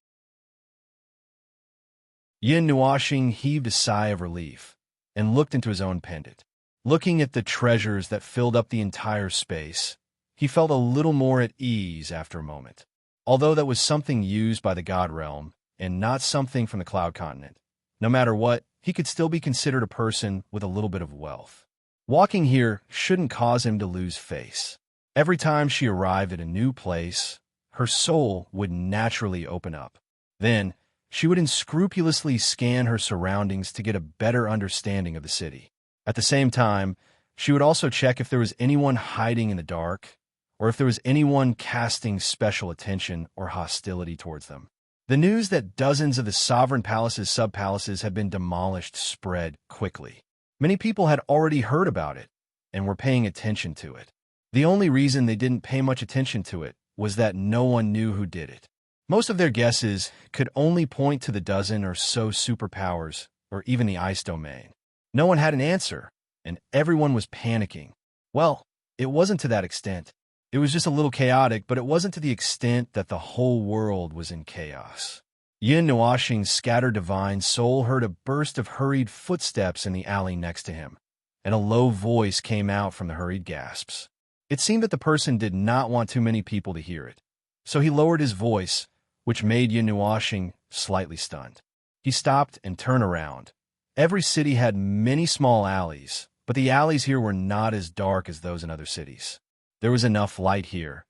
Yin Nuoxing heaved a sigh of relief and looked into his own pendant. Looking at the treasures that filled up the entire space, he felt a little more at ease after a moment. Although that was something used by the God Realm, and not something from the Cloud Continent. No matter what, he could still be considered a person with a little bit of wealth. Walking here shouldn't cause him to lose face. Every time she arrived at a new place, her soul would naturally open up. Then, she would unscrupulously scan her surroundings to get a better understanding of the city. At the same time, she would also check if there was anyone hiding in the dark, or if there was anyone casting special attention or hostility towards them. The news that dozens of the sovereign palace's sub-palaces had been demolished spread quickly. Many people had already heard about it and were paying attention to it. The only reason they didn't pay much attention to it was that no one knew who did it. Most of their guesses could only point to the dozen or so superpowers or even the ice domain. No one had an answer, and everyone was panicking. Well, it wasn't to that extent. It was just a little chaotic, but it wasn't to the extent that the whole world was in chaos. Yin Nuoxing's scattered divine soul heard a burst of hurried footsteps in the alley next to him, and a low voice came out from the hurried gasps. It seemed that the person did not want too many people to hear it, so he lowered his voice, which made Yinuashing slightly stunned. He stopped and turned around. Every city had many small alleys, but the alleys here were not as dark as those in other cities. There was enough light here,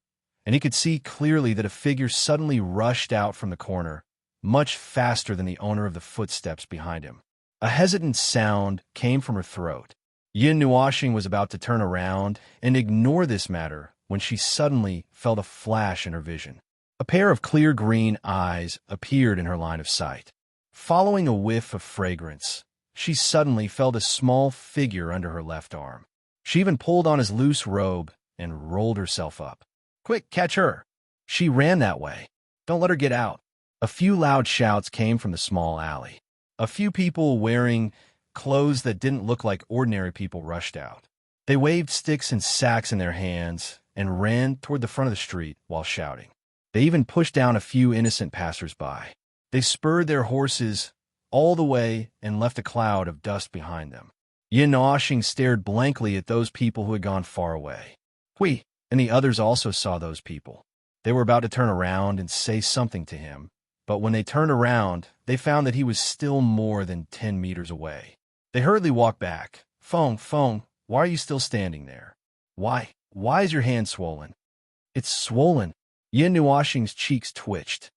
and he could see clearly that a figure suddenly rushed out from the corner, much faster than the owner of the footsteps behind him. A hesitant sound came from her throat. Yinuashing was about to turn around and ignore this matter when she suddenly felt a flash in her vision. A pair of clear green eyes appeared in her line of sight. Following a whiff of fragrance, she suddenly felt a small figure under her left arm. She even pulled on his loose robe and rolled herself up. "Quick, catch her!" She ran that way. "Don't let her get out." A few loud shouts came from the small alley. A few people wearing clothes that didn't look like ordinary people rushed out. They waved sticks and sacks in their hands and ran toward the front of the street while shouting. They even pushed down a few innocent passers-by. They spurred their horses all the way and left a cloud of dust behind them. Yinuashing stared blankly at those people who had gone far away. Hui and the others also saw those people. They were about to turn around and say something to him, but when they turned around, they found that he was still more than 10 meters away. They hurriedly walked back. Feng, why are you still standing there? Why is your hand swollen?" "It's swollen." Yinuashing's cheeks twitched.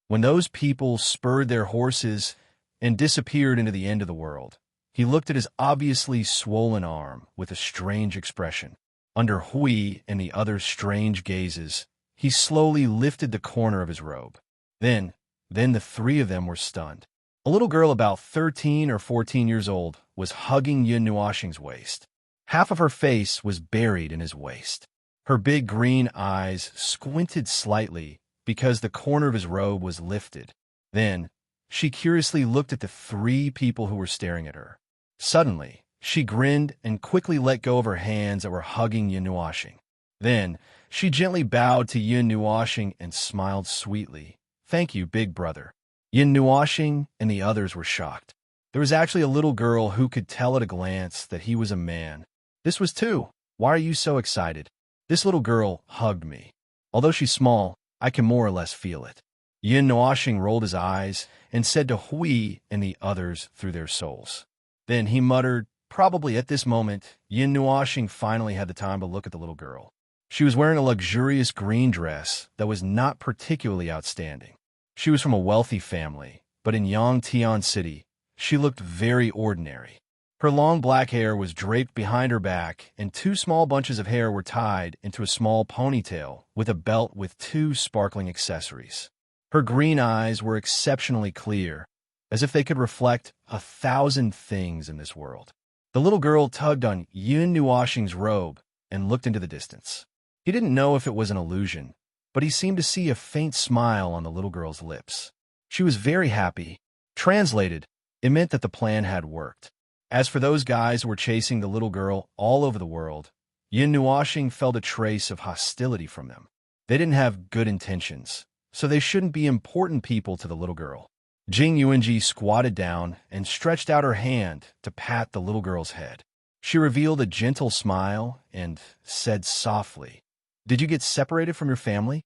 When those people spurred their horses and disappeared into the end of the world, he looked at his obviously swollen arm with a strange expression. Under Hui and the other's strange gazes, he slowly lifted the corner of his robe. Then the three of them were stunned. A little girl about 13 or 14 years old was hugging Yinuashing's waist. Half of her face was buried in his waist. Her big green eyes squinted slightly because the corner of his robe was lifted. Then, she curiously looked at the three people who were staring at her. Suddenly, she grinned and quickly let go of her hands that were hugging Yinuashing. Then, she gently bowed to Yinuashing and smiled sweetly. "Thank you, big brother." Yinuashing and the others were shocked. There was actually a little girl who could tell at a glance that he was a man. "This was two. Why are you so excited?" This little girl hugged me. Although she's small, I can more or less feel it. Yinuashing rolled his eyes and said to Hui and the others through their souls. Then he muttered, probably at this moment, Yinuashing finally had the time to look at the little girl. She was wearing a luxurious green dress that was not particularly outstanding. She was from a wealthy family, but in Yangtian City, she looked very ordinary. Her long black hair was draped behind her back, and two small bunches of hair were tied into a small ponytail with a belt with two sparkling accessories. Her green eyes were exceptionally clear, as if they could reflect 1,000 things in this world. The little girl tugged on Yinuashing's robe and looked into the distance. He didn't know if it was an illusion, but he seemed to see a faint smile on the little girl's lips. She was very happy. Translated, it meant that the plan had worked. As for those guys who were chasing the little girl all over the world, Yinuashing felt a trace of hostility from them. They didn't have good intentions, so they shouldn't be important people to the little girl. Jing Yuanji squatted down and stretched out her hand to pat the little girl's head. She revealed a gentle smile and said softly, "Did you get separated from your family?"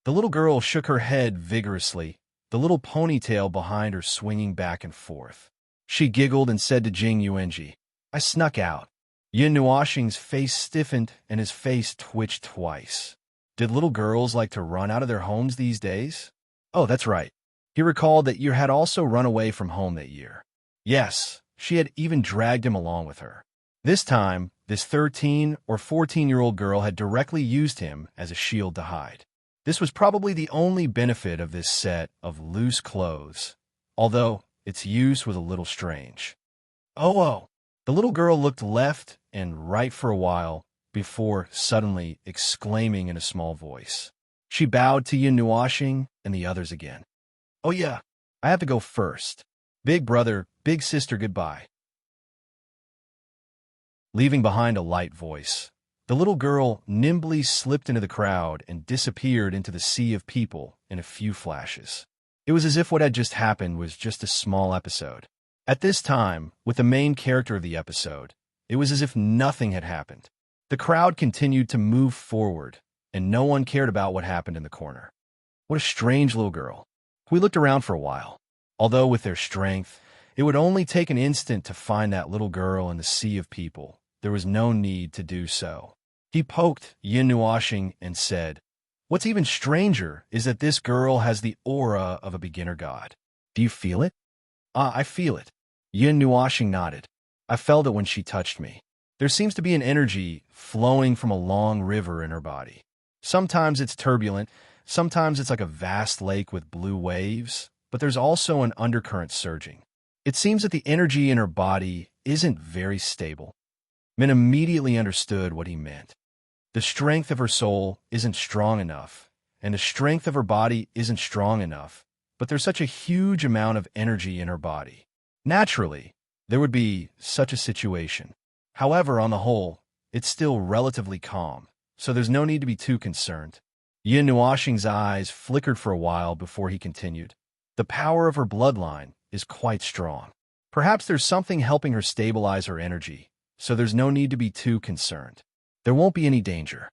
The little girl shook her head vigorously, the little ponytail behind her swinging back and forth. She giggled and said to Jing Yuanji, "I snuck out." Yinuashing's face stiffened and his face twitched twice. Did little girls like to run out of their homes these days? Oh, that's right. He recalled that you had also run away from home that year. Yes, she had even dragged him along with her. This time, this 13 or 14-year-old girl had directly used him as a shield to hide. This was probably the only benefit of this set of loose clothes, although its use was a little strange. Oh. The little girl looked left and right for a while before suddenly exclaiming in a small voice. She bowed to Yinuashing and the others again. "Oh yeah, I have to go first. Big brother, big sister, goodbye." Leaving behind a light voice, the little girl nimbly slipped into the crowd and disappeared into the sea of people in a few flashes. It was as if what had just happened was just a small episode. At this time, with the main character of the episode, it was as if nothing had happened. The crowd continued to move forward, and no one cared about what happened in the corner. What a strange little girl. We looked around for a while. Although with their strength, it would only take an instant to find that little girl in the sea of people. There was no need to do so. He poked Yin Nuashing and said, "What's even stranger is that this girl has the aura of a beginner god. Do you feel it?" "Ah, I feel it." Yin Nuashing nodded. "I felt it when she touched me. There seems to be an energy flowing from a long river in her body. Sometimes it's turbulent, sometimes it's like a vast lake with blue waves, but there's also an undercurrent surging. It seems that the energy in her body isn't very stable." Min immediately understood what he meant. The strength of her soul isn't strong enough, and the strength of her body isn't strong enough, but there's such a huge amount of energy in her body. Naturally, there would be such a situation. However, on the whole, it's still relatively calm, so there's no need to be too concerned. Yin Nuashing's eyes flickered for a while before he continued. The power of her bloodline is quite strong. Perhaps there's something helping her stabilize her energy, so there's no need to be too concerned. There won't be any danger.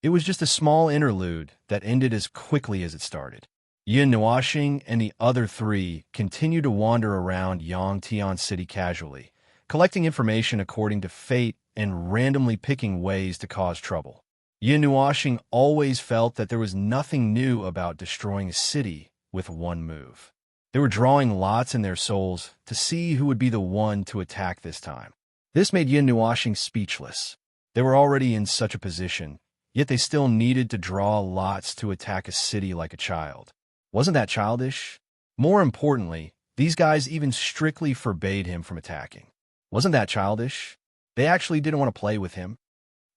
It was just a small interlude that ended as quickly as it started. Yin Nuashing and the other three continued to wander around Yangtian City casually, collecting information according to fate and randomly picking ways to cause trouble. Yin Nuashing always felt that there was nothing new about destroying a city with one move. They were drawing lots in their souls to see who would be the one to attack this time. This made Yin Nuashing speechless. They were already in such a position, yet they still needed to draw lots to attack a city like a child. Wasn't that childish? More importantly, these guys even strictly forbade him from attacking. Wasn't that childish? They actually didn't want to play with him.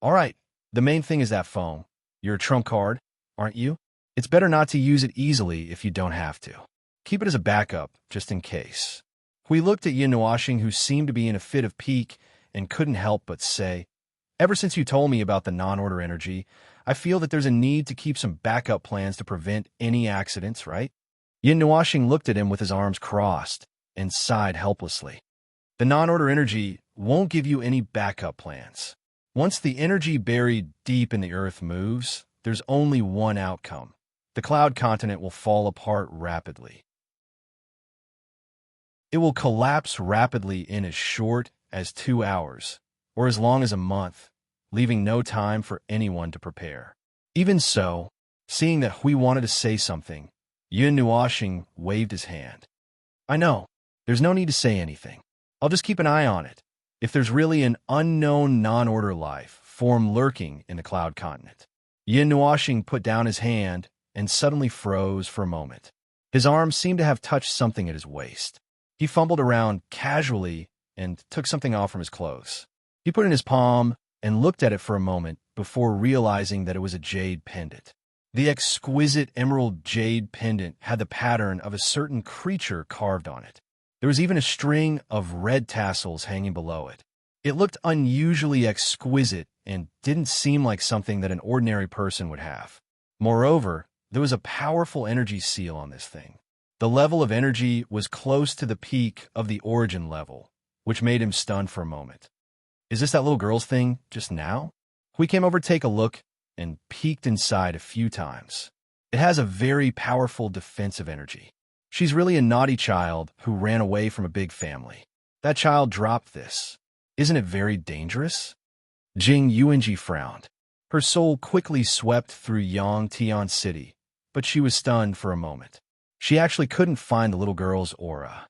All right, the main thing is that phone. You're a trump card, aren't you? It's better not to use it easily if you don't have to. Keep it as a backup, just in case. We looked at Yin Nuashing, who seemed to be in a fit of pique, and couldn't help but say, "Ever since you told me about the non-order energy, I feel that there's a need to keep some backup plans to prevent any accidents, right?" Yin Nuashing looked at him with his arms crossed and sighed helplessly. The non-order energy won't give you any backup plans. Once the energy buried deep in the earth moves, there's only one outcome. The cloud continent will fall apart rapidly. It will collapse rapidly in as short as 2 hours, or as long as a month, leaving no time for anyone to prepare. Even so, seeing that Hui wanted to say something, Yin Nuashing waved his hand. "I know. There's no need to say anything. I'll just keep an eye on it. If there's really an unknown non-order life form lurking in the cloud continent." Yin Nuashing put down his hand and suddenly froze for a moment. His arm seemed to have touched something at his waist. He fumbled around casually and took something off from his clothes. He put it in his palm and looked at it for a moment before realizing that it was a jade pendant. The exquisite emerald jade pendant had the pattern of a certain creature carved on it. There was even a string of red tassels hanging below it. It looked unusually exquisite and didn't seem like something that an ordinary person would have. Moreover, there was a powerful energy seal on this thing. The level of energy was close to the peak of the origin level, which made him stunned for a moment. "Is this that little girl's thing just now?" We came over to take a look and peeked inside a few times. It has a very powerful defensive energy. She's really a naughty child who ran away from a big family. That child dropped this. Isn't it very dangerous? Jing Yuanji frowned. Her soul quickly swept through Yangtian City, but she was stunned for a moment. She actually couldn't find the little girl's aura.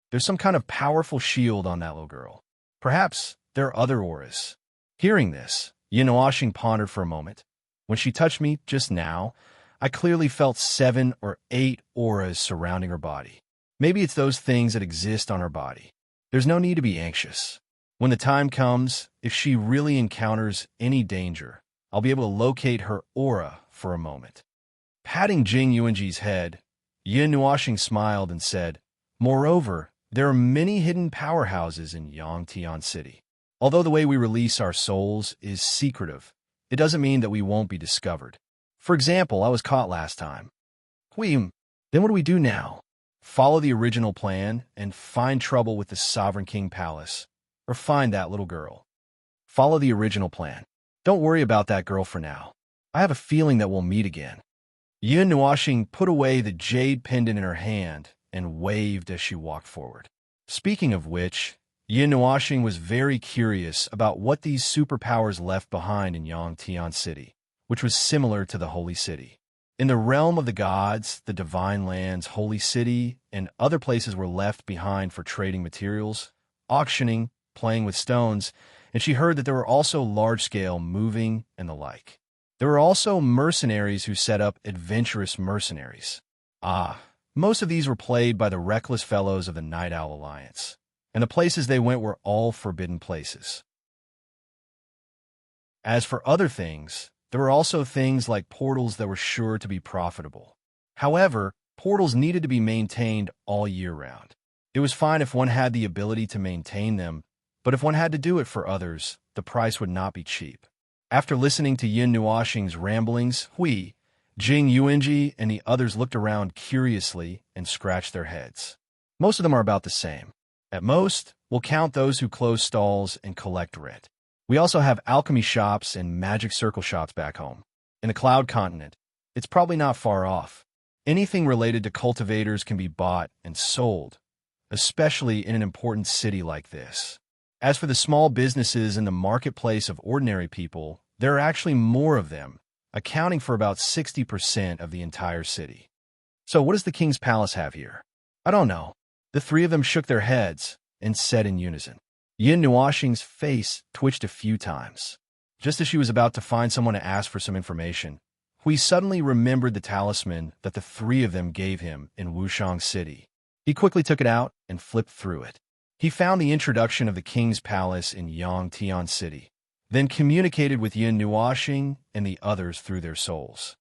There's some kind of powerful shield on that little girl. Perhaps there are other auras. Hearing this, Yin Nuashing pondered for a moment. When she touched me just now, I clearly felt 7 or 8 auras surrounding her body. Maybe it's those things that exist on her body. There's no need to be anxious. When the time comes, if she really encounters any danger, I'll be able to locate her aura for a moment. Patting Jing Yuanji's head, Yin Nuashing smiled and said, "Moreover, there are many hidden powerhouses in Yangtian City. Although the way we release our souls is secretive, it doesn't mean that we won't be discovered. For example, I was caught last time. Then what do we do now? Follow the original plan and find trouble with the Sovereign King Palace, or find that little girl. Follow the original plan. Don't worry about that girl for now. I have a feeling that we'll meet again. Yun Nuashing put away the jade pendant in her hand and waved as she walked forward. Speaking of which, Yun Nuashing was very curious about what these superpowers left behind in Yangtian City, which was similar to the Holy City. In the realm of the gods, the divine lands, Holy City, and other places were left behind for trading materials, auctioning, playing with stones, and she heard that there were also large-scale moving and the like. There were also mercenaries who set up adventurous mercenaries. Most of these were played by the reckless fellows of the Night Owl Alliance, and the places they went were all forbidden places. As for other things, there were also things like portals that were sure to be profitable. However, portals needed to be maintained all year round. It was fine if one had the ability to maintain them, but if one had to do it for others, the price would not be cheap. After listening to Yin Nuashing's ramblings, Hui, Jing Yuanji, and the others looked around curiously and scratched their heads. Most of them are about the same. At most, we'll count those who close stalls and collect rent. We also have alchemy shops and magic circle shops back home. In the Cloud Continent, it's probably not far off. Anything related to cultivators can be bought and sold, especially in an important city like this. As for the small businesses in the marketplace of ordinary people, there are actually more of them, accounting for about 60% of the entire city. So what does the King's Palace have here? I don't know. The three of them shook their heads and said in unison. Yin Nuashing's face twitched a few times. Just as she was about to find someone to ask for some information, Hui suddenly remembered the talisman that the three of them gave him in Wushang City. He quickly took it out and flipped through it. He found the introduction of the King's Palace in Yangtian City, then communicated with Yin Nuashing and the others through their souls.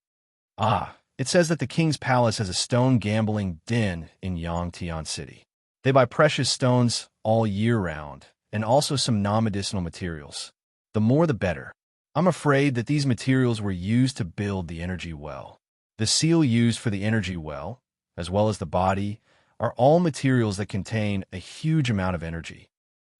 It says that the King's Palace has a stone gambling den in Yangtian City. They buy precious stones all year round, and also some non-medicinal materials. The more the better. I'm afraid that these materials were used to build the energy well. The seal used for the energy well, as well as the body, are all materials that contain a huge amount of energy.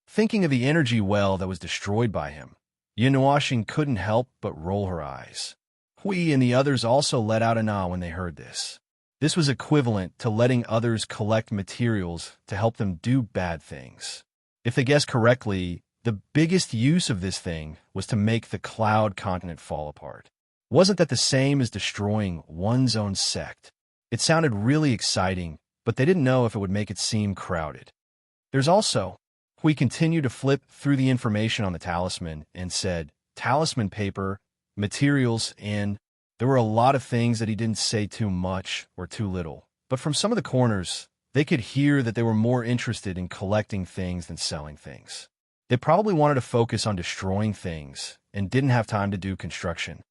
Thinking of the energy well that was destroyed by him, Yin Nuashing couldn't help but roll her eyes. Hui and the others also let out an ah when they heard this. This was equivalent to letting others collect materials to help them do bad things. If they guessed correctly, the biggest use of this thing was to make the Cloud Continent fall apart. Wasn't that the same as destroying one's own sect? It sounded really exciting, but they didn't know if it would make it seem crowded. There's also, Hui continued to flip through the information on the talisman and said, talisman paper, materials, and there were a lot of things that he didn't say too much or too little. But from some of the corners, they could hear that they were more interested in collecting things than selling things. They probably wanted to focus on destroying things and didn't have time to do construction.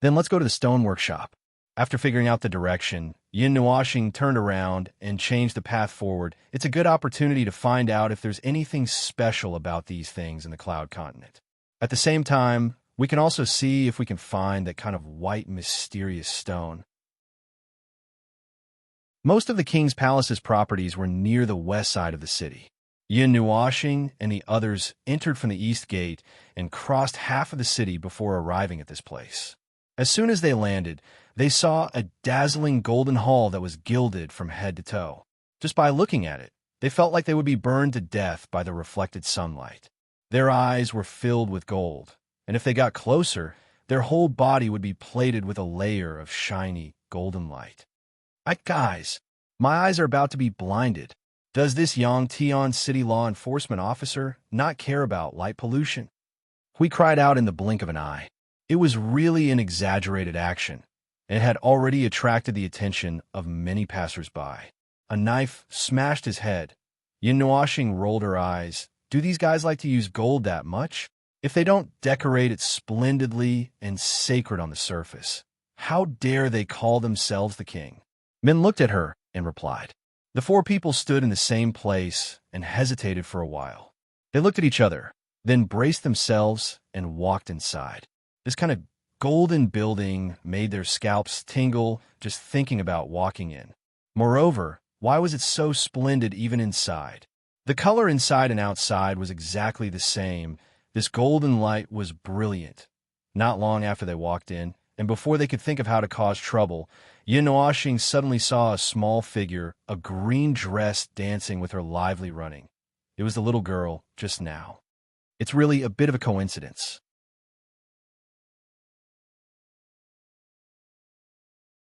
Then let's go to the stone workshop. After figuring out the direction, Yin Nuashing turned around and changed the path forward. It's a good opportunity to find out if there's anything special about these things in the Cloud Continent. At the same time, we can also see if we can find that kind of white, mysterious stone. Most of the King's Palace's properties were near the west side of the city. Yin Nuashing and the others entered from the east gate and crossed half of the city before arriving at this place. As soon as they landed, they saw a dazzling golden hall that was gilded from head to toe. Just by looking at it, they felt like they would be burned to death by the reflected sunlight. Their eyes were filled with gold, and if they got closer, their whole body would be plated with a layer of shiny golden light. Guys, my eyes are about to be blinded. Does this Yangtian City law enforcement officer not care about light pollution? Hui cried out in the blink of an eye. It was really an exaggerated action, and it had already attracted the attention of many passers-by. A knife smashed his head. Yin Nuashing rolled her eyes. Do these guys like to use gold that much? If they don't decorate it splendidly and sacred on the surface, how dare they call themselves the king? Min looked at her and replied. The four people stood in the same place and hesitated for a while. They looked at each other, then braced themselves and walked inside. This kind of golden building made their scalps tingle just thinking about walking in. Moreover, why was it so splendid even inside? The color inside and outside was exactly the same. This golden light was brilliant, Not long after they walked in, and before they could think of how to cause trouble, Yin Nuoxing suddenly saw a small figure, a green dress, dancing with her lively running. It was the little girl just now. It's really a bit of a coincidence.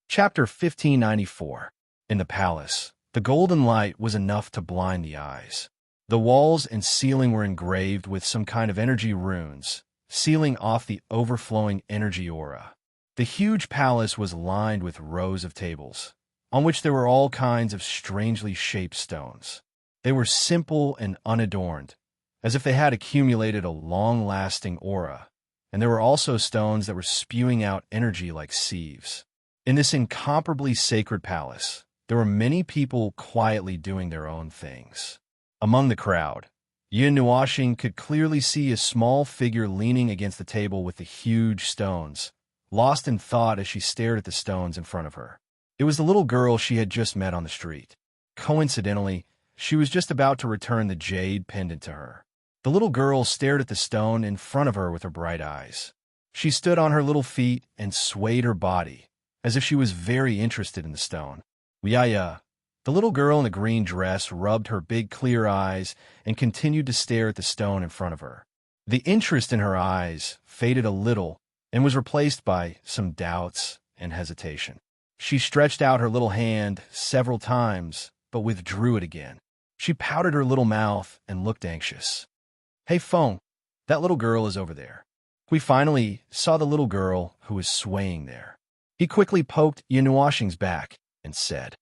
Chapter 1594. In the palace, the golden light was enough to blind the eyes. The walls and ceiling were engraved with some kind of energy runes, sealing off the overflowing energy aura. The huge palace was lined with rows of tables, on which there were all kinds of strangely shaped stones. They were simple and unadorned, as if they had accumulated a long-lasting aura, and there were also stones that were spewing out energy like sieves. In this incomparably sacred palace, there were many people quietly doing their own things. Among the crowd, Yin Nuoxing could clearly see a small figure leaning against the table with the huge stones, lost in thought as she stared at the stones in front of her. It was the little girl she had just met on the street. Coincidentally, she was just about to return the jade pendant to her. The little girl stared at the stone in front of her with her bright eyes. She stood on her little feet and swayed her body, as if she was very interested in the stone. Yeah. The little girl in the green dress rubbed her big clear eyes and continued to stare at the stone in front of her. The interest in her eyes faded a little and was replaced by some doubts and hesitation. She stretched out her little hand several times, but withdrew it again. She pouted her little mouth and looked anxious. "Hey, Feng, that little girl is over there." We finally saw the little girl who was swaying there. He quickly poked Yin Nuoxing's back and said,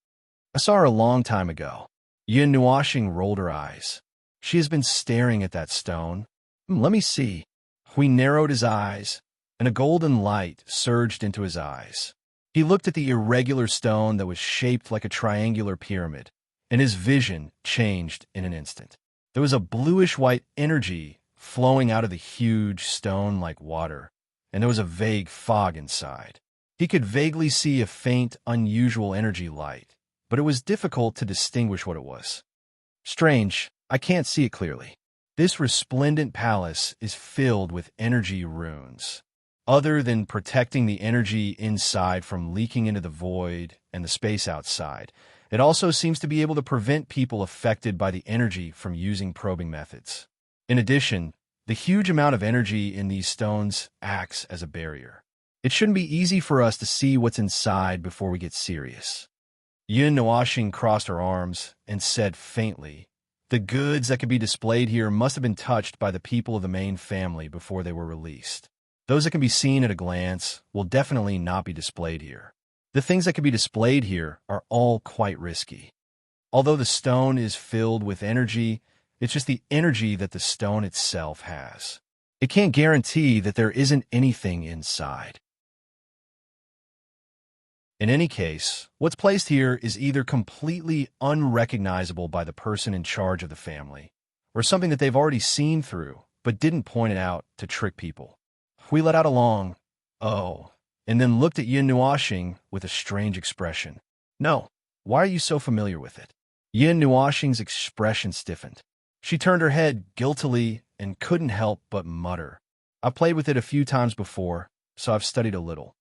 "I saw her a long time ago." Yin Nuoxing rolled her eyes. "She has been staring at that stone. Let me see." Hui narrowed his eyes, and a golden light surged into his eyes. He looked at the irregular stone that was shaped like a triangular pyramid, and his vision changed in an instant. There was a bluish-white energy flowing out of the huge stone like water, and there was a vague fog inside. He could vaguely see a faint, unusual energy light, but it was difficult to distinguish what it was. "Strange, I can't see it clearly. This resplendent palace is filled with energy runes. Other than protecting the energy inside from leaking into the void and the space outside, it also seems to be able to prevent people affected by the energy from using probing methods. In addition, the huge amount of energy in these stones acts as a barrier. It shouldn't be easy for us to see what's inside before we get serious." Yin Nuoxing crossed her arms and said faintly, "The goods that could be displayed here must have been touched by the people of the main family before they were released. Those that can be seen at a glance will definitely not be displayed here. The things that can be displayed here are all quite risky. Although the stone is filled with energy, it's just the energy that the stone itself has. It can't guarantee that there isn't anything inside. In any case, what's placed here is either completely unrecognizable by the person in charge of the family, or something that they've already seen through, but didn't point it out to trick people." We let out a long, "Oh," and then looked at Yin Nuoxing with a strange expression. "No, why are you so familiar with it?" Yin Nuoxing's expression stiffened. She turned her head guiltily and couldn't help but mutter, "I've played with it a few times before, so I've studied a little."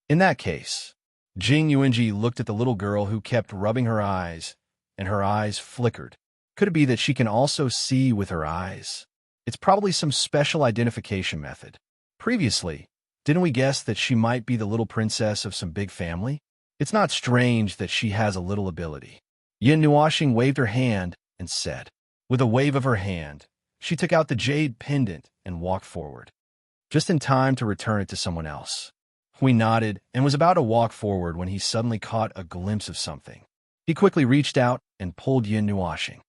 In that case, Jing Yuanji looked at the little girl who kept rubbing her eyes, and her eyes flickered. Could it be that she can also see with her eyes? It's probably some special identification method. Previously, didn't we guess that she might be the little princess of some big family? It's not strange that she has a little ability. Yin Nuoxing waved her hand and said. With a wave of her hand, she took out the jade pendant and walked forward, just in time to return it to someone else. Hui nodded and was about to walk forward when he suddenly caught a glimpse of something. He quickly reached out and pulled Yin Nuoxing.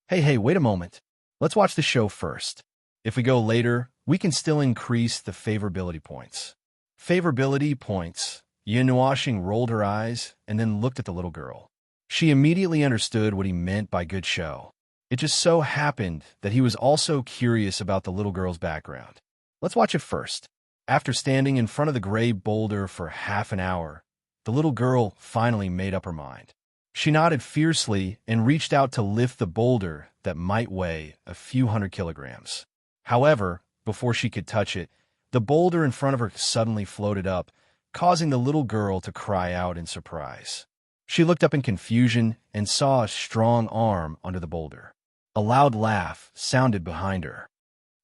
Hey, wait a moment. Let's watch the show first. If we go later, we can still increase the favorability points. Favorability points. Yin Nuoxing rolled her eyes and then looked at the little girl. She immediately understood what he meant by good show. It just so happened that he was also curious about the little girl's background. Let's watch it first. After standing in front of the gray boulder for half an hour, the little girl finally made up her mind. She nodded fiercely and reached out to lift the boulder that might weigh a few hundred kilograms. However, before she could touch it, The boulder in front of her suddenly floated up, causing the little girl to cry out in surprise. She looked up in confusion and saw a strong arm under the boulder. A loud laugh sounded behind her.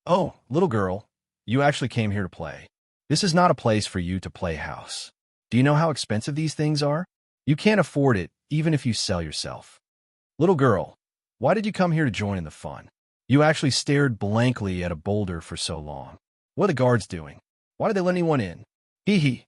"Oh, little girl, you actually came here to play. This is not a place for you to play house. Do you know how expensive these things are? You can't afford it, even if you sell yourself. Little girl, why did you come here to join in the fun? You actually stared blankly at a boulder for so long. What are the guards doing? Why did they let anyone in? Hee hee.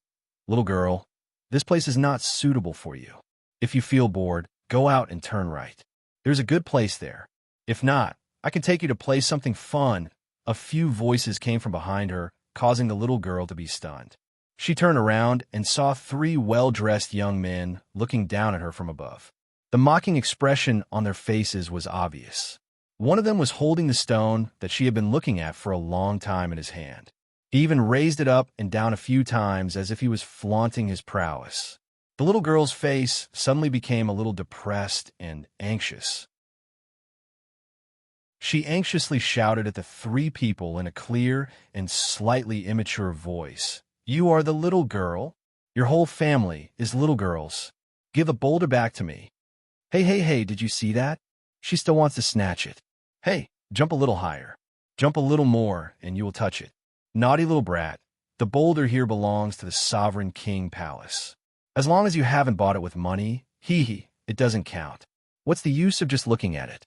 Little girl, this place is not suitable for you. If you feel bored, go out and turn right. There's a good place there. If not, I can take you to play something fun." A few voices came from behind her, causing the little girl to be stunned. She turned around and saw three well-dressed young men looking down at her from above. The mocking expression on their faces was obvious. One of them was holding the stone that she had been looking at for a long time in his hand. He even raised it up and down a few times as if he was flaunting his prowess. The little girl's face suddenly became a little depressed and anxious. She anxiously shouted at the three people in a clear and slightly immature voice. "You are the little girl? Your whole family is little girls. Give the boulder back to me. Hey, did you see that? She still wants to snatch it. Hey, jump a little higher. Jump a little more, and you will touch it. Naughty little brat, the boulder here belongs to the sovereign king palace. As long as you haven't bought it with money, it doesn't count. What's the use of just looking at it?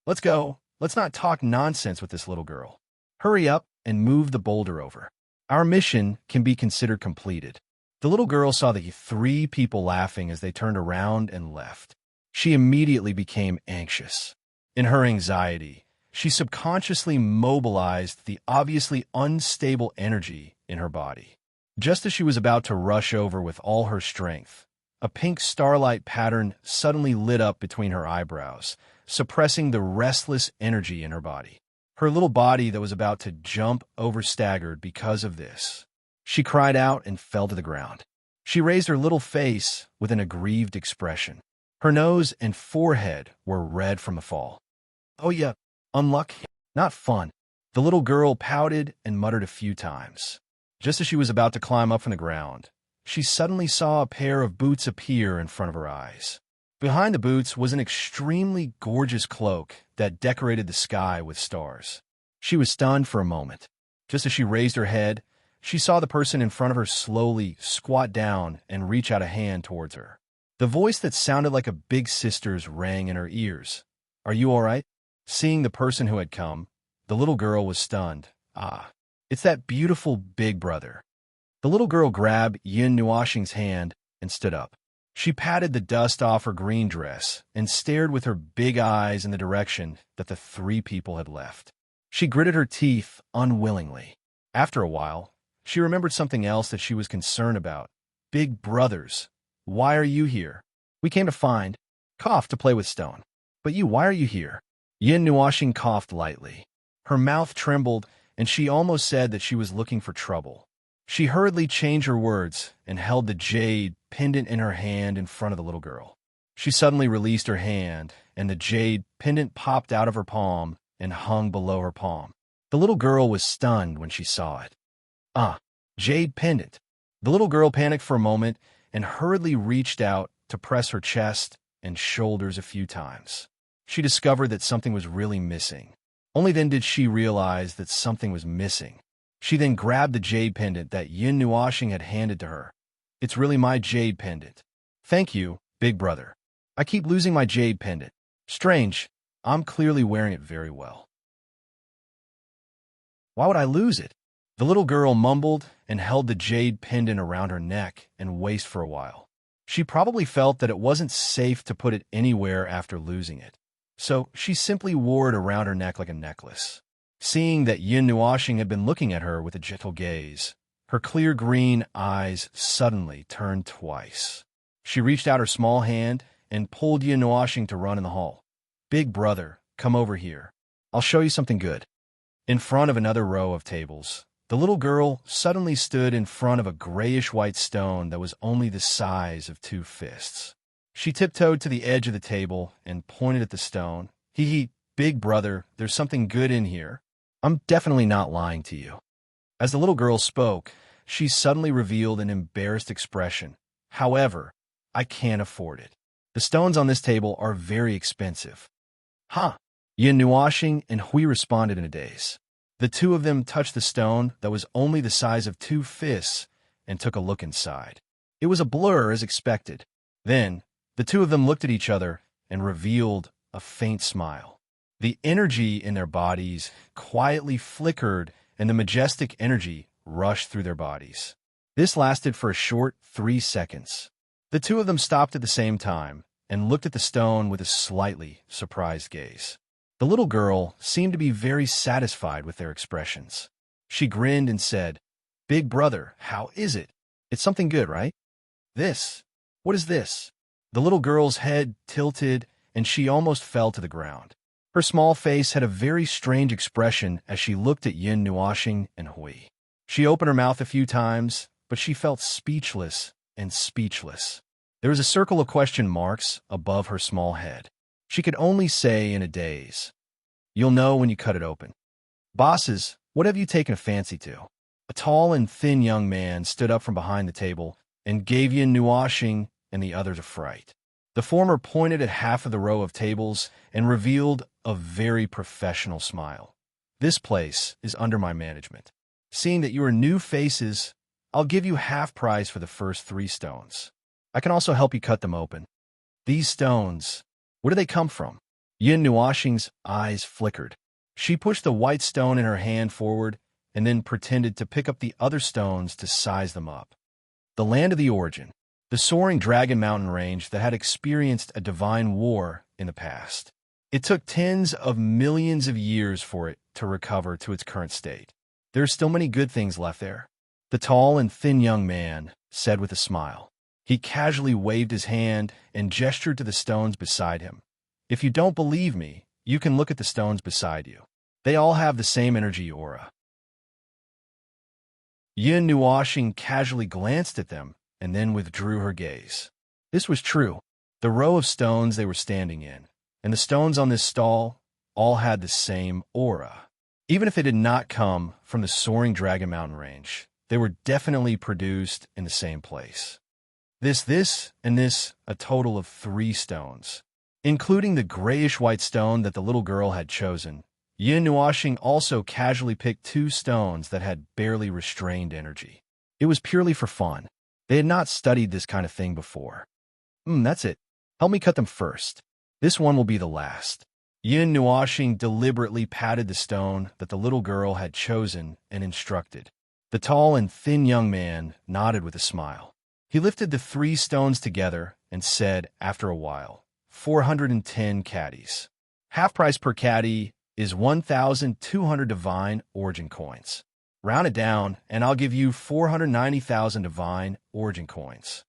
Let's go. Let's not talk nonsense with this little girl. Hurry up and move the boulder over. Our mission can be considered completed." The little girl saw the three people laughing as they turned around and left. She immediately became anxious. In her anxiety, she subconsciously mobilized the obviously unstable energy in her body. Just as she was about to rush over with all her strength, a pink starlight pattern suddenly lit up between her eyebrows, suppressing the restless energy in her body. Her little body that was about to jump over staggered because of this. She cried out and fell to the ground. She raised her little face with an aggrieved expression. Her nose and forehead were red from the fall. "Oh yeah, unlucky. Not fun." The little girl pouted and muttered a few times. Just as she was about to climb up from the ground, she suddenly saw a pair of boots appear in front of her eyes. Behind the boots was an extremely gorgeous cloak that decorated the sky with stars. She was stunned for a moment. Just as she raised her head, she saw the person in front of her slowly squat down and reach out a hand towards her. The voice that sounded like a big sister's rang in her ears. "Are you all right?" Seeing the person who had come, the little girl was stunned. "Ah, it's that beautiful big brother." The little girl grabbed Yin Nuoxing's hand and stood up. She patted the dust off her green dress and stared with her big eyes in the direction that the three people had left. She gritted her teeth unwillingly. After a while, she remembered something else that she was concerned about. "Big brothers, why are you here?" "We came to find," coughed to play with stone. "But you, why are you here?" Yin Nuoxing coughed lightly. Her mouth trembled, and she almost said that she was looking for trouble. She hurriedly changed her words and held the jade pendant in her hand in front of the little girl. She suddenly released her hand, and the jade pendant popped out of her palm and hung below her palm. The little girl was stunned when she saw it. "Ah, jade pendant." The little girl panicked for a moment and hurriedly reached out to press her chest and shoulders a few times. She discovered that something was really missing. Only then did she realize that something was missing. She then grabbed the jade pendant that Yin Nuoxing had handed to her. "It's really my jade pendant. Thank you, big brother. I keep losing my jade pendant. Strange, I'm clearly wearing it very well." "Why would I lose it?" The little girl mumbled and held the jade pendant around her neck and waist for a while. She probably felt that it wasn't safe to put it anywhere after losing it, so she simply wore it around her neck like a necklace. Seeing that Yin Nuoxing had been looking at her with a gentle gaze, her clear green eyes suddenly turned twice. She reached out her small hand and pulled Yin Nuoxing to run in the hall. "Big brother, come over here. I'll show you something good." In front of another row of tables, the little girl suddenly stood in front of a grayish-white stone that was only the size of 2 fists. She tiptoed to the edge of the table and pointed at the stone. Big brother, there's something good in here. I'm definitely not lying to you." As the little girl spoke, she suddenly revealed an embarrassed expression. However, I can't afford it. The stones on this table are very expensive. Huh? Yin Nuashing and Hui responded in a daze. The two of them touched the stone that was only the size of two fists and took a look inside. It was a blur as expected. Then, the two of them looked at each other and revealed a faint smile. The energy in their bodies quietly flickered and the majestic energy rushed through their bodies. This lasted for a short 3 seconds. The two of them stopped at the same time and looked at the stone with a slightly surprised gaze. The little girl seemed to be very satisfied with their expressions. She grinned and said, "Big brother, how is it? It's something good, right? This. What is this?" The little girl's head tilted and she almost fell to the ground. Her small face had a very strange expression as she looked at Yin Nuashing and Hui. She opened her mouth a few times, but she felt speechless and speechless. There was a circle of question marks above her small head. She could only say in a daze, "You'll know when you cut it open." "Bosses, what have you taken a fancy to?" A tall and thin young man stood up from behind the table and gave Yin Nuashing and the others a fright. The former pointed at half of the row of tables and revealed a very professional smile. "This place is under my management. Seeing that you are new faces, I'll give you half price for the first 3 stones. I can also help you cut them open." "These stones, where do they come from?" Yin Nuashing's eyes flickered. She pushed the white stone in her hand forward and then pretended to pick up the other stones to size them up. "The land of the origin, the soaring Dragon Mountain range that had experienced a divine war in the past. It took tens of millions of years for it to recover to its current state. There are still many good things left there," the tall and thin young man said with a smile. He casually waved his hand and gestured to the stones beside him. "If you don't believe me, you can look at the stones beside you. They all have the same energy aura." Yin Nuashing casually glanced at them and then withdrew her gaze. This was true. The row of stones they were standing in, and the stones on this stall, all had the same aura. Even if they did not come from the soaring Dragon Mountain range, they were definitely produced in the same place. This, and this, a total of 3 stones. Including the grayish-white stone that the little girl had chosen, Yin Nuashing also casually picked 2 stones that had barely restrained energy. It was purely for fun. They had not studied this kind of thing before. That's it. Help me cut them first. This one will be the last." Yin Nuashing deliberately patted the stone that the little girl had chosen and instructed. The tall and thin young man nodded with a smile. He lifted the 3 stones together and said, after a while, 410 caddies. Half price per caddy is 1,200 divine origin coins. Round it down, and I'll give you 490,000 divine origin coins."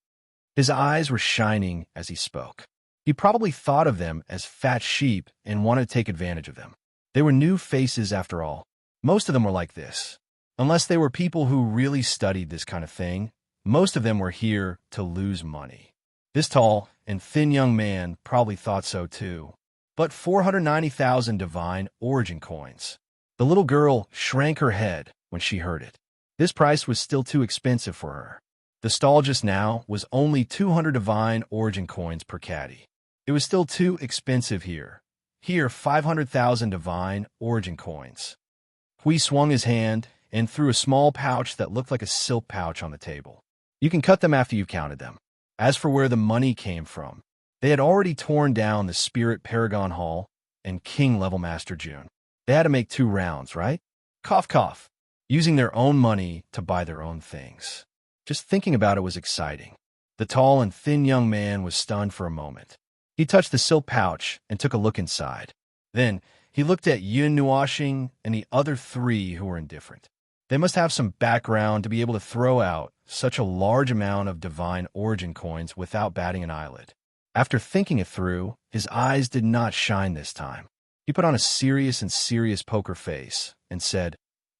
His eyes were shining as he spoke. He probably thought of them as fat sheep and wanted to take advantage of them. They were new faces after all. Most of them were like this. Unless they were people who really studied this kind of thing, most of them were here to lose money. This tall and thin young man probably thought so too. But 490,000 divine origin coins. The little girl shrank her head when she heard it. This price was still too expensive for her. The stall just now was only 200 divine origin coins per caddy. It was still too expensive here. Here, 500,000 divine origin coins. Hui swung his hand and threw a small pouch that looked like a silk pouch on the table. "You can cut them after you've counted them." As for where the money came from, they had already torn down the Spirit Paragon Hall and King Level Master June. They had to make 2 rounds, right? Cough, cough. Using their own money to buy their own things. Just thinking about it was exciting. The tall and thin young man was stunned for a moment. He touched the silk pouch and took a look inside. Then he looked at Yin Nuashing and the other 3 who were indifferent. They must have some background to be able to throw out such a large amount of divine origin coins without batting an eyelid. After thinking it through, his eyes did not shine this time. He put on a serious poker face and said,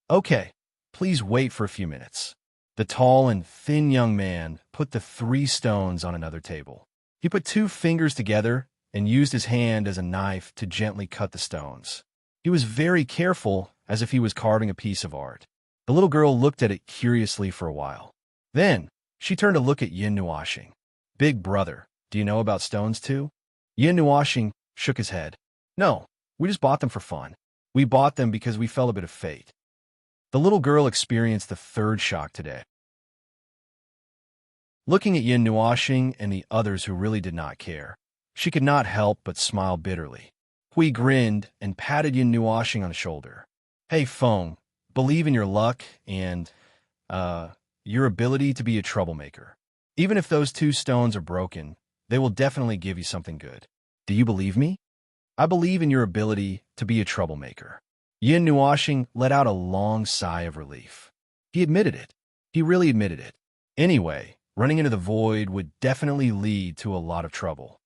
"Okay, please wait for a few minutes." The tall and thin young man put the 3 stones on another table. He put 2 fingers together and used his hand as a knife to gently cut the stones. He was very careful, as if he was carving a piece of art. The little girl looked at it curiously for a while. Then, she turned to look at Yin Nuashing. Big brother, do you know about stones too? Yin Nuashing shook his head. No, we just bought them for fun. We bought them because we felt a bit of fate. The little girl experienced the third shock today. Looking at Yin Nuashing and the others who really did not care, she could not help but smile bitterly. Hui grinned and patted Yin Nuashing on the shoulder. Hey, Feng, believe in your luck and, your ability to be a troublemaker. Even if those two stones are broken, they will definitely give you something good. Do you believe me? I believe in your ability to be a troublemaker. Yin Nuashing let out a long sigh of relief. He admitted it. He really admitted it. Anyway, running into the void would definitely lead to a lot of trouble.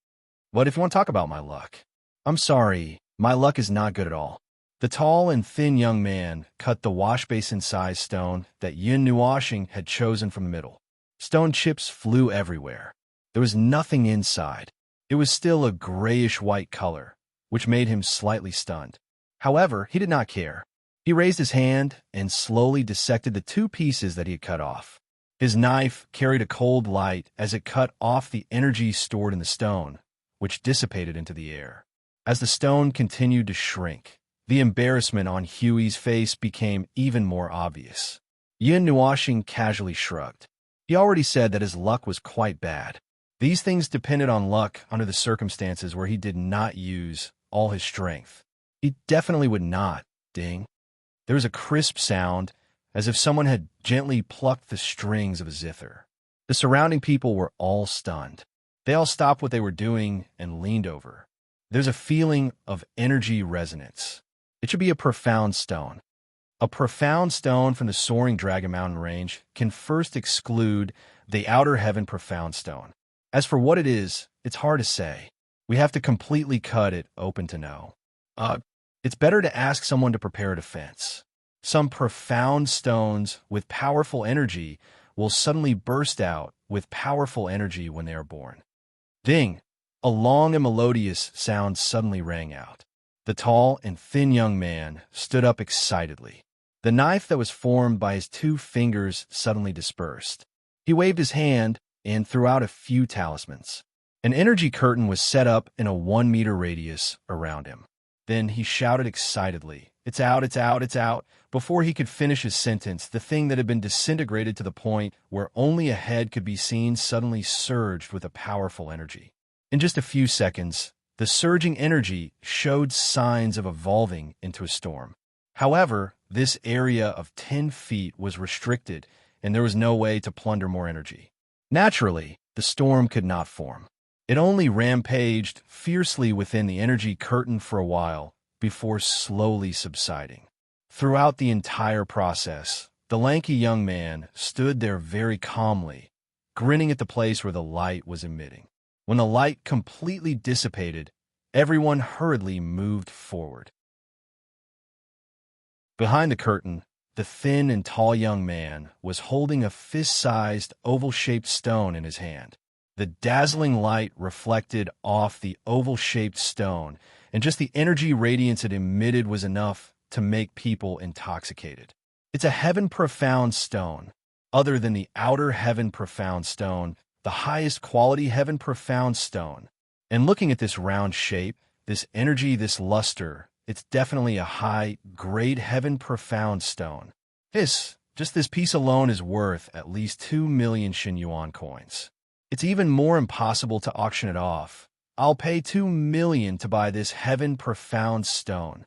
But if you want to talk about my luck, I'm sorry, my luck is not good at all. The tall and thin young man cut the wash basin-sized stone that Yin Nuashing had chosen from the middle. Stone chips flew everywhere. There was nothing inside. It was still a grayish-white color, which made him slightly stunned. However, he did not care. He raised his hand and slowly dissected the two pieces that he had cut off. His knife carried a cold light as it cut off the energy stored in the stone, which dissipated into the air. As the stone continued to shrink, the embarrassment on Huey's face became even more obvious. Yin Nuashing casually shrugged. He already said that his luck was quite bad. These things depended on luck under the circumstances where he did not use all his strength. He definitely would not, ding. There was a crisp sound, as if someone had gently plucked the strings of a zither. The surrounding people were all stunned. They all stopped what they were doing and leaned over. There's a feeling of energy resonance. It should be a profound stone. A profound stone from the soaring Dragon Mountain range can first exclude the outer heaven profound stone. As for what it is, it's hard to say. We have to completely cut it open to know. It's better to ask someone to prepare a defense. Some profound stones with powerful energy will suddenly burst out with powerful energy when they are born. Ding! A long and melodious sound suddenly rang out. The tall and thin young man stood up excitedly. The knife that was formed by his two fingers suddenly dispersed. He waved his hand and threw out a few talismans. An energy curtain was set up in a 1-meter radius around him. Then he shouted excitedly, "It's out, it's out, it's out." Before he could finish his sentence, the thing that had been disintegrated to the point where only a head could be seen suddenly surged with a powerful energy. In just a few seconds, the surging energy showed signs of evolving into a storm. However, this area of 10 feet was restricted, and there was no way to plunder more energy. Naturally, the storm could not form. It only rampaged fiercely within the energy curtain for a while before slowly subsiding. Throughout the entire process, the lanky young man stood there very calmly, grinning at the place where the light was emitting. When the light completely dissipated, everyone hurriedly moved forward. Behind the curtain, the thin and tall young man was holding a fist-sized, oval-shaped stone in his hand. The dazzling light reflected off the oval-shaped stone, and just the energy radiance it emitted was enough to make people intoxicated. It's a heaven-profound stone. Other than the outer heaven-profound stone, the highest quality heaven-profound stone. And looking at this round shape, this energy, this luster, it's definitely a high-grade heaven-profound stone. Just this piece alone is worth at least 2 million Shin Yuan coins. It's even more impossible to auction it off. I'll pay 2 million to buy this heaven-profound stone.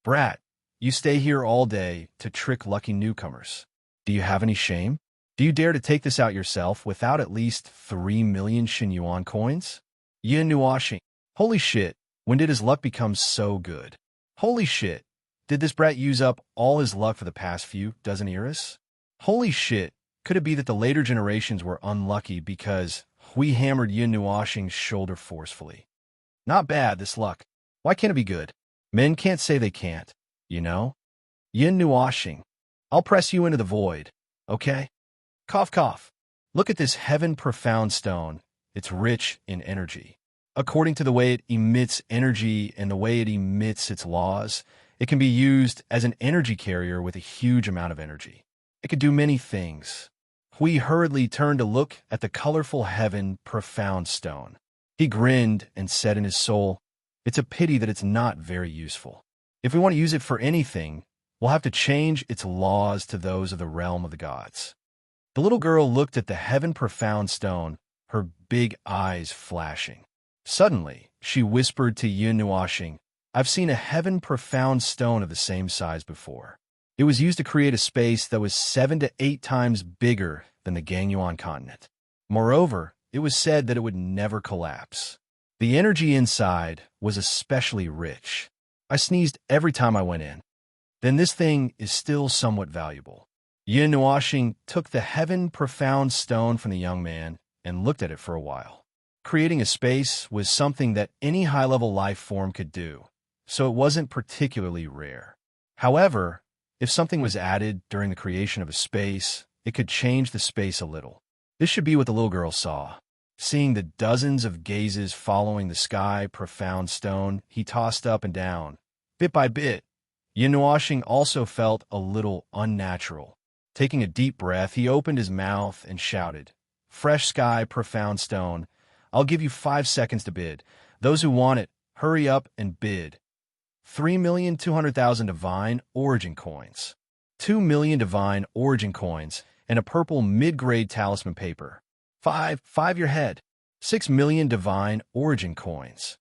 Brat, you stay here all day to trick lucky newcomers. Do you have any shame? Do you dare to take this out yourself without at least 3 million Shin Yuan coins? Yin Nuashing. Holy shit, when did his luck become so good? Holy shit, did this brat use up all his luck for the past few dozen eras? Holy shit, could it be that the later generations were unlucky because we hammered Yin Nuashing's shoulder forcefully? Not bad, this luck. Why can't it be good? Men can't say they can't, you know? Yin Nuashing, I'll press you into the void, okay? Cough, cough. Look at this heaven-profound stone. It's rich in energy. According to the way it emits energy and the way it emits its laws, It can be used as an energy carrier with a huge amount of energy. It could do many things. Hui hurriedly turned to look at the colorful heaven profound stone. He grinned and said in his soul, "It's a pity that it's not very useful. If we want to use it for anything, we'll have to change its laws to those of the realm of the gods." The little girl looked at the heaven profound stone, her big eyes flashing. Suddenly, she whispered to Yin Nuoxing, "I've seen a heaven profound stone of the same size before. It was used to create a space that was 7 to 8 times bigger than the Gangyuan continent. Moreover, it was said that it would never collapse. The energy inside was especially rich. I sneezed every time I went in. Then this thing is still somewhat valuable." Yin Nuoxing took the heaven profound stone from the young man and looked at it for a while. Creating a space was something that any high-level life form could do, so it wasn't particularly rare. However, if something was added during the creation of a space, it could change the space a little. This should be what the little girl saw. Seeing the dozens of gazes following the sky profound stone, he tossed up and down. Bit by bit, Yin Nuoxing also felt a little unnatural. Taking a deep breath, he opened his mouth and shouted, "Fresh sky, profound stone. I'll give you 5 seconds to bid. Those who want it, hurry up and bid. 3,200,000 divine origin coins. 2 million divine origin coins and a purple mid-grade talisman paper. 5 your head. 6 million divine origin coins."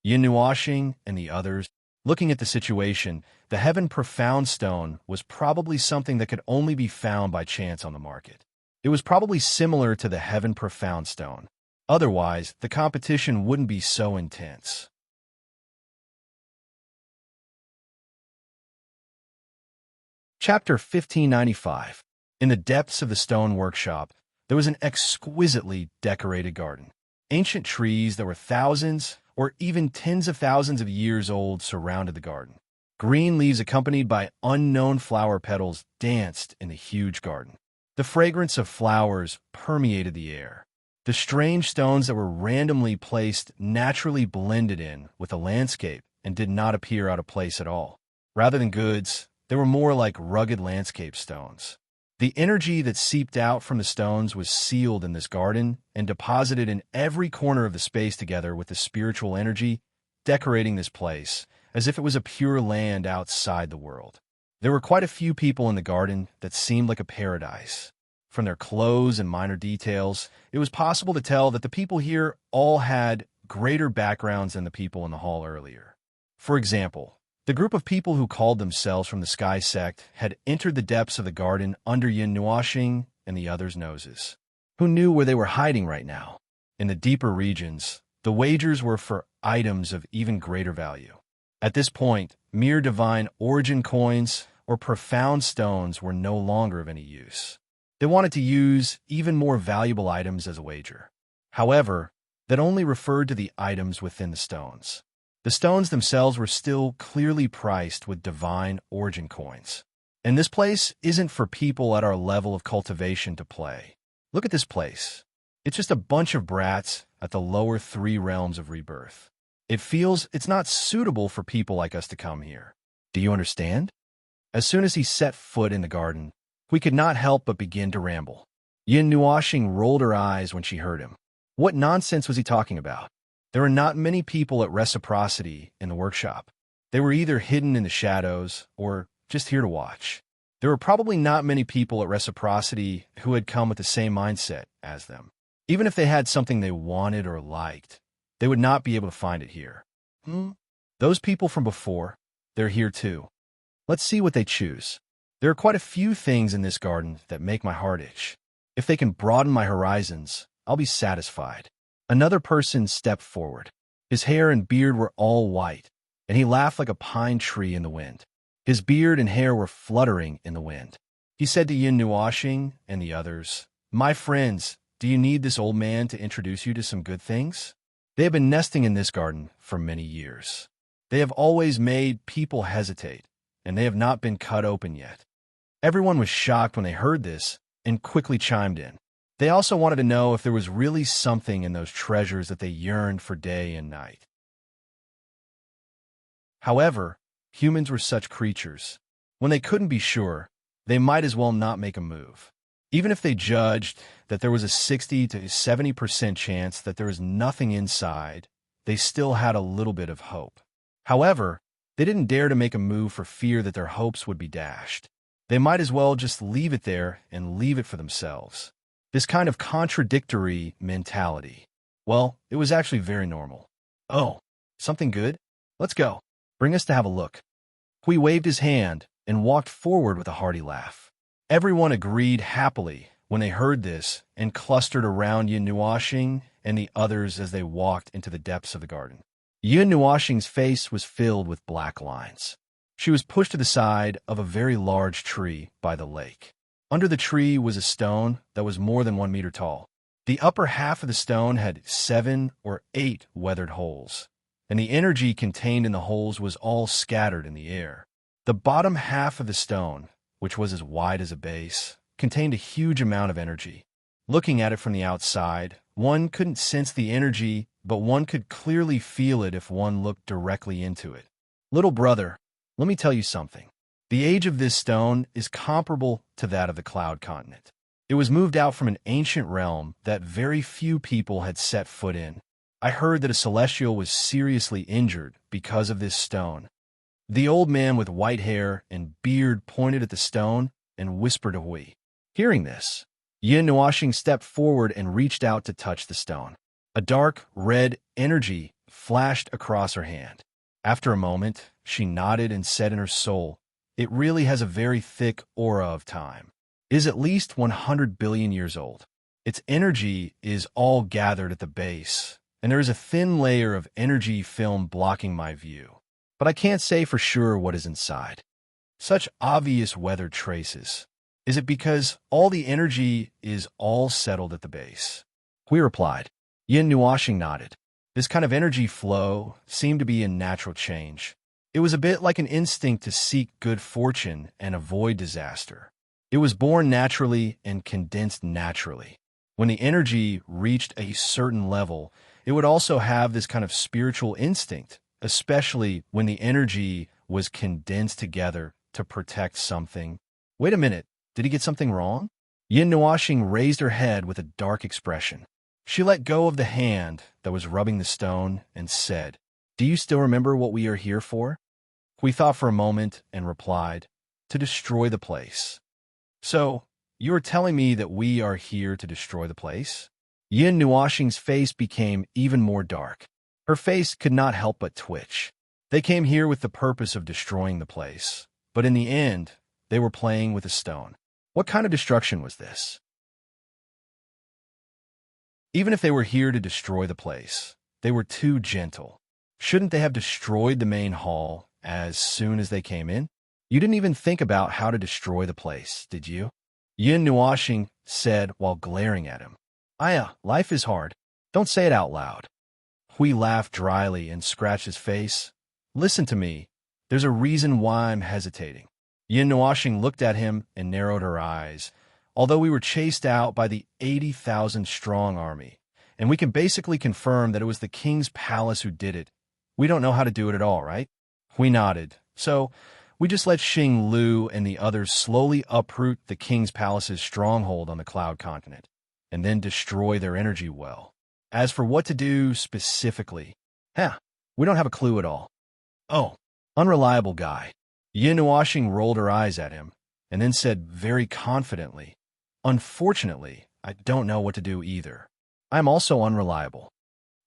Yin Nuoxing and the others, looking at the situation, the heaven profound stone was probably something that could only be found by chance on the market. It was probably similar to the heaven profound stone. Otherwise, the competition wouldn't be so intense. Chapter 1595. In the depths of the stone workshop, there was an exquisitely decorated garden. Ancient trees that were thousands or even tens of thousands of years old surrounded the garden. Green leaves accompanied by unknown flower petals danced in the huge garden. The fragrance of flowers permeated the air. The strange stones that were randomly placed naturally blended in with the landscape and did not appear out of place at all. Rather than goods, they were more like rugged landscape stones. The energy that seeped out from the stones was sealed in this garden and deposited in every corner of the space together with the spiritual energy, decorating this place as if it was a pure land outside the world. There were quite a few people in the garden that seemed like a paradise. From their clothes and minor details, it was possible to tell that the people here all had greater backgrounds than the people in the hall earlier. For example, the group of people who called themselves from the Sky Sect had entered the depths of the garden under Yin Nuoxing and the others' noses. Who knew where they were hiding right now? In the deeper regions, the wagers were for items of even greater value. At this point, mere divine origin coins or profound stones were no longer of any use. They wanted to use even more valuable items as a wager. However, that only referred to the items within the stones. The stones themselves were still clearly priced with divine origin coins. And this place isn't for people at our level of cultivation to play. Look at this place. It's just a bunch of brats at the lower 3 realms of rebirth. It feels it's not suitable for people like us to come here. Do you understand? As soon as he set foot in the garden, we could not help but begin to ramble. Yin Nuoxing rolled her eyes when she heard him. What nonsense was he talking about? There were not many people at reciprocity in the workshop. They were either hidden in the shadows or just here to watch. There were probably not many people at reciprocity who had come with the same mindset as them. Even if they had something they wanted or liked, they would not be able to find it here. Those people from before, they're here too. Let's see what they choose. There are quite a few things in this garden that make my heart itch. If they can broaden my horizons, I'll be satisfied. Another person stepped forward. His hair and beard were all white, and he laughed like a pine tree in the wind. His beard and hair were fluttering in the wind. He said to Yin Nuoxing and the others, "My friends, do you need this old man to introduce you to some good things? They have been nesting in this garden for many years. They have always made people hesitate, and they have not been cut open yet." Everyone was shocked when they heard this and quickly chimed in. They also wanted to know if there was really something in those treasures that they yearned for day and night. However, humans were such creatures. When they couldn't be sure, they might as well not make a move. Even if they judged that there was a 60 to 70% chance that there was nothing inside, they still had a little bit of hope. However, they didn't dare to make a move for fear that their hopes would be dashed. They might as well just leave it there and leave it for themselves. This kind of contradictory mentality, well, it was actually very normal. Oh, something good? Let's go. Bring us to have a look. Hui waved his hand and walked forward with a hearty laugh. Everyone agreed happily when they heard this and clustered around Yin Nuoxing and the others as they walked into the depths of the garden. Yin Nuoxing's face was filled with black lines. She was pushed to the side of a very large tree by the lake. Under the tree was a stone that was more than 1 meter tall. The upper half of the stone had 7 or 8 weathered holes, and the energy contained in the holes was all scattered in the air. The bottom half of the stone, which was as wide as a base, contained a huge amount of energy. Looking at it from the outside, one couldn't sense the energy, but one could clearly feel it if one looked directly into it. Little brother, let me tell you something. The age of this stone is comparable to that of the Cloud Continent. It was moved out from an ancient realm that very few people had set foot in. I heard that a celestial was seriously injured because of this stone. The old man with white hair and beard pointed at the stone and whispered a Hui. Hearing this, Yin Nuoxing stepped forward and reached out to touch the stone. A dark, red energy flashed across her hand. After a moment, she nodded and said in her soul, "It really has a very thick aura of time. It is at least 100 billion years old. Its energy is all gathered at the base, and there is a thin layer of energy film blocking my view. But I can't say for sure what is inside. Such obvious weather traces. Is it because all the energy is all settled at the base?" Hui replied. Yin Nuoxing nodded. This kind of energy flow seemed to be in natural change. It was a bit like an instinct to seek good fortune and avoid disaster. It was born naturally and condensed naturally. When the energy reached a certain level, it would also have this kind of spiritual instinct, especially when the energy was condensed together to protect something. Wait a minute, did he get something wrong? Yin Nuoxing raised her head with a dark expression. She let go of the hand that was rubbing the stone and said, "Do you still remember what we are here for?" We thought for a moment and replied, "To destroy the place." "So, you are telling me that we are here to destroy the place?" Yin Nuoxing's face became even more dark. Her face could not help but twitch. They came here with the purpose of destroying the place, but in the end, they were playing with a stone. What kind of destruction was this? Even if they were here to destroy the place, they were too gentle. Shouldn't they have destroyed the main hall as soon as they came in? You didn't even think about how to destroy the place, did you? Yin Nuoxing said while glaring at him. Aya, life is hard. Don't say it out loud. Hui laughed dryly and scratched his face. Listen to me. There's a reason why I'm hesitating. Yin Nuoxing looked at him and narrowed her eyes. Although we were chased out by the 80,000-strong army, and we can basically confirm that it was the king's palace who did it, we don't know how to do it at all, right? Hui nodded. So, we just let Xing Lu and the others slowly uproot the king's palace's stronghold on the Cloud Continent, and then destroy their energy well. As for what to do specifically, we don't have a clue at all. Oh, unreliable guy. Yin Nuoxing rolled her eyes at him, and then said very confidently, "Unfortunately, I don't know what to do either. I'm also unreliable."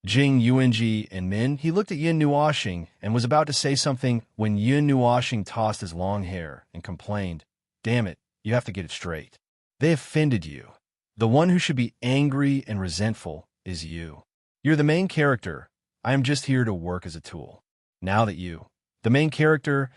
Jing, Yuanji, and Min, he looked at Yin Nuoxing and was about to say something when Yin Nuoxing tossed his long hair and complained, "Damn it, you have to get it straight. They offended you. The one who should be angry and resentful is you. You're the main character. I am just here to work as a tool. Now that you, the main character,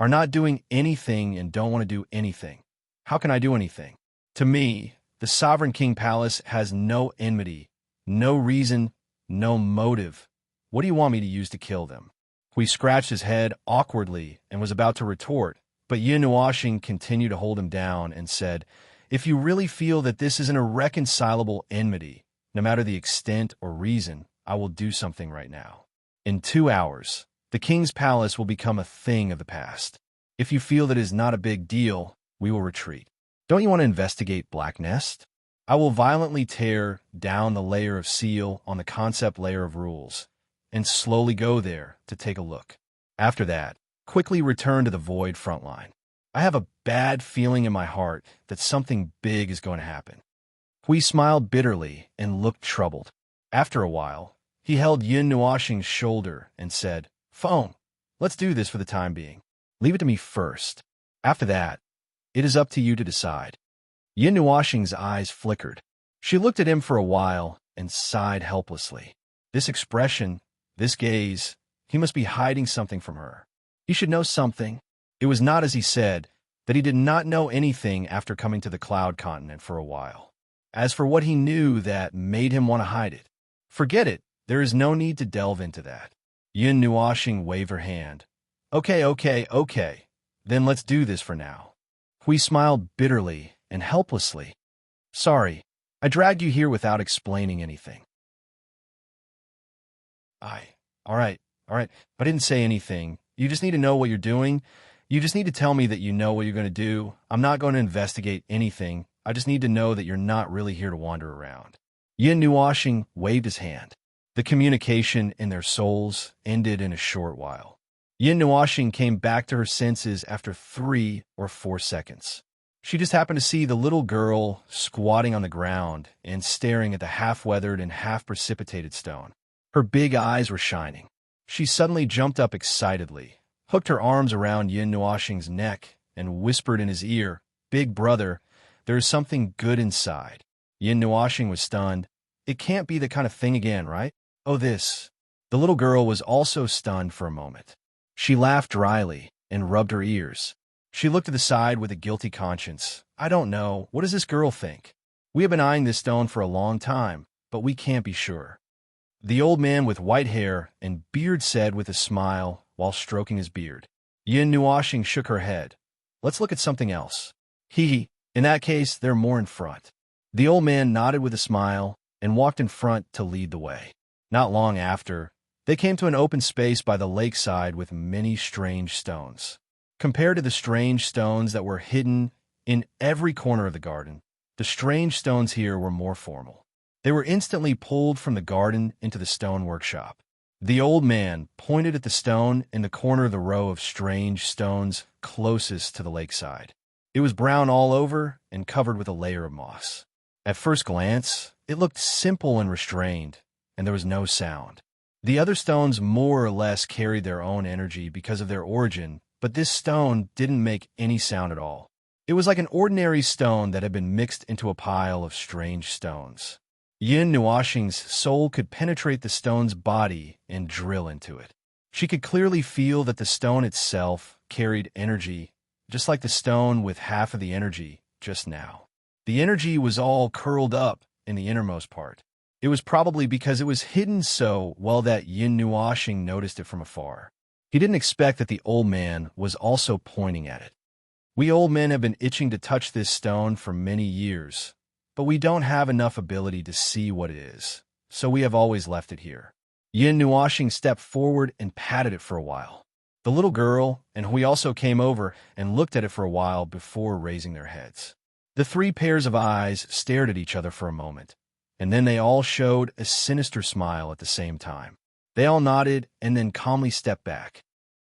are not doing anything and don't want to do anything, how can I do anything? To me, the Sovereign King Palace has no enmity, no reason, no motive. What do you want me to use to kill them?" Hui scratched his head awkwardly and was about to retort, but Yin Nuoxing continued to hold him down and said, "If you really feel that this is an irreconcilable enmity, no matter the extent or reason, I will do something right now. In 2 hours, The king's palace will become a thing of the past. If you feel that it is not a big deal, we will retreat. Don't you want to investigate Black Nest? I will violently tear down the layer of seal on the concept layer of rules, and slowly go there to take a look. After that, quickly return to the void front line. I have a bad feeling in my heart that something big is going to happen. Hui smiled bitterly and looked troubled. After a while, he held Yin Nuoxing's shoulder and said, "Feng, let's do this for the time being. Leave it to me first. After that, it is up to you to decide." Yin Nuoxing's eyes flickered. She looked at him for a while and sighed helplessly. This expression, this gaze, he must be hiding something from her. He should know something. It was not as he said, that he did not know anything after coming to the Cloud Continent for a while. As for what he knew that made him want to hide it, forget it. There is no need to delve into that. Yin Nuoxing waved her hand. Okay. Then let's do this for now. Hui smiled bitterly and helplessly. Sorry, I dragged you here without explaining anything. All right. But I didn't say anything. You just need to know what you're doing. You just need to tell me that you know what you're going to do. I'm not going to investigate anything. I just need to know that you're not really here to wander around. Yin Nuoxing waved his hand. The communication in their souls ended in a short while. Yin Nuoxing came back to her senses after 3 or 4 seconds. She just happened to see the little girl squatting on the ground and staring at the half-weathered and half-precipitated stone. Her big eyes were shining. She suddenly jumped up excitedly, hooked her arms around Yin Nuoxing's neck, and whispered in his ear, "Big brother, there is something good inside." Yin Nuoxing was stunned. It can't be the kind of thing again, right? Oh, this. The little girl was also stunned for a moment. She laughed dryly and rubbed her ears. She looked to the side with a guilty conscience. I don't know. What does this girl think? We have been eyeing this stone for a long time, but we can't be sure. The old man with white hair and beard said with a smile while stroking his beard. Yin Nuoxing shook her head. Let's look at something else. In that case, they're more in front. The old man nodded with a smile and walked in front to lead the way. Not long after, they came to an open space by the lakeside with many strange stones. Compared to the strange stones that were hidden in every corner of the garden, the strange stones here were more formal. They were instantly pulled from the garden into the stone workshop. The old man pointed at the stone in the corner of the row of strange stones closest to the lakeside. It was brown all over and covered with a layer of moss. At first glance, it looked simple and restrained, and there was no sound. The other stones more or less carried their own energy because of their origin, but this stone didn't make any sound at all. It was like an ordinary stone that had been mixed into a pile of strange stones. Yin Nuoxing's soul could penetrate the stone's body and drill into it. She could clearly feel that the stone itself carried energy, just like the stone with half of the energy just now. The energy was all curled up in the innermost part. It was probably because it was hidden so well that Yin Nuoxing noticed it from afar. He didn't expect that the old man was also pointing at it. We old men have been itching to touch this stone for many years, but we don't have enough ability to see what it is, so we have always left it here. Yin Nuoxing stepped forward and patted it for a while. The little girl and Hui also came over and looked at it for a while before raising their heads. The 3 pairs of eyes stared at each other for a moment, and then they all showed a sinister smile at the same time. They all nodded and then calmly stepped back.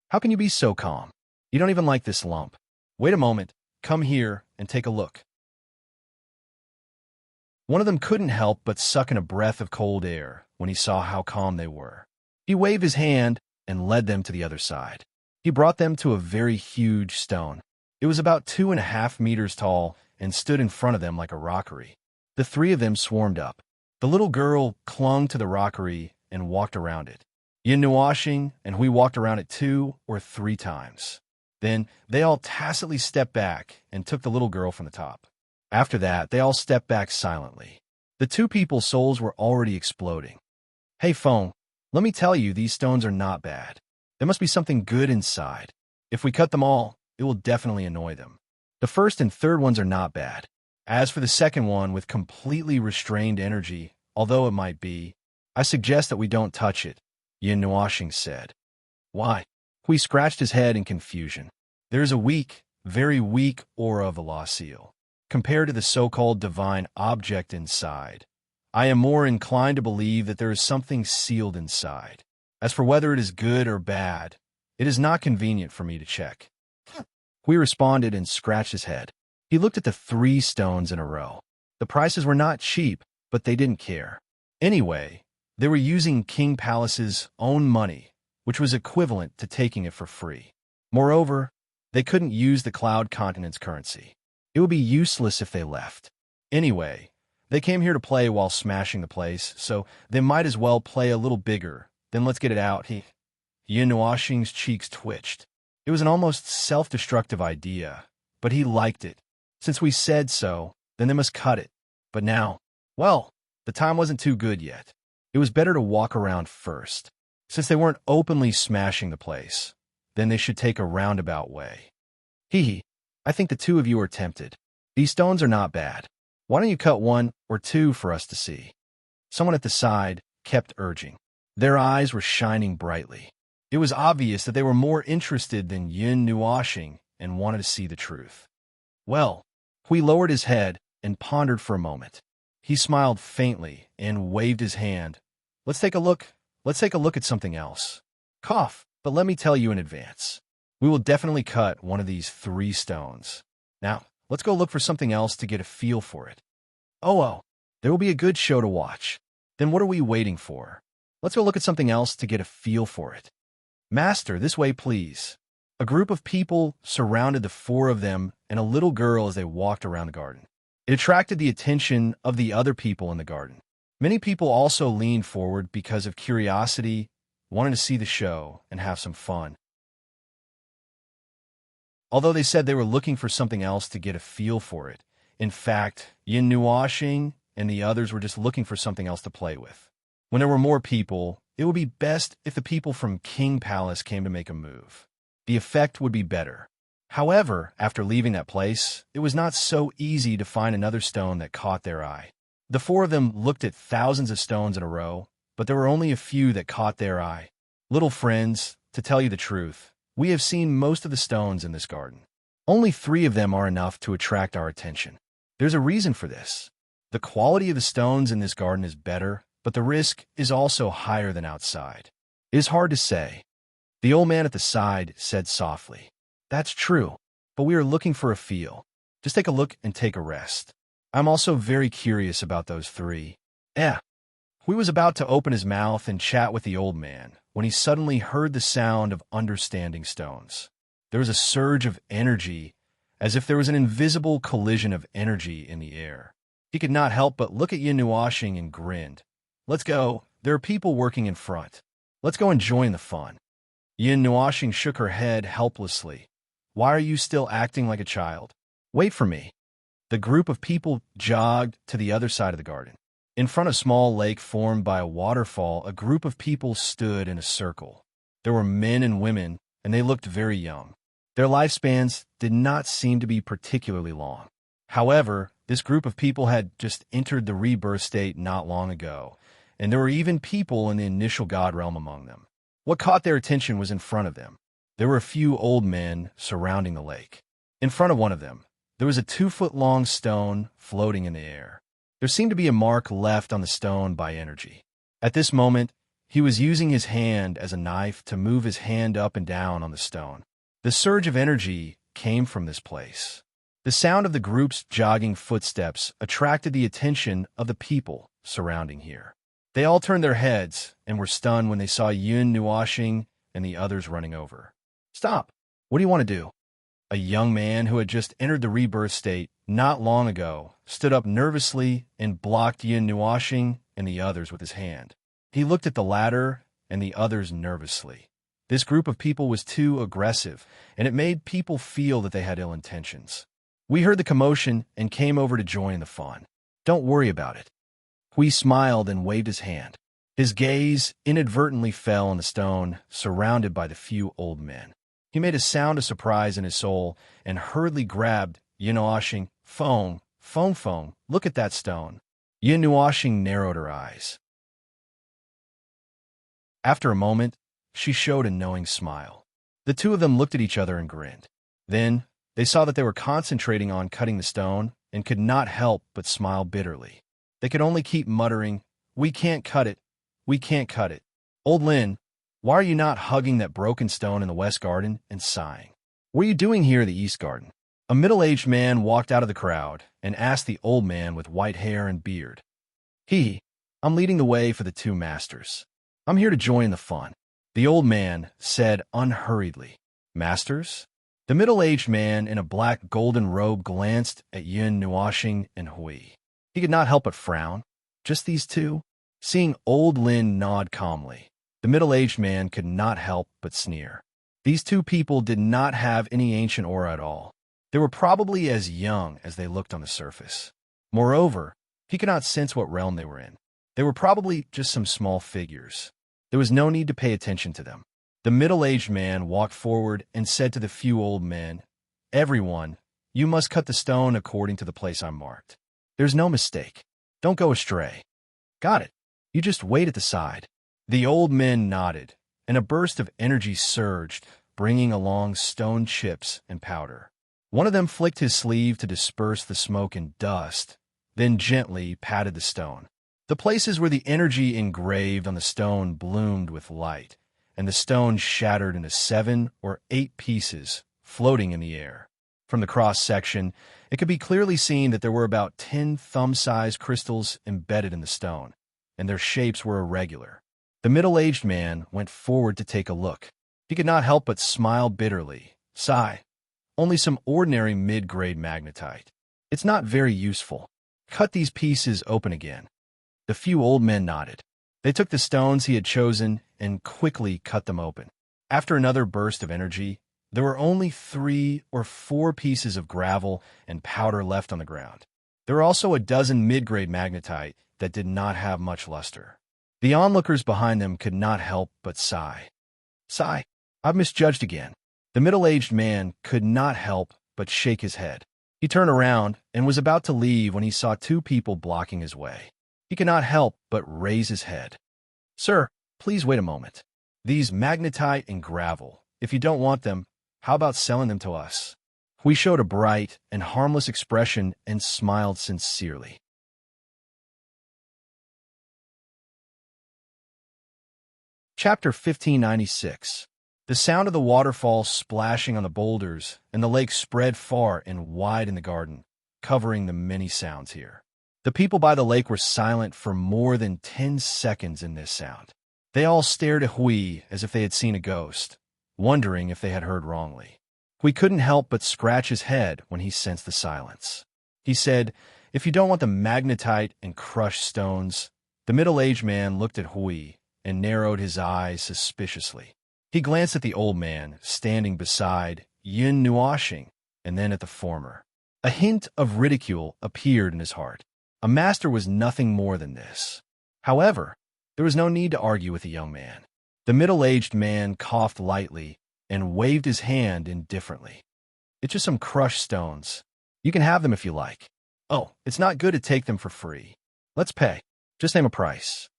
How can you be so calm? You don't even like this lump. Wait a moment. Come here and take a look. One of them couldn't help but suck in a breath of cold air when he saw how calm they were. He waved his hand and led them to the other side. He brought them to a very huge stone. It was about 2.5 meters tall and stood in front of them like a rockery. The 3 of them swarmed up. The little girl clung to the rockery and walked around it. Yin Nuoxing and Hui walked around it 2 or 3 times. Then they all tacitly stepped back and took the little girl from the top. After that, they all stepped back silently. The 2 people's souls were already exploding. Hey, Feng, let me tell you, these stones are not bad. There must be something good inside. If we cut them all, it will definitely annoy them. The first and third ones are not bad. As for the second one with completely restrained energy, although it might be, I suggest that we don't touch it, Yin Nuoxing said. Why? Hui scratched his head in confusion. There's a weak, very weak aura of the lost seal, compared to the so-called divine object inside. I am more inclined to believe that there is something sealed inside. As for whether it is good or bad, it is not convenient for me to check. Hui responded and scratched his head. He looked at the 3 stones in a row. The prices were not cheap, but they didn't care. Anyway, they were using King Palace's own money, which was equivalent to taking it for free. Moreover, they couldn't use the Cloud Continent's currency. It would be useless if they left. Anyway, they came here to play while smashing the place, so they might as well play a little bigger. Then let's get it out. Yin Nuoxing's cheeks twitched. It was an almost self-destructive idea, but he liked it. Since we said so, then they must cut it. But now, well, the time wasn't too good yet. It was better to walk around first. Since they weren't openly smashing the place, then they should take a roundabout way. I think the 2 of you are tempted. These stones are not bad. Why don't you cut 1 or 2 for us to see? Someone at the side kept urging. Their eyes were shining brightly. It was obvious that they were more interested than Yin Nuoxing and wanted to see the truth. Well, Hui lowered his head and pondered for a moment. He smiled faintly and waved his hand. Let's take a look at something else. Cough, but let me tell you in advance. We will definitely cut one of these 3 stones. Now, let's go look for something else to get a feel for it. Oh, there will be a good show to watch. Then what are we waiting for? Let's go look at something else to get a feel for it. Master, this way, please. A group of people surrounded the 4 of them and a little girl as they walked around the garden. It attracted the attention of the other people in the garden. Many people also leaned forward because of curiosity, wanting to see the show and have some fun. Although they said they were looking for something else to get a feel for it, in fact, Yin Nuoxing and the others were just looking for something else to play with. When there were more people, it would be best if the people from King Palace came to make a move. The effect would be better. However, after leaving that place, it was not so easy to find another stone that caught their eye. The 4 of them looked at thousands of stones in a row, but there were only a few that caught their eye. Little friends, to tell you the truth, we have seen most of the stones in this garden. Only 3 of them are enough to attract our attention. There's a reason for this. The quality of the stones in this garden is better, but the risk is also higher than outside. It is hard to say. The old man at the side said softly, That's true, but we are looking for a feel. Just take a look and take a rest. I'm also very curious about those 3. Hui was about to open his mouth and chat with the old man when he suddenly heard the sound of understanding stones. There was a surge of energy, as if there was an invisible collision of energy in the air. He could not help but look at Yin Nuoxing and grinned. Let's go. There are people working in front. Let's go and join the fun. Yin Nuoxing shook her head helplessly. Why are you still acting like a child? Wait for me. The group of people jogged to the other side of the garden. In front of a small lake formed by a waterfall, a group of people stood in a circle. There were men and women, and they looked very young. Their lifespans did not seem to be particularly long. However, this group of people had just entered the rebirth state not long ago, and there were even people in the initial god realm among them. What caught their attention was in front of them. There were a few old men surrounding the lake. In front of one of them, there was a 2-foot-long stone floating in the air. There seemed to be a mark left on the stone by energy. At this moment, he was using his hand as a knife to move his hand up and down on the stone. The surge of energy came from this place. The sound of the group's jogging footsteps attracted the attention of the people surrounding here. They all turned their heads and were stunned when they saw Yin Nuoxing and the others running over. Stop! What do you want to do? A young man who had just entered the rebirth state not long ago stood up nervously and blocked Yin Nuoxing and the others with his hand. He looked at the latter and the others nervously. This group of people was too aggressive, and it made people feel that they had ill intentions. We heard the commotion and came over to join the fun. Don't worry about it. Hui smiled and waved his hand. His gaze inadvertently fell on the stone surrounded by the few old men. He made a sound of surprise in his soul and hurriedly grabbed Yin Nuoxing. Phone, look at that stone. Yin Nuoxing narrowed her eyes. After a moment, She showed a knowing smile. The two of them looked at each other and grinned. Then, they saw that they were concentrating on cutting the stone and could not help but smile bitterly. They could only keep muttering, "We can't cut it. We can't cut it. Old Lin, why are you not hugging that broken stone in the west garden and sighing? What are you doing here in the east garden?" A middle-aged man walked out of the crowd and asked the old man with white hair and beard. I'm leading the way for the two masters. I'm here to join the fun," the old man said unhurriedly. "Masters?" The middle-aged man in a black golden robe glanced at Yun Nuoxing and Hui. He could not help but frown. Just these two? Seeing old Lin nod calmly, the middle-aged man could not help but sneer. These two people did not have any ancient aura at all. They were probably as young as they looked on the surface. Moreover, he could not sense what realm they were in. They were probably just some small figures. There was no need to pay attention to them. The middle-aged man walked forward and said to the few old men, "Everyone, you must cut the stone according to the place I'm marked. There's no mistake. Don't go astray." "Got it. You just wait at the side." The old men nodded, and a burst of energy surged, bringing along stone chips and powder. One of them flicked his sleeve to disperse the smoke and dust, then gently patted the stone. The places where the energy engraved on the stone bloomed with light, and the stone shattered into 7 or 8 pieces, floating in the air. From the cross-section, it could be clearly seen that there were about 10 thumb-sized crystals embedded in the stone, and their shapes were irregular. The middle-aged man went forward to take a look. He could not help but smile bitterly. "Sigh. Only some ordinary mid-grade magnetite. It's not very useful. Cut these pieces open again." The few old men nodded. They took the stones he had chosen and quickly cut them open. After another burst of energy, there were only 3 or 4 pieces of gravel and powder left on the ground. There were also a dozen mid-grade magnetite that did not have much luster. The onlookers behind them could not help but sigh. "Sigh, I've misjudged again." The middle-aged man could not help but shake his head. He turned around and was about to leave when he saw 2 people blocking his way. He could not help but raise his head. "Sir, please wait a moment. These magnetite and gravel, if you don't want them, how about selling them to us?" Hui showed a bright and harmless expression and smiled sincerely. Chapter 1596. The sound of the waterfall splashing on the boulders and the lake spread far and wide in the garden, covering the many sounds here. The people by the lake were silent for more than 10 seconds in this sound. They all stared at Hui as if they had seen a ghost, wondering if they had heard wrongly. Hui couldn't help but scratch his head when he sensed the silence. He said, "If you don't want the magnetite and crushed stones." The middle-aged man looked at Hui and narrowed his eyes suspiciously. He glanced at the old man standing beside Yun Nuoxing and then at the former. A hint of ridicule appeared in his heart. A master was nothing more than this. However, there was no need to argue with the young man. The middle-aged man coughed lightly and waved his hand indifferently. "It's just some crushed stones. You can have them if you like. Oh, it's not good to take them for free. Let's pay. Just name a price."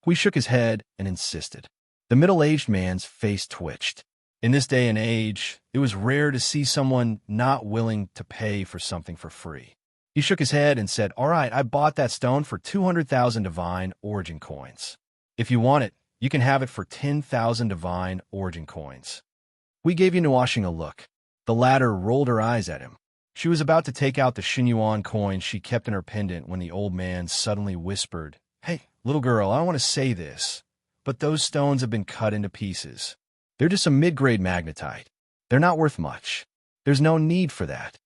Hui shook his head and insisted. The middle-aged man's face twitched. In this day and age, it was rare to see someone not willing to pay for something for free. He shook his head and said, "All right, I bought that stone for 200,000 divine origin coins. If you want it, you can have it for 10,000 divine origin coins." We gave Nuoxing a look. The latter rolled her eyes at him. She was about to take out the Xinyuan coin she kept in her pendant when the old man suddenly whispered, "Hey, little girl, I don't want to say this, but those stones have been cut into pieces. They're just some mid-grade magnetite. They're not worth much. There's no need for that."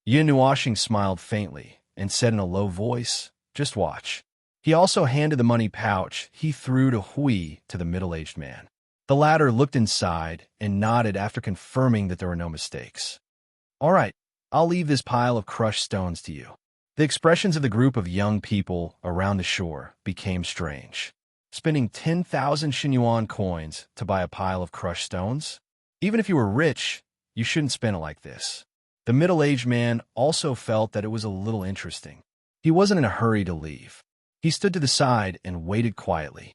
Yin Nuoxing smiled faintly and said in a low voice, "Just watch." He also handed the money pouch he threw to Hui to the middle-aged man. The latter looked inside and nodded after confirming that there were no mistakes. "All right, I'll leave this pile of crushed stones to you." The expressions of the group of young people around the shore became strange. Spending 10,000 Xinyuan coins to buy a pile of crushed stones? Even if you were rich, you shouldn't spend it like this. The middle-aged man also felt that it was a little interesting. He wasn't in a hurry to leave. He stood to the side and waited quietly.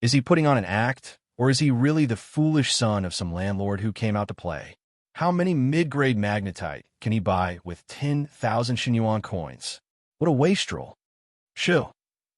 Is he putting on an act, Or is he really the foolish son of some landlord who came out to play? How many mid-grade magnetite can he buy with 10,000 Xinyuan coins? What a wastrel. Shoo.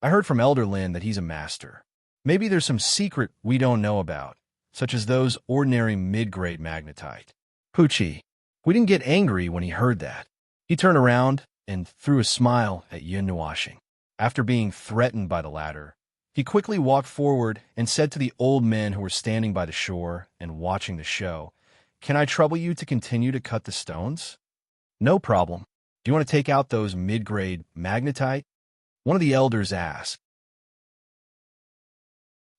I heard from Elder Lin that he's a master. Maybe there's some secret we don't know about, such as those ordinary mid-grade magnetite. Poochie. We didn't get angry when he heard that. He turned around and threw a smile at Yin Nuashing. After being threatened by the latter, he quickly walked forward and said to the old men who were standing by the shore and watching the show, "Can I trouble you to continue to cut the stones?" "No problem. Do you want to take out those mid-grade magnetite?" one of the elders asked.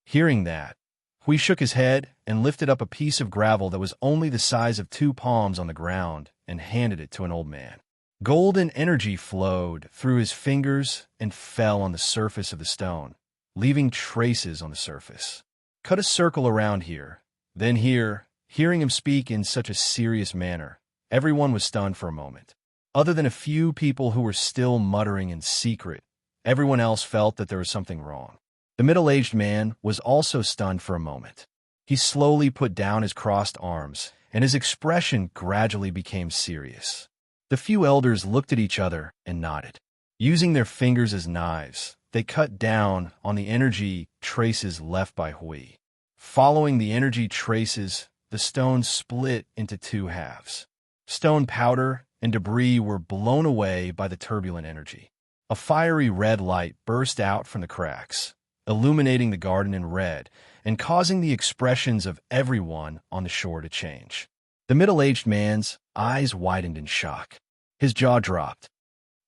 Hearing that, Hui shook his head and lifted up a piece of gravel that was only the size of 2 palms on the ground and handed it to an old man. Golden energy flowed through his fingers and fell on the surface of the stone, leaving traces on the surface. Cut a circle around here, then here. Hearing him speak in such a serious manner, everyone was stunned for a moment. Other than a few people who were still muttering in secret, everyone else felt that there was something wrong. The middle-aged man was also stunned for a moment. He slowly put down his crossed arms, and his expression gradually became serious. The few elders looked at each other and nodded. Using their fingers as knives, they cut down on the energy traces left by Hui. Following the energy traces, the stone split into 2 halves. Stone powder and debris were blown away by the turbulent energy. A fiery red light burst out from the cracks, illuminating the garden in red and causing the expressions of everyone on the shore to change. The middle-aged man's eyes widened in shock. His jaw dropped.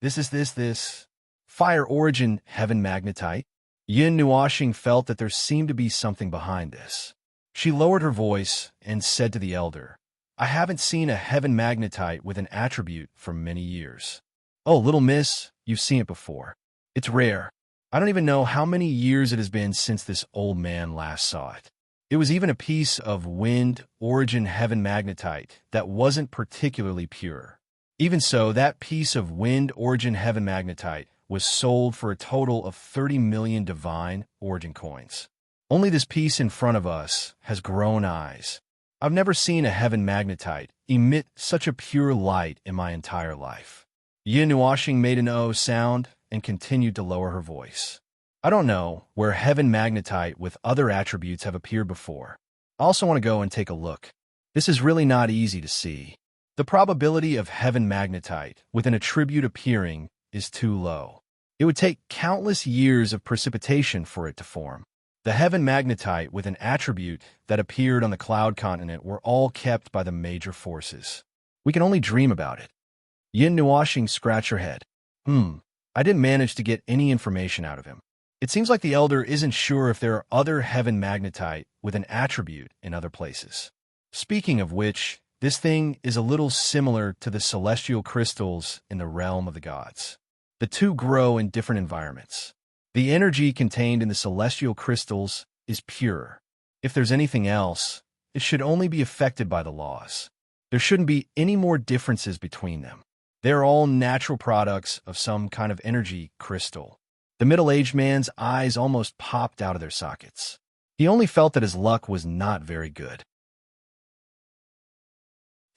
This fire origin heaven magnetite? Yin Nuashing felt that there seemed to be something behind this. She lowered her voice and said to the elder, "I haven't seen a heaven magnetite with an attribute for many years." "Oh, little miss, you've seen it before. It's rare. I don't even know how many years it has been since this old man last saw it. It was even a piece of wind origin heaven magnetite that wasn't particularly pure. Even so, that piece of wind origin heaven magnetite was sold for a total of 30 million divine origin coins. Only this piece in front of us has grown eyes. I've never seen a heaven magnetite emit such a pure light in my entire life." Yin Nuashing made an O sound and continued to lower her voice. "I don't know where heaven magnetite with other attributes have appeared before. I also want to go and take a look. This is really not easy to see. The probability of heaven magnetite with an attribute appearing is too low. It would take countless years of precipitation for it to form. The heaven magnetite with an attribute that appeared on the cloud continent were all kept by the major forces. We can only dream about it." Yin Nuashing scratched her head. I didn't manage to get any information out of him. It seems like the elder isn't sure if there are other heaven magnetite with an attribute in other places. Speaking of which, this thing is a little similar to the celestial crystals in the realm of the gods. The two grow in different environments. The energy contained in the celestial crystals is pure. If there's anything else, it should only be affected by the laws. There shouldn't be any more differences between them. They're all natural products of some kind of energy crystal. The middle-aged man's eyes almost popped out of their sockets. He only felt that his luck was not very good.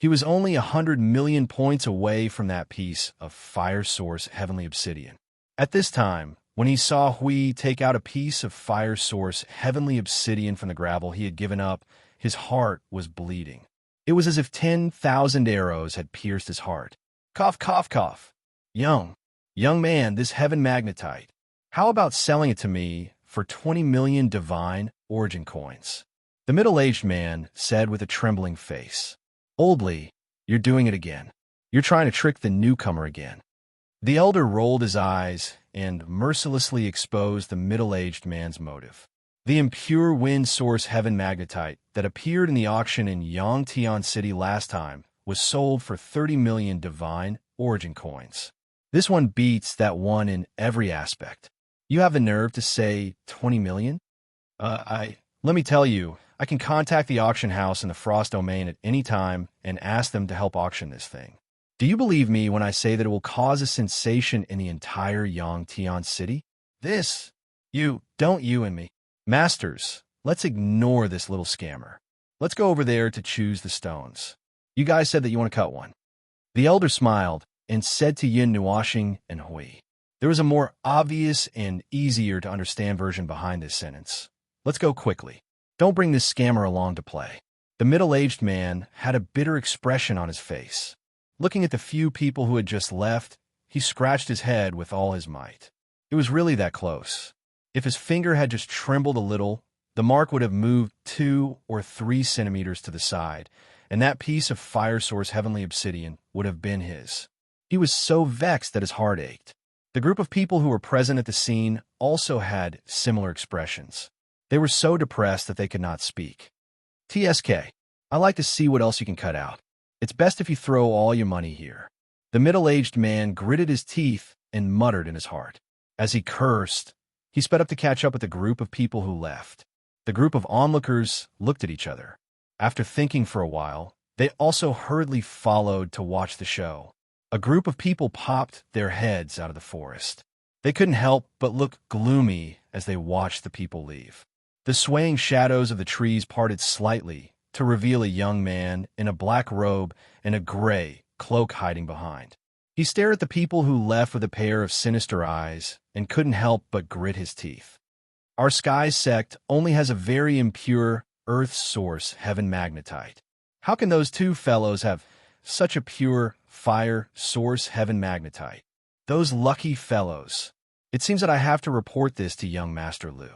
He was only 100 million points away from that piece of fire source heavenly obsidian. At this time, when he saw Hui take out a piece of fire source heavenly obsidian from the gravel he had given up, his heart was bleeding. It was as if 10,000 arrows had pierced his heart. Cough, cough, cough. Young man, this heaven magnetite. How about selling it to me for 20 million divine origin coins? The middle-aged man said with a trembling face. Oldly, you're doing it again. You're trying to trick the newcomer again. The elder rolled his eyes and mercilessly exposed the middle-aged man's motive. The impure wind source heaven magnetite that appeared in the auction in Yangtian City last time was sold for 30 million divine origin coins. This one beats that one in every aspect. You have the nerve to say 20 million? Let me tell you, I can contact the auction house in the Frost Domain at any time and ask them to help auction this thing. Do you believe me when I say that it will cause a sensation in the entire Yangtian City? Don't you and me. Masters, Let's ignore this little scammer. Let's go over there to choose the stones. You guys said that you want to cut one. The elder smiled and said to Yin Nuashing and Hui. There was a more obvious and easier to understand version behind this sentence. Let's go quickly. Don't bring this scammer along to play. The middle-aged man had a bitter expression on his face. Looking at the few people who had just left, he scratched his head with all his might. It was really that close. If his finger had just trembled a little, the mark would have moved 2 or 3 centimeters to the side, and that piece of fire source heavenly obsidian would have been his. He was so vexed that his heart ached. The group of people who were present at the scene also had similar expressions. They were so depressed that they could not speak. TSK, I like to see what else you can cut out. It's best if you throw all your money here. The middle-aged man gritted his teeth and muttered in his heart. As he cursed, he sped up to catch up with the group of people who left. The group of onlookers looked at each other. After thinking for a while, they also hurriedly followed to watch the show. A group of people popped their heads out of the forest. They couldn't help but look gloomy as they watched the people leave. The swaying shadows of the trees parted slightly to reveal a young man in a black robe and a gray cloak hiding behind. He stared at the people who left with a pair of sinister eyes and couldn't help but grit his teeth. Our sky sect only has a very impure earth source, heaven magnetite. How can those two fellows have such a pure fire source, heaven magnetite? Those lucky fellows. It seems that I have to report this to young Master Lu.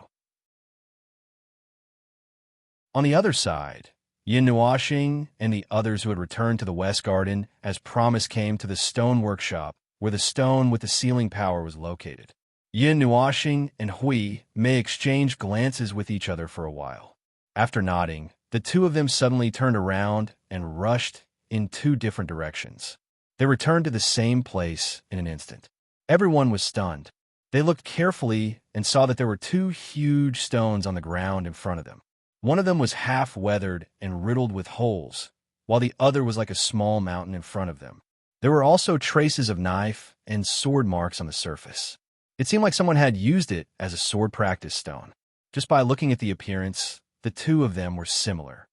On the other side, Yin Nuashing and the others who had returned to the West Garden as promised came to the stone workshop where the stone with the sealing power was located. Yin Nuashing and Hui may exchange glances with each other for a while. After nodding, the two of them suddenly turned around and rushed in 2 different directions. They returned to the same place in an instant. Everyone was stunned. They looked carefully and saw that there were 2 huge stones on the ground in front of them. One of them was half-weathered and riddled with holes, while the other was like a small mountain in front of them. There were also traces of knife and sword marks on the surface. It seemed like someone had used it as a sword practice stone. Just by looking at the appearance, the 2 of them were similar.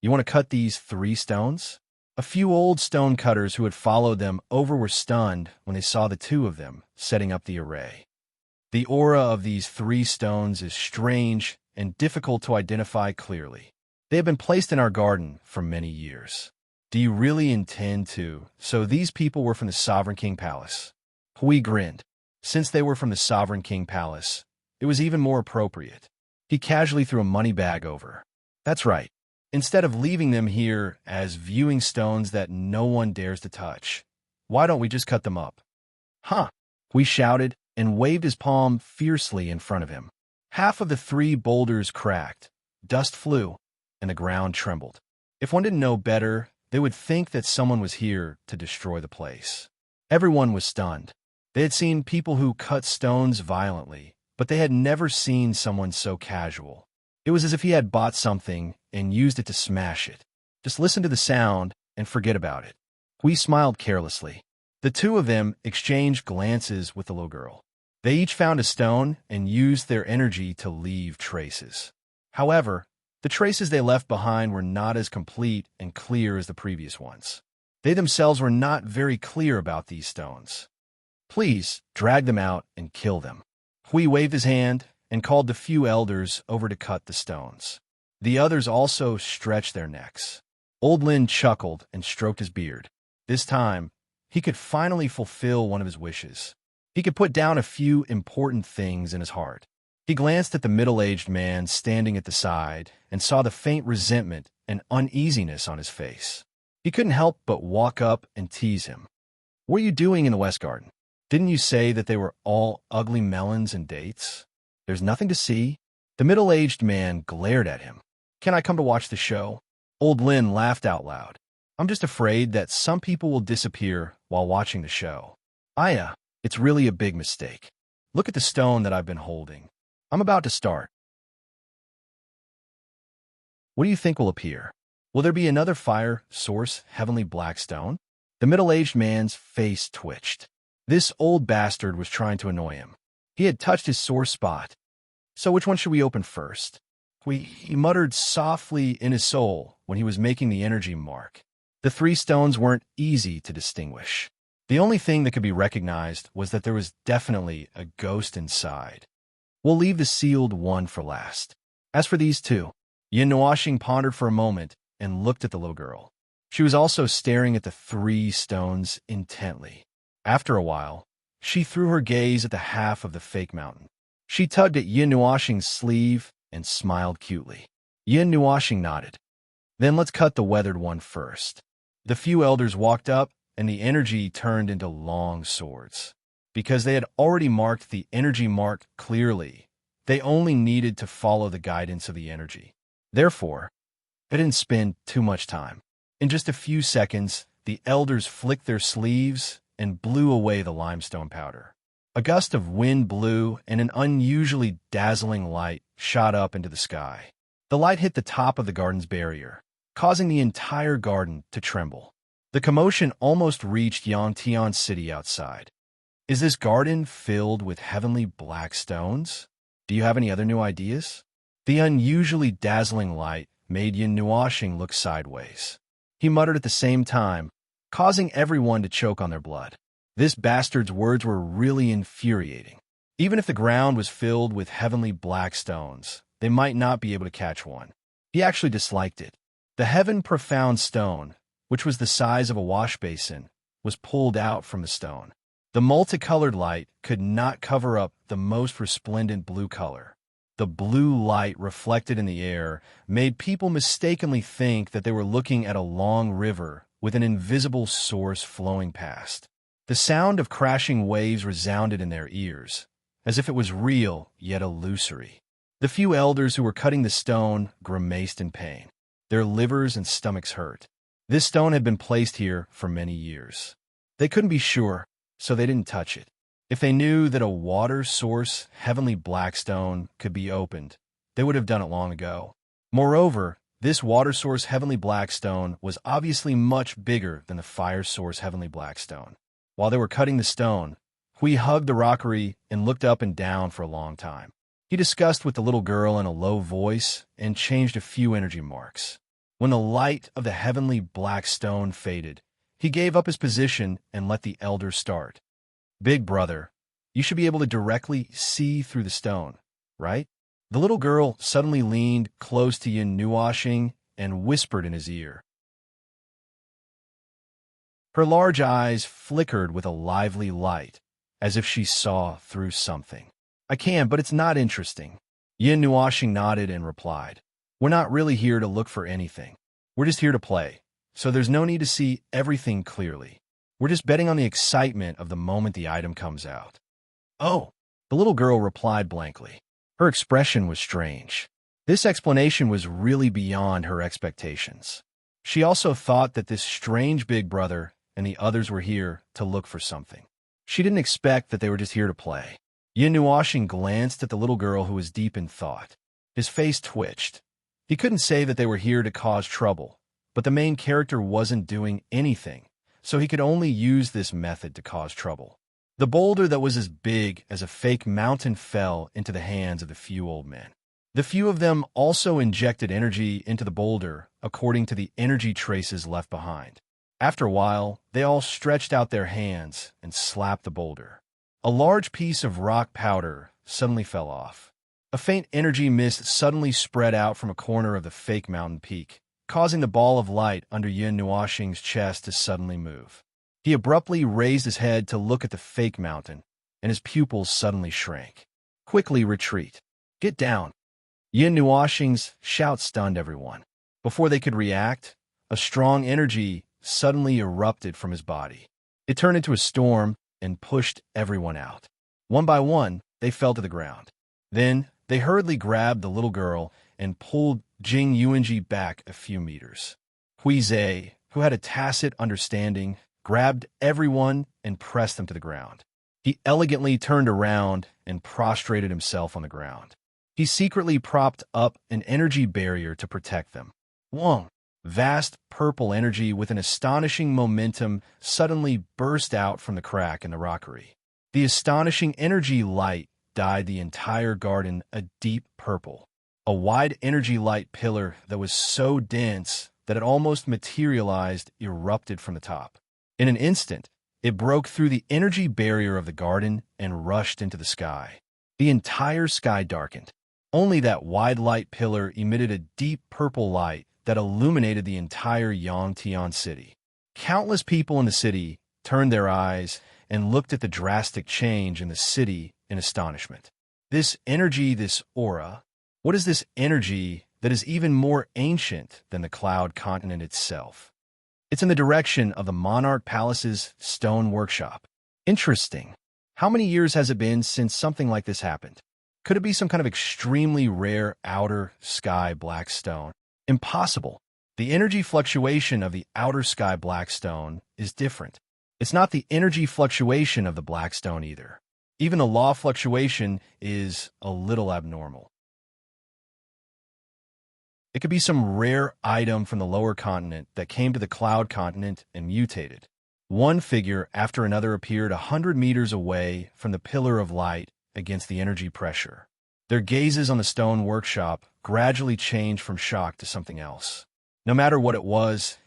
You want to cut these 3 stones? A few old stone cutters who had followed them over were stunned when they saw the 2 of them setting up the array. The aura of these 3 stones is strange and difficult to identify clearly. They have been placed in our garden for many years. Do you really intend to? So these people were from the Sovereign King Palace. Hui grinned. Since they were from the Sovereign King Palace, it was even more appropriate. He casually threw a money bag over. That's right. Instead of leaving them here as viewing stones that no one dares to touch, why don't we just cut them up? Huh? Hui shouted and waved his palm fiercely in front of him. Half of the 3 boulders cracked, dust flew, and the ground trembled. If one didn't know better, they would think that someone was here to destroy the place. Everyone was stunned. They had seen people who cut stones violently, but they had never seen someone so casual. It was as if he had bought something and used it to smash it. Just listen to the sound and forget about it. Hui smiled carelessly. The 2 of them exchanged glances with the little girl. They each found a stone and used their energy to leave traces. However, the traces they left behind were not as complete and clear as the previous ones. They themselves were not very clear about these stones. Please, drag them out and kill them. Hui waved his hand and called the few elders over to cut the stones. The others also stretched their necks. Old Lin chuckled and stroked his beard. This time, he could finally fulfill one of his wishes. He could put down a few important things in his heart. He glanced at the middle-aged man standing at the side and saw the faint resentment and uneasiness on his face. He couldn't help but walk up and tease him. What are you doing in the West Garden? Didn't you say that they were all ugly melons and dates? There's nothing to see. The middle-aged man glared at him. Can I come to watch the show? Old Lin laughed out loud. I'm just afraid that some people will disappear while watching the show. Aya, it's really a big mistake. Look at the stone that I've been holding. I'm about to start. What do you think will appear? Will there be another fire source, heavenly black stone? The middle-aged man's face twitched. This old bastard was trying to annoy him. He had touched his sore spot. So which one should we open first? He muttered softly in his soul when he was making the energy mark. The three stones weren't easy to distinguish. The only thing that could be recognized was that there was definitely a ghost inside. We'll leave the sealed one for last. As for these two, Yin Nuashing pondered for a moment and looked at the little girl. She was also staring at the three stones intently. After a while, she threw her gaze at the half of the fake mountain. She tugged at Yin Nuashing's sleeve and smiled cutely. Yin Nuashing nodded. Then let's cut the weathered one first. The few elders walked up, and the energy turned into long swords. Because they had already marked the energy mark clearly, they only needed to follow the guidance of the energy. Therefore, it didn't spend too much time. In just a few seconds, the elders flicked their sleeves and blew away the limestone powder. A gust of wind blew, and an unusually dazzling light shot up into the sky. The light hit the top of the garden's barrier, causing the entire garden to tremble. The commotion almost reached Yangtian City outside. Is this garden filled with heavenly black stones? Do you have any other new ideas? The unusually dazzling light made Yin Nuashing look sideways. He muttered at the same time, causing everyone to choke on their blood. This bastard's words were really infuriating. Even if the ground was filled with heavenly black stones, they might not be able to catch one. He actually disliked it. The heaven profound stone, which was the size of a wash basin, was pulled out from the stone. The multicolored light could not cover up the most resplendent blue color. The blue light reflected in the air made people mistakenly think that they were looking at a long river with an invisible source flowing past. The sound of crashing waves resounded in their ears, as if it was real yet illusory. The few elders who were cutting the stone grimaced in pain. Their livers and stomachs hurt. This stone had been placed here for many years. They couldn't be sure, so they didn't touch it. If they knew that a water source, heavenly black stone, could be opened, they would have done it long ago. Moreover, this water source, heavenly black stone, was obviously much bigger than the fire source, heavenly black stone. While they were cutting the stone, Hui hugged the rockery and looked up and down for a long time. He discussed with the little girl in a low voice and changed a few energy marks. When the light of the heavenly black stone faded, he gave up his position and let the elders start. Big brother, you should be able to directly see through the stone, right? The little girl suddenly leaned close to Yin Nuashing and whispered in his ear. Her large eyes flickered with a lively light, as if she saw through something. I can, but it's not interesting. Yin Nuashing nodded and replied, We're not really here to look for anything. We're just here to play, so there's no need to see everything clearly. We're just betting on the excitement of the moment the item comes out. Oh, the little girl replied blankly. Her expression was strange. This explanation was really beyond her expectations. She also thought that this strange big brother and the others were here to look for something. She didn't expect that they were just here to play. Yin Nuashing glanced at the little girl who was deep in thought. His face twitched. He couldn't say that they were here to cause trouble, but the main character wasn't doing anything, so he could only use this method to cause trouble. The boulder that was as big as a fake mountain fell into the hands of the few old men. The few of them also injected energy into the boulder according to the energy traces left behind. After a while, they all stretched out their hands and slapped the boulder. A large piece of rock powder suddenly fell off. A faint energy mist suddenly spread out from a corner of the fake mountain peak, causing the ball of light under Yin Nuashing's chest to suddenly move. He abruptly raised his head to look at the fake mountain, and his pupils suddenly shrank. Quickly retreat. Get down. Yin Nuashing's shout stunned everyone. Before they could react, a strong energy suddenly erupted from his body. It turned into a storm and pushed everyone out. One by one, they fell to the ground. Then, they hurriedly grabbed the little girl and pulled Jing Yuanji back a few meters. Hui Zhe, who had a tacit understanding, grabbed everyone and pressed them to the ground. He elegantly turned around and prostrated himself on the ground. He secretly propped up an energy barrier to protect them. Wong! Vast purple energy with an astonishing momentum suddenly burst out from the crack in the rockery. The astonishing energy light dyed the entire garden a deep purple. a wide energy light pillar that was so dense that it almost materialized, erupted from the top. In an instant, it broke through the energy barrier of the garden and rushed into the sky. The entire sky darkened. Only that wide light pillar emitted a deep purple light that illuminated the entire Yangtian city. Countless people in the city turned their eyes and looked at the drastic change in the city in astonishment. This energy, this aura, what is this energy that is even more ancient than the cloud continent itself? It's in the direction of the Monarch Palace's stone workshop. Interesting. How many years has it been since something like this happened? Could it be some kind of extremely rare outer sky black stone? Impossible. The energy fluctuation of the outer sky black stone is different. It's not the energy fluctuation of the black stone either. Even the law of fluctuation is a little abnormal. It could be some rare item from the lower continent that came to the cloud continent and mutated. One figure after another appeared 100 meters away from the pillar of light against the energy pressure. Their gazes on the stone workshop gradually changed from shock to something else. No matter what it was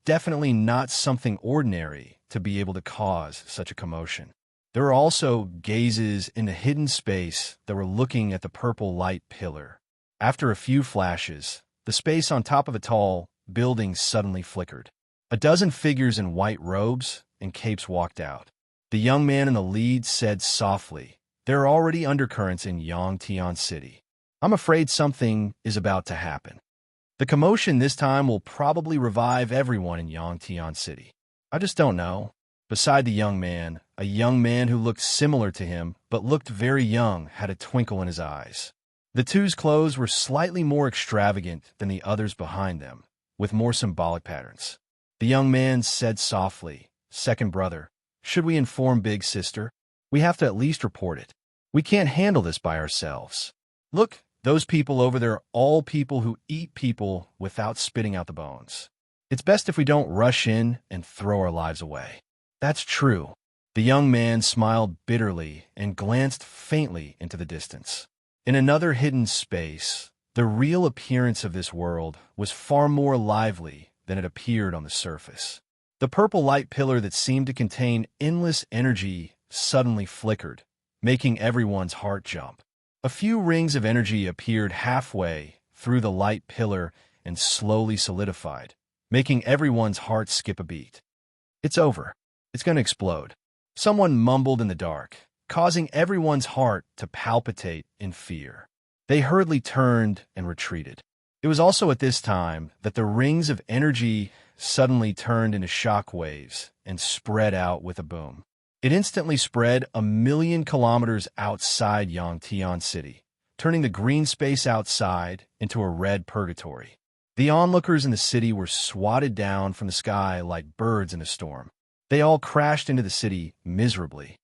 definitely not something ordinary to be able to cause such a commotion. There were also gazes in the hidden space that were looking at the purple light pillar. After a few flashes, the space on top of a tall building suddenly flickered. A dozen figures in white robes and capes walked out. The young man in the lead said softly, "There are already undercurrents in Yangtian City. I'm afraid something is about to happen. The commotion this time will probably revive everyone in Yangtian City. I just don't know." Beside the young man, a young man who looked similar to him but looked very young had a twinkle in his eyes. The two's clothes were slightly more extravagant than the others behind them, with more symbolic patterns. The young man said softly, "Second brother, should we inform big sister? We have to at least report it. We can't handle this by ourselves. Look, those people over there are all people who eat people without spitting out the bones. It's best if we don't rush in and throw our lives away." "That's true." The young man smiled bitterly and glanced faintly into the distance. In another hidden space, the real appearance of this world was far more lively than it appeared on the surface. The purple light pillar that seemed to contain endless energy suddenly flickered, making everyone's heart jump. A few rings of energy appeared halfway through the light pillar and slowly solidified, making everyone's heart skip a beat. "It's over. It's going to explode," someone mumbled in the dark, causing everyone's heart to palpitate in fear. They hurriedly turned and retreated. It was also at this time that the rings of energy suddenly turned into shock waves and spread out with a boom. It instantly spread 1,000,000 kilometers outside Yangtian City, turning the green space outside into a red purgatory. The onlookers in the city were swatted down from the sky like birds in a storm. They all crashed into the city miserably.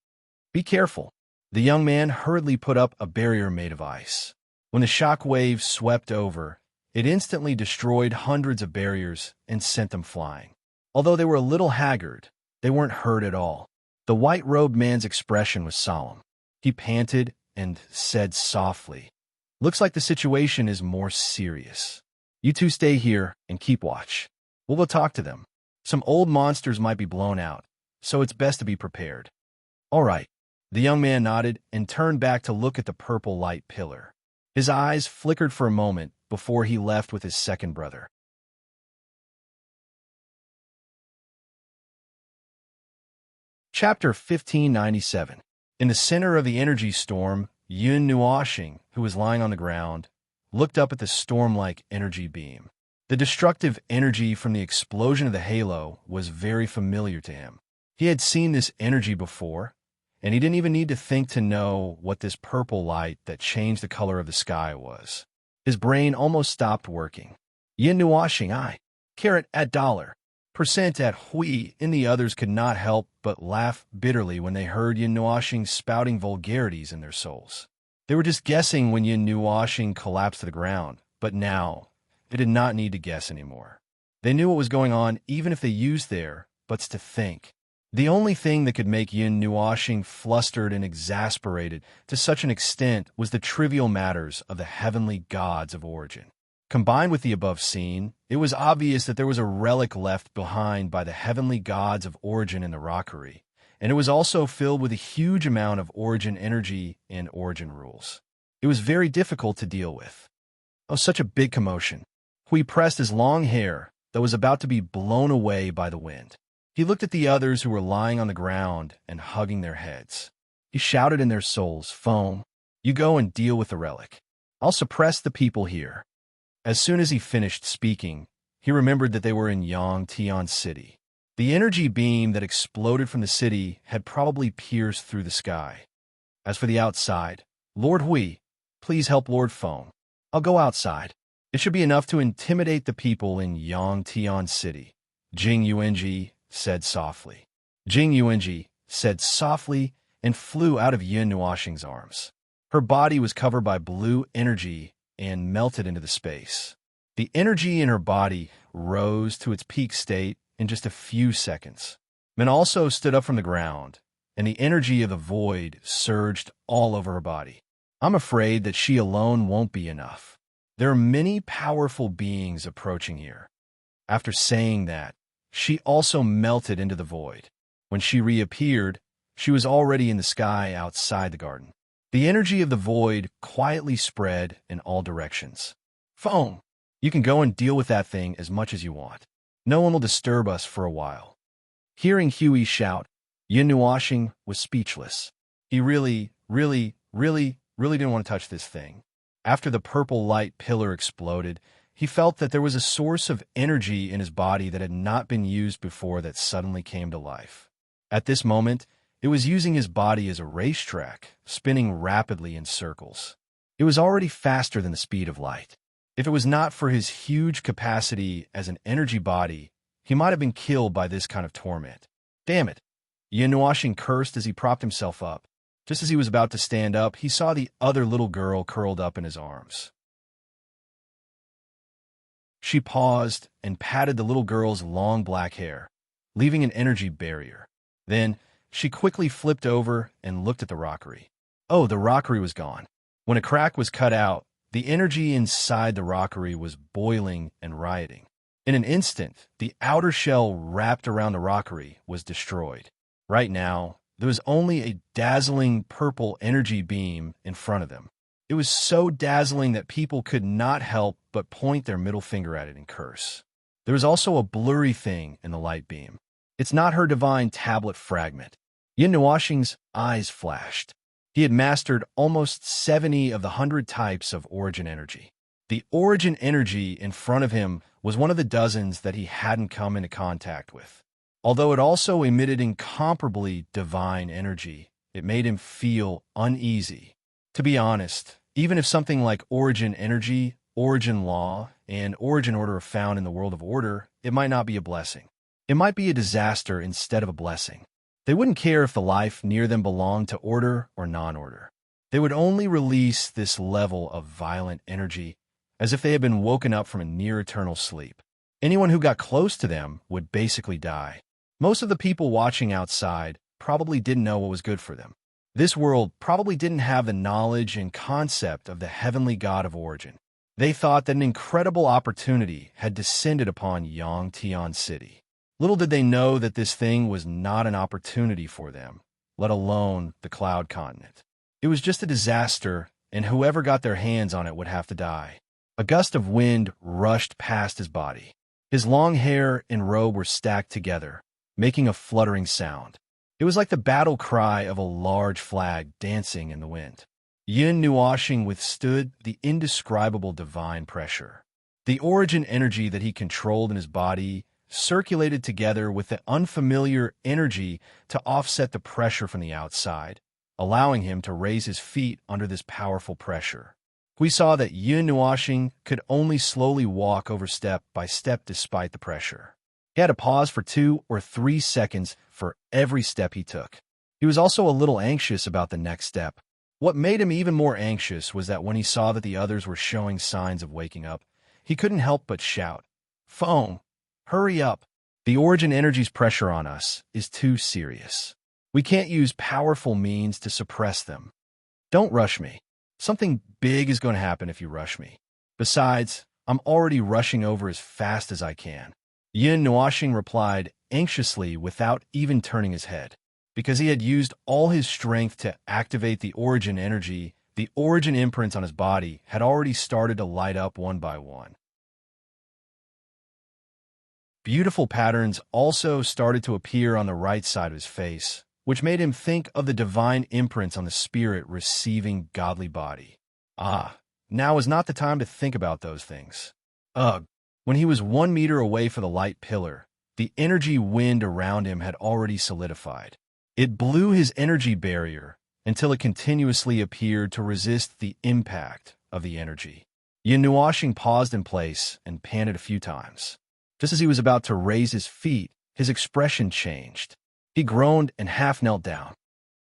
"Be careful." The young man hurriedly put up a barrier made of ice. When the shock wave swept over, it instantly destroyed hundreds of barriers and sent them flying. Although they were a little haggard, they weren't hurt at all. The white-robed man's expression was solemn. He panted and said softly, "Looks like the situation is more serious. You two stay here and keep watch. We'll go talk to them. Some old monsters might be blown out, so it's best to be prepared." "All right." The young man nodded and turned back to look at the purple light pillar. His eyes flickered for a moment before he left with his second brother. Chapter 1597. In the center of the energy storm, Yun Nuoxing, who was lying on the ground, looked up at the storm-like energy beam. The destructive energy from the explosion of the halo was very familiar to him. He had seen this energy before, and he didn't even need to think to know what this purple light that changed the color of the sky was. His brain almost stopped working. Yin Nuoxing, I. Carat at dollar. Percent at hui, and the others could not help but laugh bitterly when they heard Yin Nuoxing spouting vulgarities in their souls. They were just guessing when Yin Nuoxing collapsed to the ground, but now they did not need to guess anymore. They knew what was going on even if they used their butts to think. The only thing that could make Yin Nuoxing flustered and exasperated to such an extent was the trivial matters of the heavenly gods of origin. Combined with the above scene, it was obvious that there was a relic left behind by the heavenly gods of origin in the rockery, and it was also filled with a huge amount of origin energy and origin rules. It was very difficult to deal with. Oh, such a big commotion. Hui pressed his long hair that was about to be blown away by the wind. He looked at the others who were lying on the ground and hugging their heads. He shouted in their souls, "Foam, you go and deal with the relic. I'll suppress the people here." As soon as he finished speaking, he remembered that they were in Yangtian City. The energy beam that exploded from the city had probably pierced through the sky. As for the outside, "Lord Hui, please help Lord Foam. I'll go outside. It should be enough to intimidate the people in Yangtian City," Jing Yuanji said softly. Jing Yuanji said softly and flew out of Yin Nuoxing's arms. Her body was covered by blue energy and melted into the space. The energy in her body rose to its peak state in just a few seconds. Min also stood up from the ground, and the energy of the void surged all over her body. I'm afraid that she alone won't be enough. There are many powerful beings approaching here. After saying that, she also melted into the void. When she reappeared, she was already in the sky outside the garden. The energy of the void quietly spread in all directions. "Foam, you can go and deal with that thing as much as you want. No one will disturb us for a while." Hearing Huey shout, Yin Nuoxing was speechless. He really didn't want to touch this thing. After the purple light pillar exploded, he felt that there was a source of energy in his body that had not been used before that suddenly came to life. At this moment, it was using his body as a racetrack, spinning rapidly in circles. It was already faster than the speed of light. If it was not for his huge capacity as an energy body, he might have been killed by this kind of torment. Damn it! Yin Nuoxing cursed as he propped himself up. Just as he was about to stand up, he saw the other little girl curled up in his arms. She paused and patted the little girl's long black hair, leaving an energy barrier. Then, she quickly flipped over and looked at the rockery. Oh, the rockery was gone. When a crack was cut out, the energy inside the rockery was boiling and rioting. In an instant, the outer shell wrapped around the rockery was destroyed. Right now, there was only a dazzling purple energy beam in front of them. It was so dazzling that people could not help but point their middle finger at it and curse. There was also a blurry thing in the light beam. It's not her divine tablet fragment. Yin Nuoxing's eyes flashed. He had mastered almost 70 of the 100 types of origin energy. The origin energy in front of him was one of the dozens that he hadn't come into contact with. Although it also emitted incomparably divine energy, it made him feel uneasy. To be honest, even if something like origin energy, origin law, and origin order are found in the world of order, it might not be a blessing. It might be a disaster instead of a blessing. They wouldn't care if the life near them belonged to order or non-order. They would only release this level of violent energy as if they had been woken up from a near-eternal sleep. Anyone who got close to them would basically die. Most of the people watching outside probably didn't know what was good for them. This world probably didn't have the knowledge and concept of the heavenly god of origin. They thought that an incredible opportunity had descended upon Yangtian City. Little did they know that this thing was not an opportunity for them, let alone the Cloud Continent. It was just a disaster, and whoever got their hands on it would have to die. A gust of wind rushed past his body. His long hair and robe were stacked together, making a fluttering sound. It was like the battle cry of a large flag dancing in the wind. Yin Nuoxing withstood the indescribable divine pressure. The origin energy that he controlled in his body circulated together with the unfamiliar energy to offset the pressure from the outside, allowing him to raise his feet under this powerful pressure. We saw that Yin Nuoxing could only slowly walk over step by step despite the pressure. He had to pause for 2 or 3 seconds for every step he took. He was also a little anxious about the next step. What made him even more anxious was that when he saw that the others were showing signs of waking up, he couldn't help but shout, "Foam, hurry up! The origin energy's pressure on us is too serious. We can't use powerful means to suppress them. Don't rush me. Something big is going to happen if you rush me. Besides, I'm already rushing over as fast as I can. Yin Nuoxing replied anxiously without even turning his head. Because he had used all his strength to activate the origin energy, the origin imprints on his body had already started to light up one by one. Beautiful patterns also started to appear on the right side of his face, which made him think of the divine imprints on the spirit receiving godly body. Now is not the time to think about those things. Ugh. When he was 1 meter away from the light pillar, the energy wind around him had already solidified. It blew his energy barrier until it continuously appeared to resist the impact of the energy. Yin Nuoxing paused in place and panted a few times. Just as he was about to raise his feet, his expression changed. He groaned and half knelt down.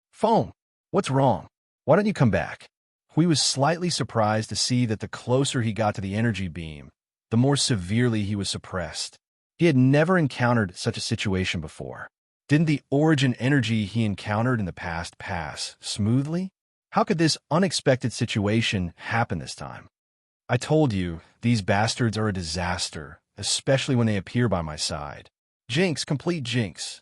"Foam, what's wrong? Why don't you come back?" Hui was slightly surprised to see that the closer he got to the energy beam, the more severely he was suppressed. He had never encountered such a situation before. Didn't the origin energy he encountered in the past pass smoothly? How could this unexpected situation happen this time? I told you, these bastards are a disaster, especially when they appear by my side. Jinx, complete jinx.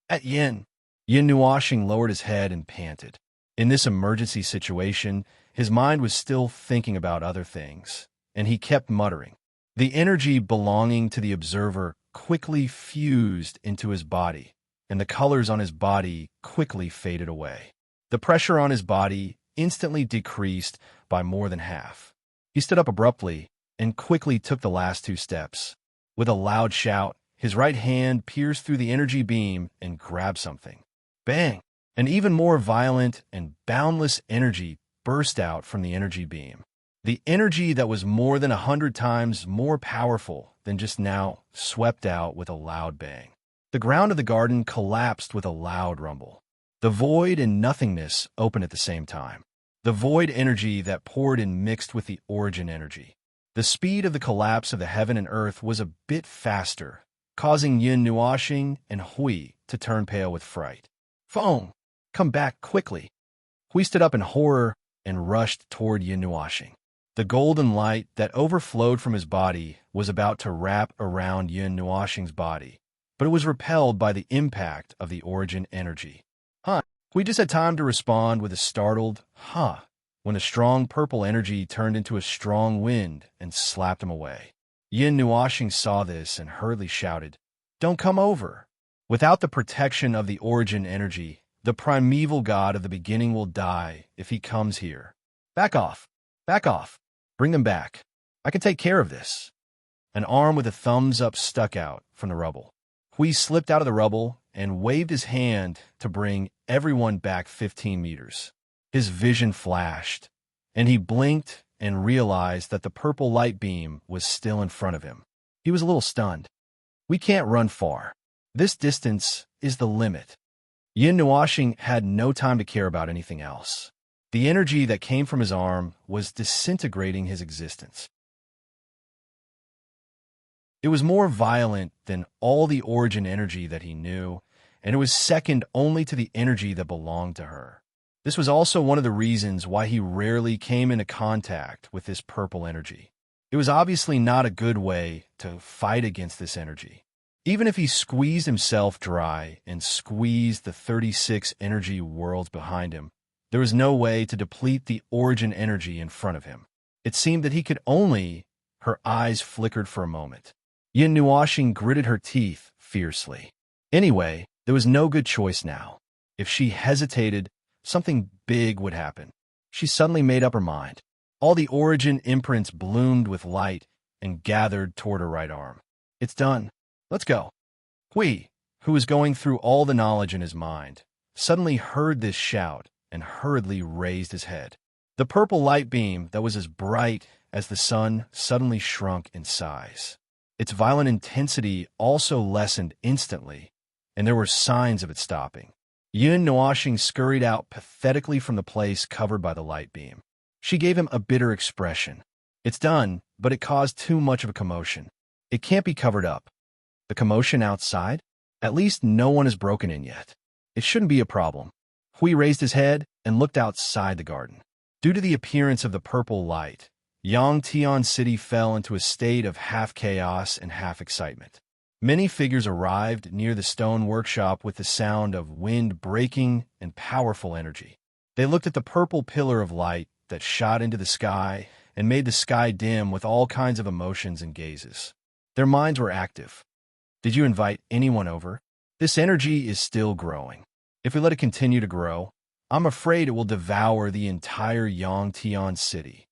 At Yin Nuoxing lowered his head and panted. In this emergency situation, his mind was still thinking about other things, and he kept muttering. The energy belonging to the observer quickly fused into his body, and the colors on his body quickly faded away. The pressure on his body instantly decreased by more than half. He stood up abruptly and quickly took the last 2 steps. With a loud shout, his right hand pierced through the energy beam and grabbed something. Bang! An even more violent and boundless energy burst out from the energy beam. The energy that was more than 100 times more powerful than just now swept out with a loud bang. The ground of the garden collapsed with a loud rumble. The void and nothingness opened at the same time. The void energy that poured in mixed with the origin energy. The speed of the collapse of the heaven and earth was a bit faster, causing Yin Nuoxing and Hui to turn pale with fright. Foam, come back quickly. Hui stood up in horror and rushed toward Yin Nuoxing. The golden light that overflowed from his body was about to wrap around Yin Nuoxing's body, but it was repelled by the impact of the origin energy. Hui just had time to respond with a startled, when a strong purple energy turned into a strong wind and slapped him away. Yin Nuoxing saw this and hurriedly shouted, "Don't come over! Without the protection of the origin energy, the primeval god of the beginning will die if he comes here. Back off! Back off! Bring them back. I can take care of this." An arm with a thumbs up stuck out from the rubble. Hui slipped out of the rubble and waved his hand to bring everyone back 15 meters. His vision flashed, and he blinked and realized that the purple light beam was still in front of him. He was a little stunned. "We can't run far. This distance is the limit." Yin Nuoxing had no time to care about anything else. The energy that came from his arm was disintegrating his existence. It was more violent than all the origin energy that he knew, and it was second only to the energy that belonged to her. This was also one of the reasons why he rarely came into contact with this purple energy. It was obviously not a good way to fight against this energy. Even if he squeezed himself dry and squeezed the 36 energy worlds behind him, there was no way to deplete the origin energy in front of him. It seemed that he could only... Her eyes flickered for a moment. Yin Nuoxing gritted her teeth fiercely. Anyway, there was no good choice now. If she hesitated, something big would happen. She suddenly made up her mind. All the origin imprints bloomed with light and gathered toward her right arm. "It's done. Let's go." Hui, who was going through all the knowledge in his mind, suddenly heard this shout and hurriedly raised his head. The purple light beam that was as bright as the sun suddenly shrunk in size. Its violent intensity also lessened instantly, and there were signs of it stopping. Yin Nuoxing scurried out pathetically from the place covered by the light beam. She gave him a bitter expression. "It's done, but it caused too much of a commotion. It can't be covered up." The commotion outside? At least no one is broken in yet. It shouldn't be a problem. Hui raised his head and looked outside the garden. Due to the appearance of the purple light, Yangtian City fell into a state of half chaos and half excitement. Many figures arrived near the stone workshop with the sound of wind breaking and powerful energy. They looked at the purple pillar of light that shot into the sky and made the sky dim with all kinds of emotions and gazes. Their minds were active. Did you invite anyone over? This energy is still growing. If we let it continue to grow, I'm afraid it will devour the entire Yangtian City.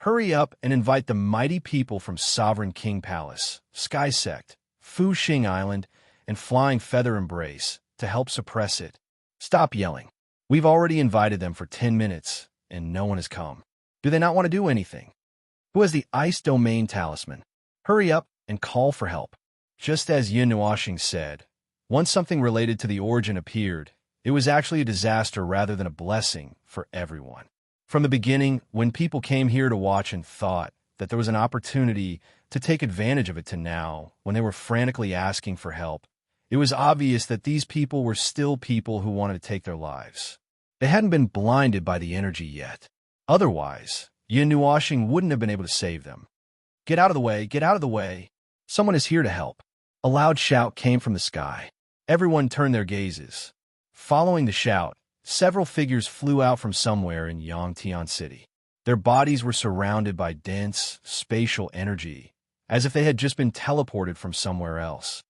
Hurry up and invite the mighty people from Sovereign King Palace, Sky Sect, Fuxing Island, and Flying Feather Embrace to help suppress it. Stop yelling. We've already invited them for 10 minutes, and no one has come. Do they not want to do anything? Who has the Ice Domain Talisman? Hurry up and call for help. Just as Yin Nuoxing said, once something related to the origin appeared, it was actually a disaster rather than a blessing for everyone. From the beginning, when people came here to watch and thought that there was an opportunity to take advantage of it to now, when they were frantically asking for help, it was obvious that these people were still people who wanted to take their lives. They hadn't been blinded by the energy yet. Otherwise, Yin Nuoxing wouldn't have been able to save them. Get out of the way, get out of the way. Someone is here to help. A loud shout came from the sky. Everyone turned their gazes. Following the shout, several figures flew out from somewhere in Yangtian City. Their bodies were surrounded by dense, spatial energy, as if they had just been teleported from somewhere else.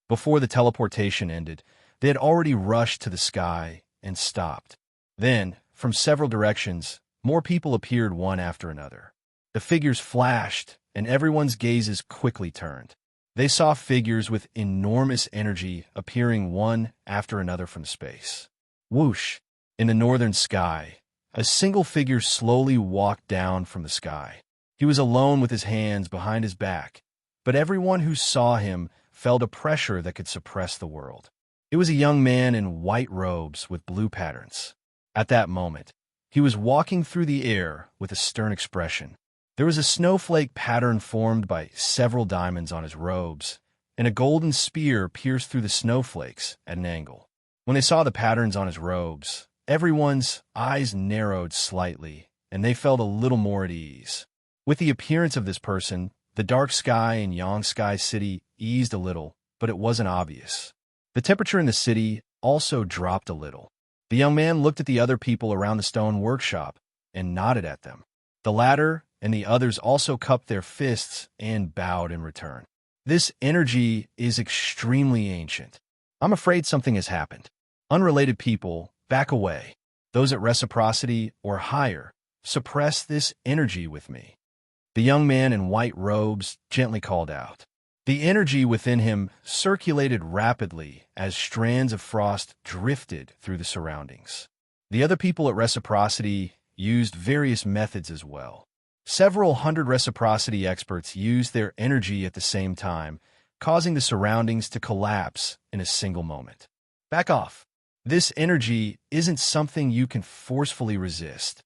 Before the teleportation ended, they had already rushed to the sky and stopped. Then, from several directions, more people appeared one after another. The figures flashed, and everyone's gazes quickly turned. They saw figures with enormous energy appearing one after another from space. Whoosh! In the northern sky, a single figure slowly walked down from the sky. He was alone with his hands behind his back, but everyone who saw him felt a pressure that could suppress the world. It was a young man in white robes with blue patterns. At that moment, he was walking through the air with a stern expression. There was a snowflake pattern formed by several diamonds on his robes, and a golden spear pierced through the snowflakes at an angle. When they saw the patterns on his robes, everyone's eyes narrowed slightly, and they felt a little more at ease. With the appearance of this person, the dark sky in Yangsky City eased a little, but it wasn't obvious. The temperature in the city also dropped a little. The young man looked at the other people around the stone workshop and nodded at them. The latter and the others also cupped their fists and bowed in return. This energy is extremely ancient. I'm afraid something has happened. Unrelated people, back away. Those at reciprocity or higher, suppress this energy with me. The young man in white robes gently called out. The energy within him circulated rapidly as strands of frost drifted through the surroundings. The other people at reciprocity used various methods as well. Several hundred reciprocity experts used their energy at the same time, causing the surroundings to collapse in a single moment. Back off. This energy isn't something you can forcefully resist.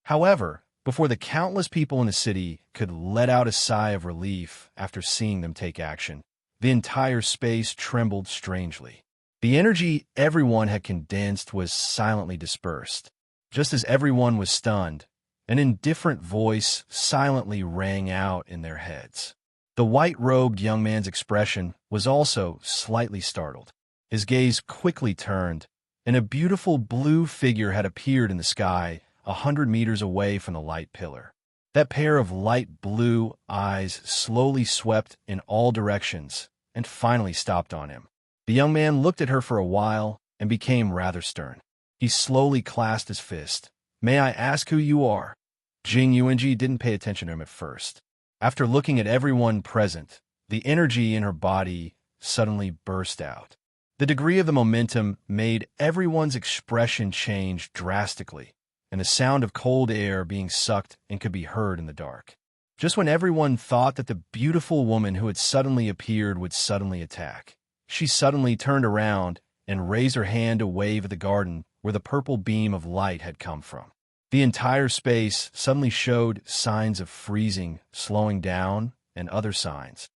However, before the countless people in the city could let out a sigh of relief after seeing them take action, the entire space trembled strangely. The energy everyone had condensed was silently dispersed. Just as everyone was stunned, an indifferent voice silently rang out in their heads. The white-robed young man's expression was also slightly startled. His gaze quickly turned, and a beautiful blue figure had appeared in the sky 100 meters away from the light pillar. That pair of light blue eyes slowly swept in all directions and finally stopped on him. The young man looked at her for a while and became rather stern. He slowly clasped his fist. "May I ask who you are?" Jing Yuanji didn't pay attention to him at first. After looking at everyone present, the energy in her body suddenly burst out. The degree of the momentum made everyone's expression change drastically, and the sound of cold air being sucked and could be heard in the dark. Just when everyone thought that the beautiful woman who had suddenly appeared would suddenly attack, she suddenly turned around and raised her hand to wave at the garden where the purple beam of light had come from. The entire space suddenly showed signs of freezing, slowing down, and other signs.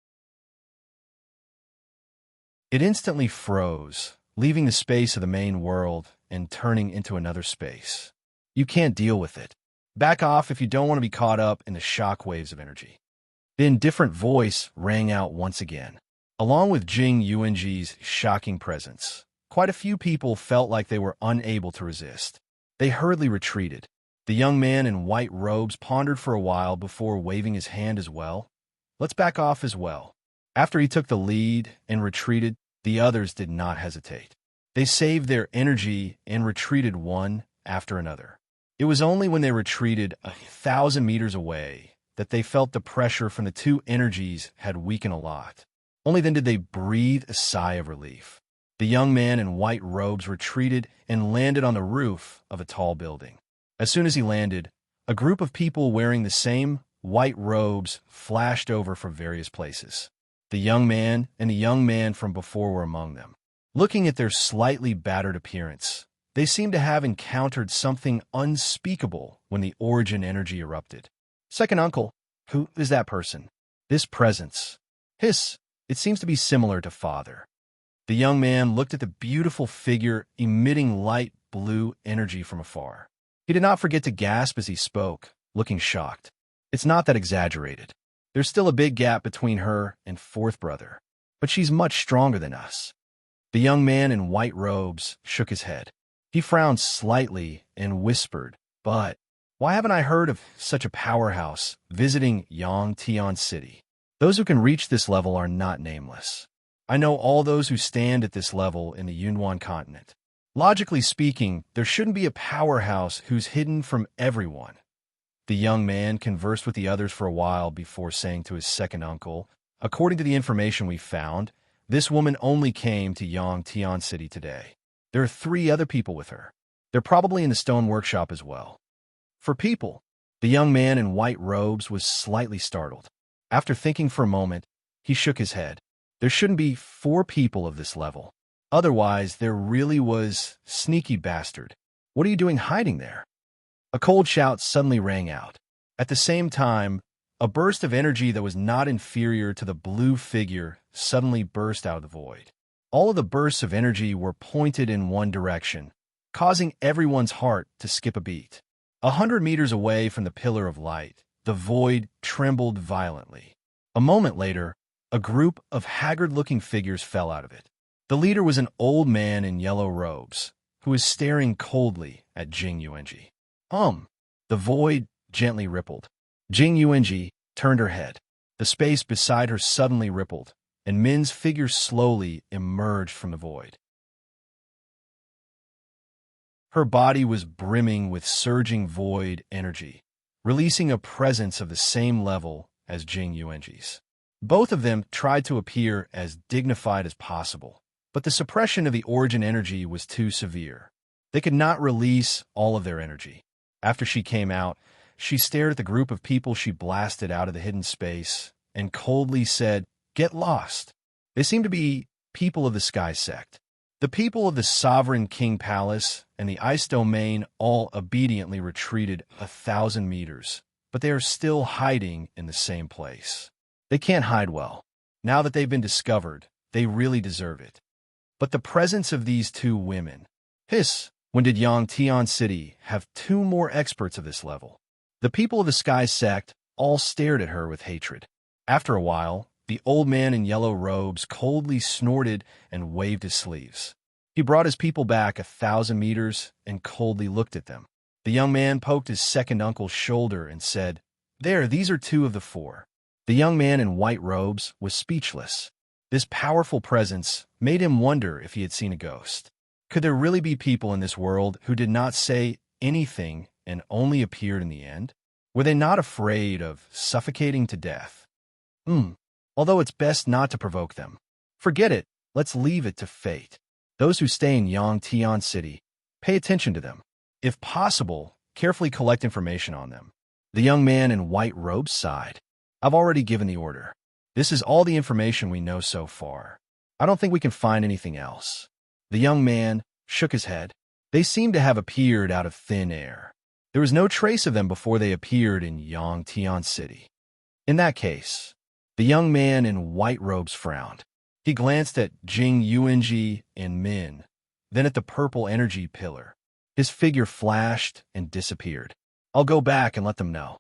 It instantly froze, leaving the space of the main world and turning into another space. You can't deal with it. Back off if you don't want to be caught up in the shock waves of energy. The indifferent voice rang out once again. Along with Jing Yuanji's shocking presence, quite a few people felt like they were unable to resist. They hurriedly retreated. The young man in white robes pondered for a while before waving his hand as well. Let's back off as well. After he took the lead and retreated, the others did not hesitate. They saved their energy and retreated one after another. It was only when they retreated 1,000 meters away that they felt the pressure from the two energies had weakened a lot. Only then did they breathe a sigh of relief. The young man in white robes retreated and landed on the roof of a tall building. As soon as he landed, a group of people wearing the same white robes flashed over from various places. The young man and the young man from before were among them. Looking at their slightly battered appearance, they seemed to have encountered something unspeakable when the origin energy erupted. Second uncle, who is that person? This presence. Hiss, it seems to be similar to father. The young man looked at the beautiful figure emitting light blue energy from afar. He did not forget to gasp as he spoke, looking shocked. It's not that exaggerated. There's still a big gap between her and fourth brother, but she's much stronger than us. The young man in white robes shook his head. He frowned slightly and whispered, but why haven't I heard of such a powerhouse visiting Yangtian City? Those who can reach this level are not nameless. I know all those who stand at this level in the Yunnan continent. Logically speaking, there shouldn't be a powerhouse who's hidden from everyone. The young man conversed with the others for a while before saying to his second uncle, according to the information we found, this woman only came to Yangtian City today. There are 3 other people with her. They're probably in the stone workshop as well. For people, the young man in white robes was slightly startled. After thinking for a moment, he shook his head. There shouldn't be 4 people of this level. Otherwise, there really was sneaky bastard. What are you doing hiding there? A cold shout suddenly rang out. At the same time, a burst of energy that was not inferior to the blue figure suddenly burst out of the void. All of the bursts of energy were pointed in one direction, causing everyone's heart to skip a beat. 100 meters away from the pillar of light, the void trembled violently. A moment later, a group of haggard-looking figures fell out of it. The leader was an old man in yellow robes, who was staring coldly at Jing Yuanji. The void gently rippled. Jing Yuanji turned her head. The space beside her suddenly rippled, and Min's figure slowly emerged from the void. Her body was brimming with surging void energy, releasing a presence of the same level as Jing Yuanji's. Both of them tried to appear as dignified as possible, but the suppression of the origin energy was too severe. They could not release all of their energy. After she came out, she stared at the group of people she blasted out of the hidden space and coldly said, "Get lost." They seemed to be people of the Sky Sect. The people of the Sovereign King Palace and the Ice Domain all obediently retreated 1,000 meters, but they are still hiding in the same place. They can't hide well. Now that they've been discovered, they really deserve it. But the presence of these 2 women... Hiss, when did Yangtian City have 2 more experts of this level? The people of the Sky Sect all stared at her with hatred. After a while, the old man in yellow robes coldly snorted and waved his sleeves. He brought his people back 1,000 meters and coldly looked at them. The young man poked his second uncle's shoulder and said, "There, these are 2 of the 4. The young man in white robes was speechless. This powerful presence made him wonder if he had seen a ghost. Could there really be people in this world who did not say anything and only appeared in the end? Were they not afraid of suffocating to death? Although it's best not to provoke them. Forget it, let's leave it to fate. Those who stay in Yangtian City, pay attention to them. If possible, carefully collect information on them." The young man in white robes sighed. "I've already given the order. This is all the information we know so far. I don't think we can find anything else." The young man shook his head. They seemed to have appeared out of thin air. There was no trace of them before they appeared in Yangtian City. In that case, The young man in white robes frowned. He glanced at Jing Yuanji and Min, then at the purple energy pillar. His figure flashed and disappeared. I'll go back and let them know.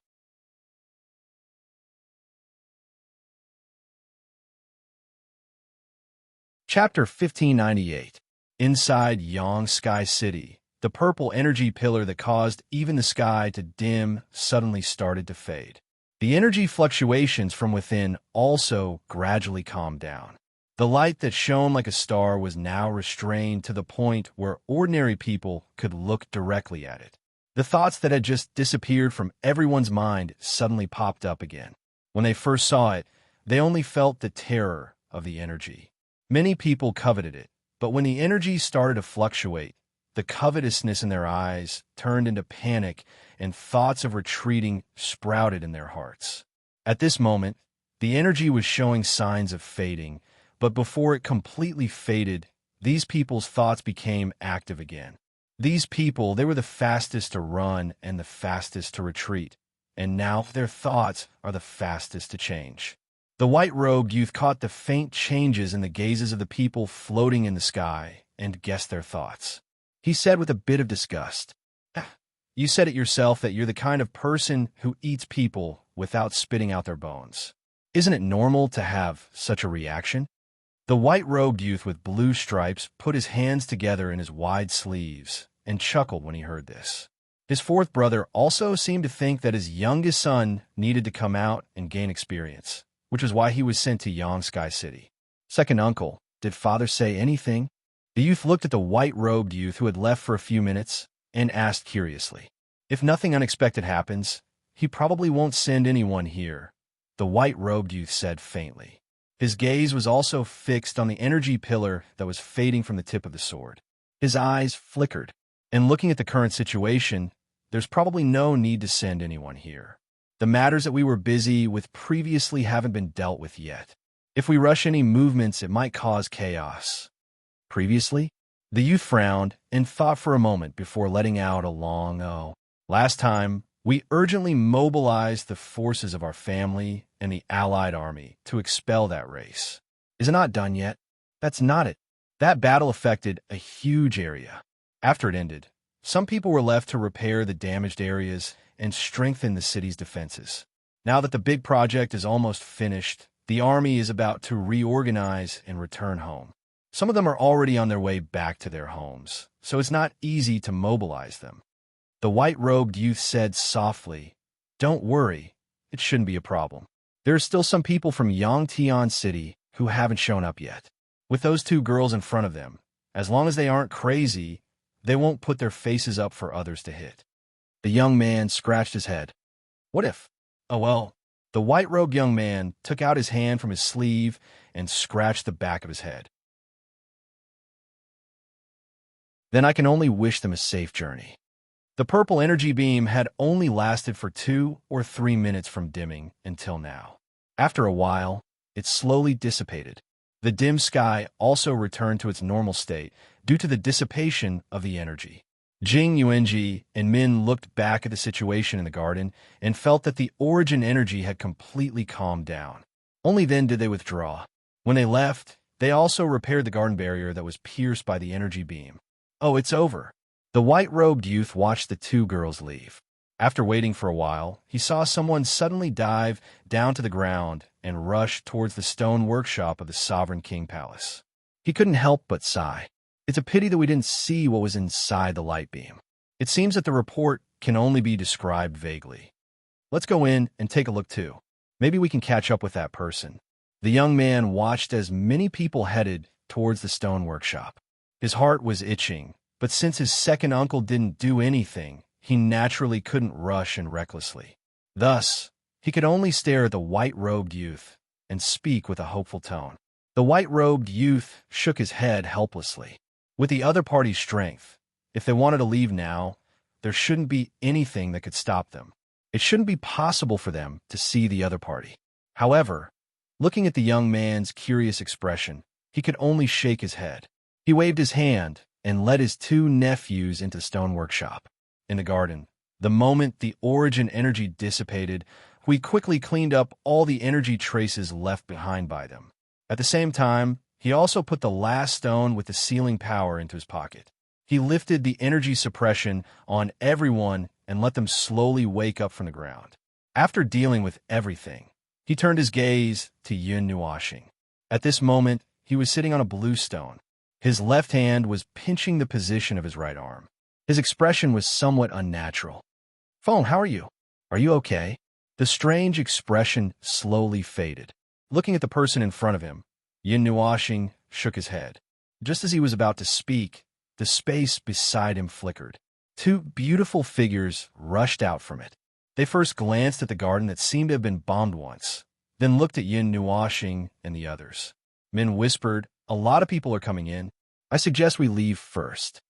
Chapter 1598. Inside Yang Sky City, the purple energy pillar that caused even the sky to dim suddenly started to fade. The energy fluctuations from within also gradually calmed down. The light that shone like a star was now restrained to the point where ordinary people could look directly at it. The thoughts that had just disappeared from everyone's mind suddenly popped up again. When they first saw it, they only felt the terror of the energy. Many people coveted it, but when the energy started to fluctuate, the covetousness in their eyes turned into panic and thoughts of retreating sprouted in their hearts. At this moment, the energy was showing signs of fading, but before it completely faded, these people's thoughts became active again. These people, they were the fastest to run and the fastest to retreat, and now their thoughts are the fastest to change. The white-robed youth caught the faint changes in the gazes of the people floating in the sky and guessed their thoughts. He said with a bit of disgust, "You said it yourself that you're the kind of person who eats people without spitting out their bones. Isn't it normal to have such a reaction?" The white-robed youth with blue stripes put his hands together in his wide sleeves and chuckled when he heard this. His fourth brother also seemed to think that his youngest son needed to come out and gain experience, which is why he was sent to Yang Sky City. "Second uncle, did father say anything?" The youth looked at the white-robed youth who had left for a few minutes and asked curiously. "If nothing unexpected happens, he probably won't send anyone here," the white-robed youth said faintly. His gaze was also fixed on the energy pillar that was fading from the tip of the sword. His eyes flickered, and looking at the current situation, there's probably no need to send anyone here. The matters that we were busy with previously haven't been dealt with yet. If we rush any movements, it might cause chaos. Previously? The youth frowned and thought for a moment before letting out a long "oh." "Last time, we urgently mobilized the forces of our family and the Allied army to expel that race. Is it not done yet?" "That's not it. That battle affected a huge area. After it ended, some people were left to repair the damaged areas and strengthen the city's defenses. Now that the big project is almost finished, the army is about to reorganize and return home. Some of them are already on their way back to their homes, so it's not easy to mobilize them." The white-robed youth said softly, "Don't worry, it shouldn't be a problem. There are still some people from Yangtian City who haven't shown up yet. With those two girls in front of them, as long as they aren't crazy, they won't put their faces up for others to hit." The young man scratched his head. "What if?" "Oh well." The white-robed young man took out his hand from his sleeve and scratched the back of his head. "Then I can only wish them a safe journey." The purple energy beam had only lasted for 2 or 3 minutes from dimming until now. After a while, it slowly dissipated. The dim sky also returned to its normal state due to the dissipation of the energy. Jing Yuanji and Min looked back at the situation in the garden and felt that the origin energy had completely calmed down. Only then did they withdraw. When they left, they also repaired the garden barrier that was pierced by the energy beam. "Oh, it's over." The white-robed youth watched the two girls leave. After waiting for a while, he saw someone suddenly dive down to the ground and rush towards the stone workshop of the Sovereign King Palace. He couldn't help but sigh. It's a pity that we didn't see what was inside the light beam. It seems that the report can only be described vaguely. "Let's go in and take a look too. Maybe we can catch up with that person." The young man watched as many people headed towards the stone workshop. His heart was itching, but since his second uncle didn't do anything, he naturally couldn't rush in recklessly. Thus, he could only stare at the white-robed youth and speak with a hopeful tone. The white-robed youth shook his head helplessly. With the other party's strength, if they wanted to leave now, there shouldn't be anything that could stop them. It shouldn't be possible for them to see the other party. However, looking at the young man's curious expression, he could only shake his head. He waved his hand and led his two nephews into the stone workshop. In the garden, the moment the origin energy dissipated, Hui quickly cleaned up all the energy traces left behind by them. At the same time, he also put the last stone with the sealing power into his pocket. He lifted the energy suppression on everyone and let them slowly wake up from the ground. After dealing with everything, he turned his gaze to Yun Nuashing. At this moment, he was sitting on a blue stone. His left hand was pinching the position of his right arm. His expression was somewhat unnatural. "Phone, how are you? Are you okay?" The strange expression slowly faded. Looking at the person in front of him, Yun Nuashing shook his head. Just as he was about to speak, the space beside him flickered. Two beautiful figures rushed out from it. They first glanced at the garden that seemed to have been bombed once, then looked at Yun Nuashing and the others. Min whispered, "A lot of people are coming in. I suggest we leave first."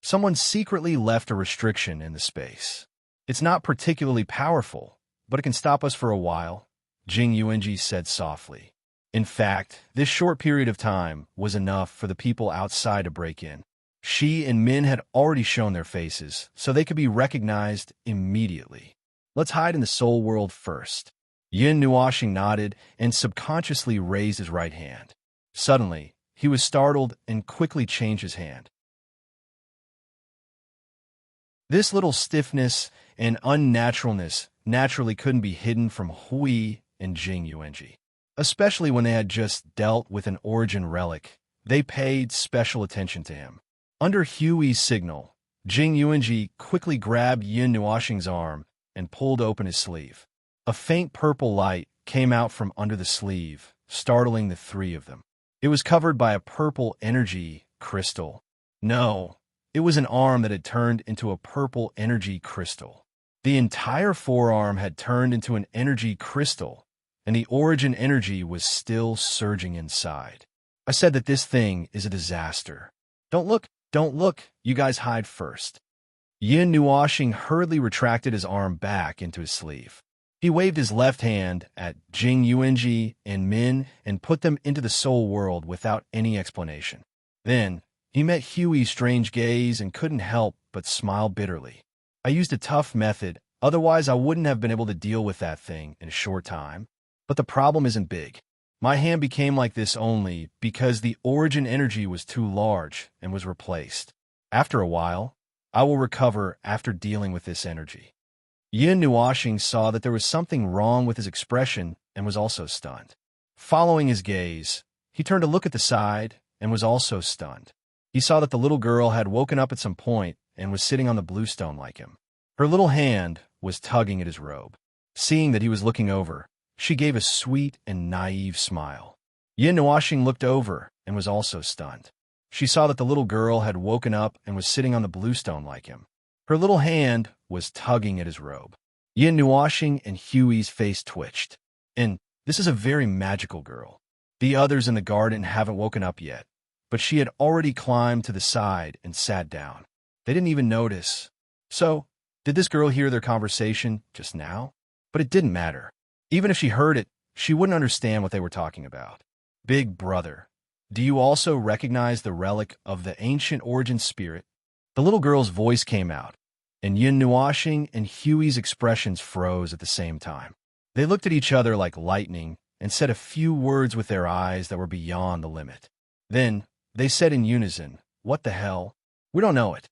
Someone secretly left a restriction in the space. "It's not particularly powerful, but it can stop us for a while," Jing Yuanji said softly. In fact, this short period of time was enough for the people outside to break in. She and Min had already shown their faces, so they could be recognized immediately. "Let's hide in the soul world first." Yun Nuashing nodded and subconsciously raised his right hand. Suddenly, he was startled and quickly changed his hand. This little stiffness and unnaturalness naturally couldn't be hidden from Hui and Jing Yuanji. Especially when they had just dealt with an origin relic, they paid special attention to him. Under Hui's signal, Jing Yuanji quickly grabbed Yun Nuashing's arm and pulled open his sleeve. A faint purple light came out from under the sleeve, startling the three of them. It was covered by a purple energy crystal. No, it was an arm that had turned into a purple energy crystal. The entire forearm had turned into an energy crystal, and the origin energy was still surging inside. I said that this thing is a disaster. Don't look, you guys hide first." Yun Nuashing hurriedly retracted his arm back into his sleeve. He waved his left hand at Jing Yuanji and Min and put them into the soul world without any explanation. Then, he met Hui's strange gaze and couldn't help but smile bitterly. "I used a tough method, otherwise I wouldn't have been able to deal with that thing in a short time. But the problem isn't big. My hand became like this only because the origin energy was too large and was replaced. After a while, I will recover after dealing with this energy." Yun Nuashing saw that there was something wrong with his expression and was also stunned. Following his gaze, he turned to look at the side and was also stunned. He saw that the little girl had woken up at some point and was sitting on the blue stone like him. Her little hand was tugging at his robe. Seeing that he was looking over, she gave a sweet and naive smile. Yun Nuashing looked over and was also stunned. She saw that the little girl had woken up and was sitting on the blue stone like him. Her little hand was tugging at his robe. Yun Nuashing and Hui's face twitched. "And this is a very magical girl. The others in the garden haven't woken up yet, but she had already climbed to the side and sat down. They didn't even notice. So, did this girl hear their conversation just now? But it didn't matter. Even if she heard it, she wouldn't understand what they were talking about. Big brother, do you also recognize the relic of the ancient origin spirit?" The little girl's voice came out, and Yun Nuashing and Hui's expressions froze at the same time. They looked at each other like lightning and said a few words with their eyes that were beyond the limit. Then, they said in unison, "What the hell? We don't know it."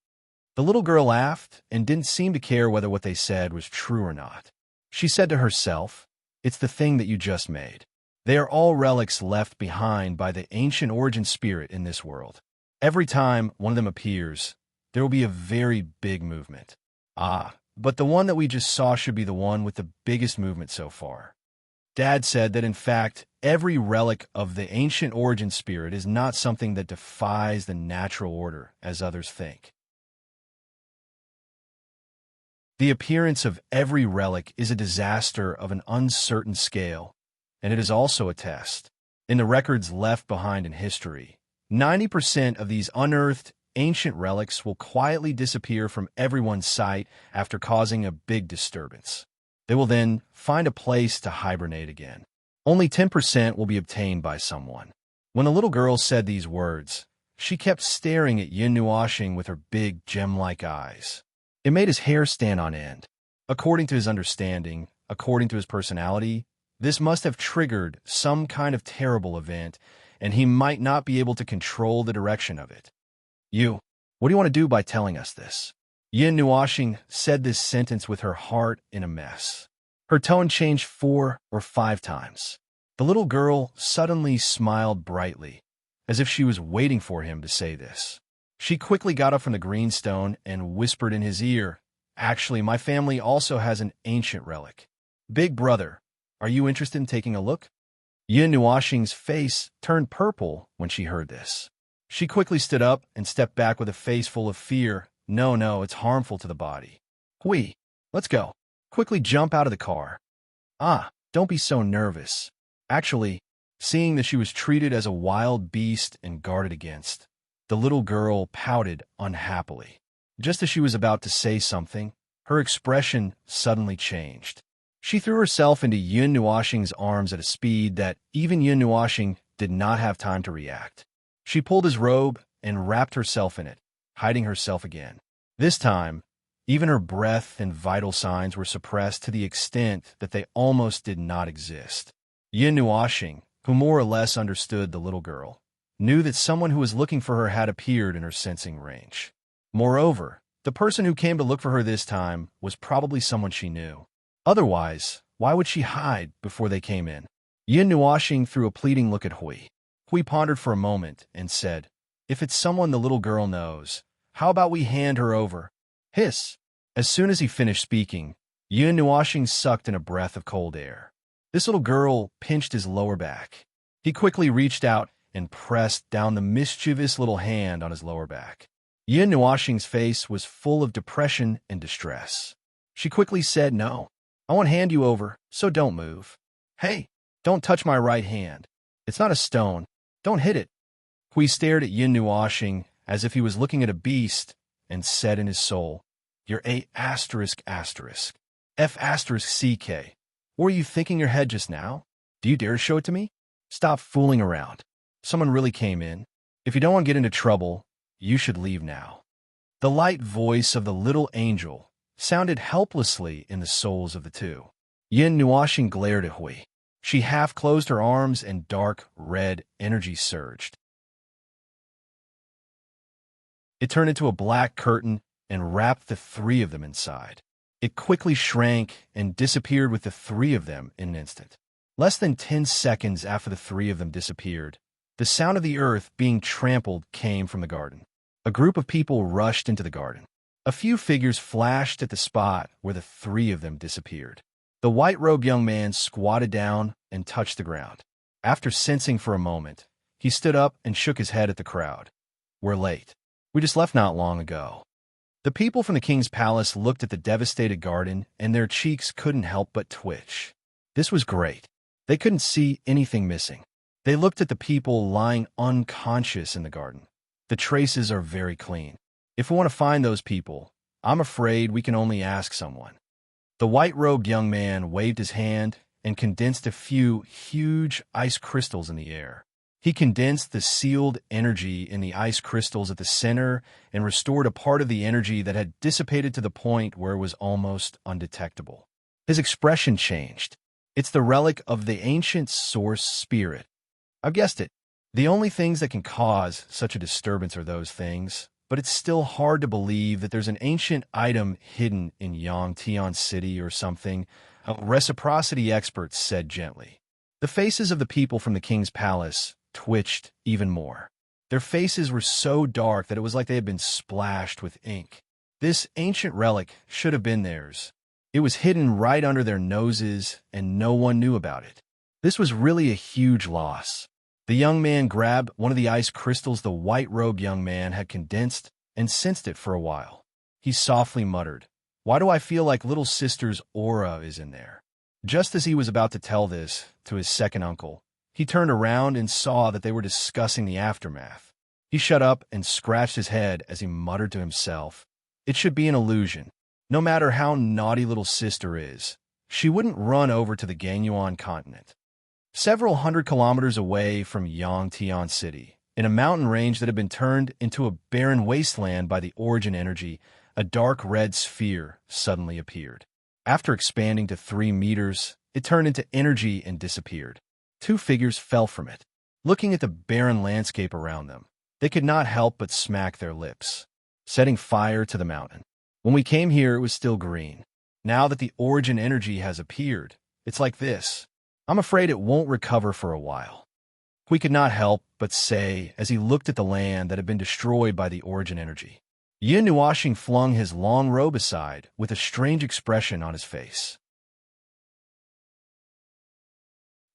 The little girl laughed and didn't seem to care whether what they said was true or not. She said to herself, "It's the thing that you just made. They are all relics left behind by the ancient origin spirit in this world. Every time one of them appears, there will be a very big movement. But the one that we just saw should be the one with the biggest movement so far." Dad said that in fact, every relic of the ancient origin spirit is not something that defies the natural order, as others think. The appearance of every relic is a disaster of an uncertain scale, and it is also a test. In the records left behind in history, 90% of these unearthed ancient relics will quietly disappear from everyone's sight after causing a big disturbance. They will then find a place to hibernate again. Only 10% will be obtained by someone. When the little girl said these words, she kept staring at Yun Nuashing with her big gem-like eyes. It made his hair stand on end. According to his understanding, according to his personality, this must have triggered some kind of terrible event, and he might not be able to control the direction of it. What do you want to do by telling us this? Yin Nuashing said this sentence with her heart in a mess. Her tone changed 4 or 5 times. The little girl suddenly smiled brightly, as if she was waiting for him to say this. She quickly got up from the greenstone and whispered in his ear, "Actually, my family also has an ancient relic. Big brother, are you interested in taking a look?" Yin Nuashing's face turned purple when she heard this. She quickly stood up and stepped back with a face full of fear. No, it's harmful to the body. Let's go. Quickly jump out of the car. Don't be so nervous. Actually, seeing that she was treated as a wild beast and guarded against, the little girl pouted unhappily. Just as she was about to say something, her expression suddenly changed. She threw herself into Yin Nuashing's arms at a speed that even Yin Nuashing did not have time to react. She pulled his robe and wrapped herself in it, hiding herself again. This time, even her breath and vital signs were suppressed to the extent that they almost did not exist. Yin Nuashing, who more or less understood the little girl, knew that someone who was looking for her had appeared in her sensing range. Moreover, the person who came to look for her this time was probably someone she knew. Otherwise, why would she hide before they came in? Yin Nuashing threw a pleading look at Hui. Hui pondered for a moment and said, "If it's someone the little girl knows, how about we hand her over?" Hiss! As soon as he finished speaking, Yin Nuashing sucked in a breath of cold air. This little girl pinched his lower back. He quickly reached out and pressed down the mischievous little hand on his lower back. Yin Nuashing's face was full of depression and distress. She quickly said, "No, I won't hand you over, so don't move. Hey, don't touch my right hand. It's not a stone. Don't hit it." Hui stared at Yin Nuashing as if he was looking at a beast and said in his soul, "You're A***, F***CK. What were you thinking in your head just now? Do you dare to show it to me? Stop fooling around. Someone really came in. If you don't want to get into trouble, you should leave now." The light voice of the little angel sounded helplessly in the souls of the two. Yin Nuashing glared at Hui. She half closed her arms and dark red energy surged. It turned into a black curtain and wrapped the 3 of them inside. It quickly shrank and disappeared with the 3 of them in an instant. Less than 10 seconds after the 3 of them disappeared, the sound of the earth being trampled came from the garden. A group of people rushed into the garden. A few figures flashed at the spot where the 3 of them disappeared. The white-robed young man squatted down and touched the ground. After sensing for a moment, he stood up and shook his head at the crowd. "We're late. We just left not long ago." The people from the king's palace looked at the devastated garden, and their cheeks couldn't help but twitch. This was great. They couldn't see anything missing. They looked at the people lying unconscious in the garden. The traces are very clean. If we want to find those people, I'm afraid we can only ask someone. The white-robed young man waved his hand and condensed a few huge ice crystals in the air. He condensed the sealed energy in the ice crystals at the center and restored a part of the energy that had dissipated to the point where it was almost undetectable. His expression changed. It's the relic of the ancient source spirit. I've guessed it. The only things that can cause such a disturbance are those things, but it's still hard to believe that there's an ancient item hidden in Yangtian City or something, a reciprocity expert said gently. The faces of the people from the king's palace twitched even more. Their faces were so dark that it was like they had been splashed with ink. This ancient relic should have been theirs. It was hidden right under their noses, and no one knew about it. This was really a huge loss. The young man grabbed one of the ice crystals the white-robed young man had condensed and sensed it for a while. He softly muttered, "Why do I feel like little sister's aura is in there?" Just as he was about to tell this to his second uncle, he turned around and saw that they were discussing the aftermath. He shut up and scratched his head as he muttered to himself, "It should be an illusion. No matter how naughty little sister is, she wouldn't run over to the Ganyuan continent." Several hundred kilometers away from Yangtian City, in a mountain range that had been turned into a barren wasteland by the origin energy, a dark red sphere suddenly appeared. After expanding to 3 meters, it turned into energy and disappeared. 2 figures fell from it. Looking at the barren landscape around them, they could not help but smack their lips, setting fire to the mountain. When we came here, it was still green. Now that the origin energy has appeared, it's like this. I'm afraid it won't recover for a while. We could not help but say as he looked at the land that had been destroyed by the origin energy. Yin Nuashing flung his long robe aside with a strange expression on his face.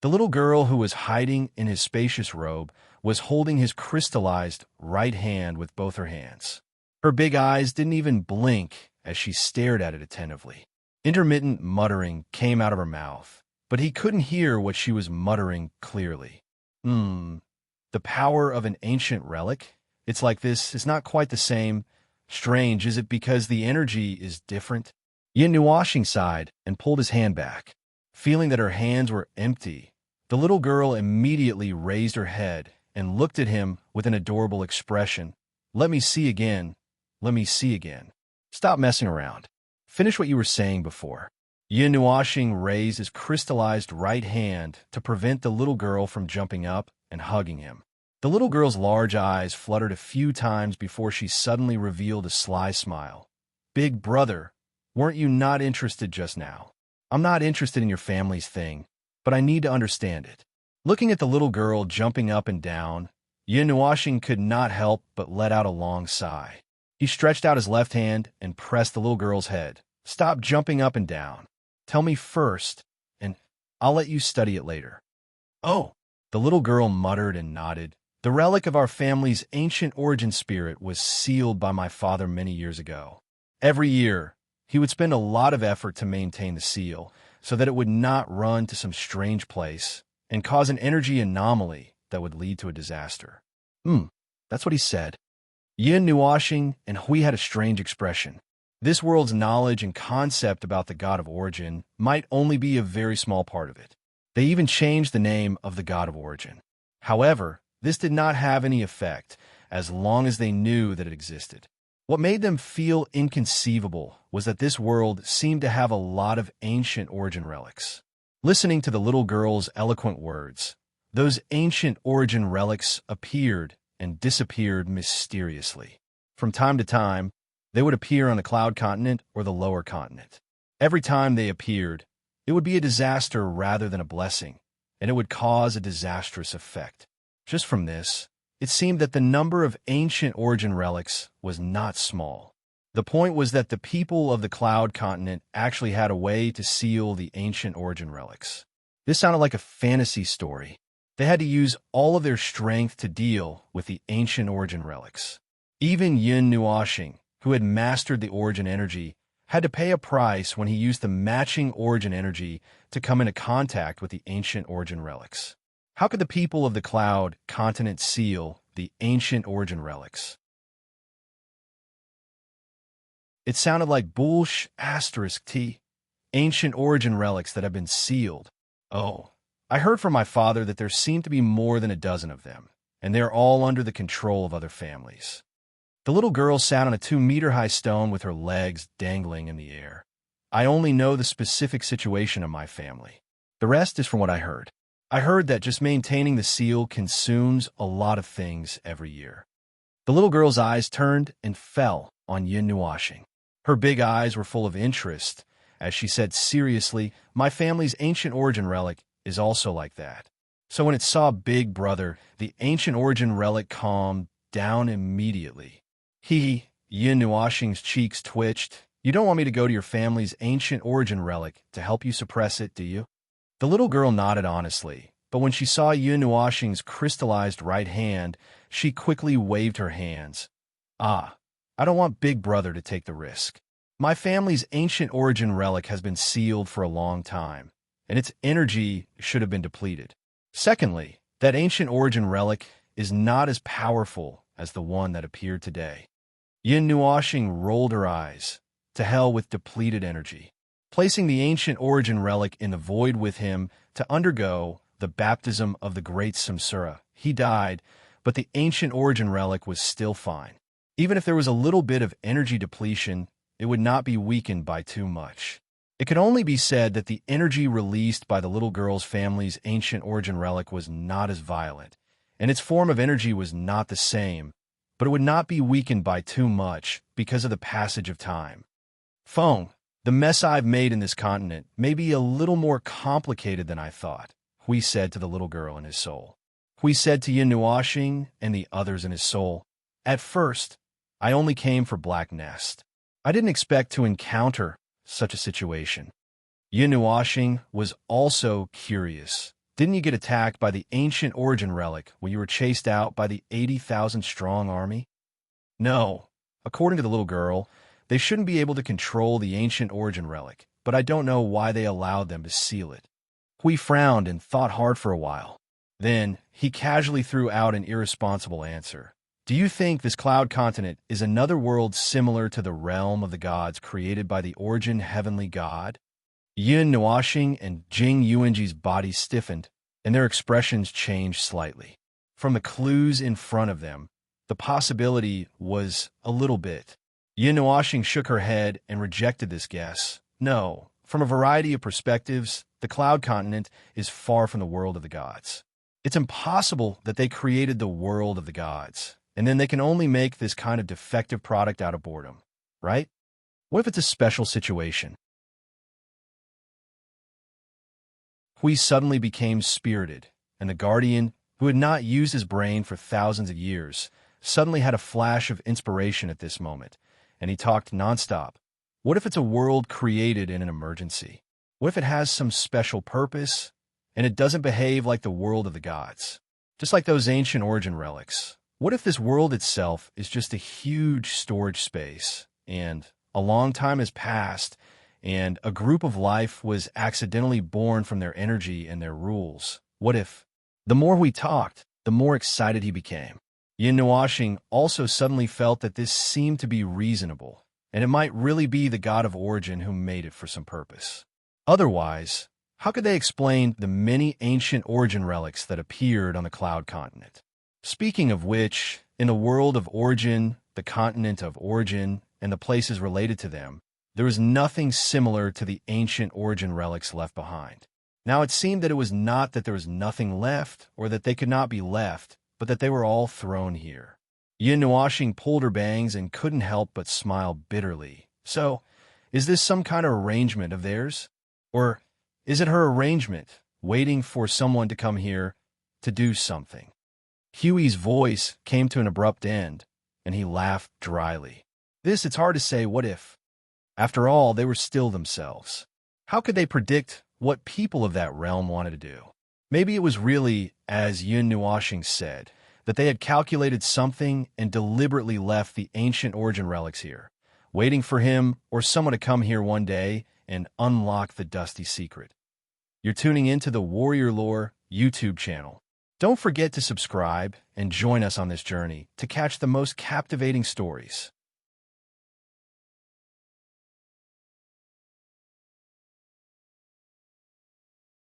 The little girl who was hiding in his spacious robe was holding his crystallized right hand with both her hands. Her big eyes didn't even blink as she stared at it attentively. Intermittent muttering came out of her mouth, but he couldn't hear what she was muttering clearly. The power of an ancient relic? It's like this. It's not quite the same. Strange, is it because the energy is different? Yin Nuashing sighed and pulled his hand back. Feeling that her hands were empty, the little girl immediately raised her head and looked at him with an adorable expression. Let me see again. Let me see again. Stop messing around. Finish what you were saying before. Yin Nuashing raised his crystallized right hand to prevent the little girl from jumping up and hugging him. The little girl's large eyes fluttered a few times before she suddenly revealed a sly smile. Big brother, weren't you not interested just now? I'm not interested in your family's thing, but I need to understand it. Looking at the little girl jumping up and down, Yin Nuashing could not help but let out a long sigh. He stretched out his left hand and pressed the little girl's head. Stop jumping up and down. Tell me first, and I'll let you study it later. Oh, the little girl muttered and nodded. The relic of our family's ancient origin spirit was sealed by my father many years ago. Every year, he would spend a lot of effort to maintain the seal so that it would not run to some strange place and cause an energy anomaly that would lead to a disaster. That's what he said. Yin Nuashing and Hui had a strange expression. This world's knowledge and concept about the god of origin might only be a very small part of it. They even changed the name of the god of origin. However, this did not have any effect as long as they knew that it existed. What made them feel inconceivable was that this world seemed to have a lot of ancient origin relics. Listening to the little girl's eloquent words, those ancient origin relics appeared and disappeared mysteriously. From time to time, they would appear on the Cloud Continent or the Lower Continent. Every time they appeared, it would be a disaster rather than a blessing, and it would cause a disastrous effect. Just from this, it seemed that the number of ancient origin relics was not small. The point was that the people of the Cloud Continent actually had a way to seal the ancient origin relics. This sounded like a fantasy story. They had to use all of their strength to deal with the ancient origin relics. Even Yin Nuashing, who had mastered the origin energy, had to pay a price when he used the matching origin energy to come into contact with the ancient origin relics. How could the people of the Cloud Continent seal the ancient origin relics? It sounded like **T, ancient origin relics that have been sealed. Oh, I heard from my father that there seemed to be more than a dozen of them, and they are all under the control of other families. The little girl sat on a 2-meter-high stone with her legs dangling in the air. I only know the specific situation of my family. The rest is from what I heard. I heard that just maintaining the seal consumes a lot of things every year. The little girl's eyes turned and fell on Yin Nuashing. Her big eyes were full of interest as she said seriously, my family's ancient origin relic is also like that. So when it saw Big Brother, the ancient origin relic calmed down immediately. Yin Nuashing's cheeks twitched. You don't want me to go to your family's ancient origin relic to help you suppress it, do you? The little girl nodded honestly, but when she saw Yin Nuashing's crystallized right hand, she quickly waved her hands. I don't want Big Brother to take the risk. My family's ancient origin relic has been sealed for a long time, and its energy should have been depleted. Secondly, that ancient origin relic is not as powerful as the one that appeared today. Yin Nuashing rolled her eyes. To hell with depleted energy. Placing the ancient origin relic in the void with him to undergo the baptism of the great Samsara, he died, but the ancient origin relic was still fine. Even if there was a little bit of energy depletion, it would not be weakened by too much. It could only be said that the energy released by the little girl's family's ancient origin relic was not as violent, and its form of energy was not the same, but it would not be weakened by too much because of the passage of time. Feng, the mess I've made in this continent may be a little more complicated than I thought, Hui said to the little girl in his soul. Hui said to Yin Nuoxing and the others in his soul, "At first, I only came for Black Nest. I didn't expect to encounter such a situation." Yin Nuoxing was also curious. Didn't you get attacked by the ancient origin relic when you were chased out by the 80,000-strong army? No. According to the little girl, they shouldn't be able to control the ancient origin relic, but I don't know why they allowed them to seal it. Hui frowned and thought hard for a while. Then, he casually threw out an irresponsible answer. "Do you think this cloud continent is another world similar to the realm of the gods created by the origin heavenly god?" Yin Nuoxing and Jing Yuanji's bodies stiffened, and their expressions changed slightly. From the clues in front of them, the possibility was a little bit. Yin Nuoxing shook her head and rejected this guess. No, from a variety of perspectives, the cloud continent is far from the world of the gods. It's impossible that they created the world of the gods, and then they can only make this kind of defective product out of boredom, right? What if it's a special situation? Hui suddenly became spirited, and the guardian, who had not used his brain for thousands of years, suddenly had a flash of inspiration at this moment, and he talked nonstop. What if it's a world created in an emergency? What if it has some special purpose, and it doesn't behave like the world of the gods? Just like those ancient origin relics. What if this world itself is just a huge storage space, and a long time has passed, and a group of life was accidentally born from their energy and their rules? What if? The more we talked, the more excited he became. Yin Nuoxing also suddenly felt that this seemed to be reasonable, and it might really be the god of origin who made it for some purpose. Otherwise, how could they explain the many ancient origin relics that appeared on the cloud continent? Speaking of which, in the world of origin, the continent of origin, and the places related to them, there was nothing similar to the ancient origin relics left behind. Now it seemed that it was not that there was nothing left, or that they could not be left, but that they were all thrown here. Yin Nuoxing pulled her bangs and couldn't help but smile bitterly. So, is this some kind of arrangement of theirs? Or is it her arrangement, waiting for someone to come here to do something? Huey's voice came to an abrupt end, and he laughed dryly. It's hard to say what if. After all, they were still themselves. How could they predict what people of that realm wanted to do? Maybe it was really, as Yin Nuoxing said, that they had calculated something and deliberately left the ancient origin relics here, waiting for him or someone to come here one day and unlock the dusty secret. You're tuning into the Warrior Lore YouTube channel. Don't forget to subscribe and join us on this journey to catch the most captivating stories.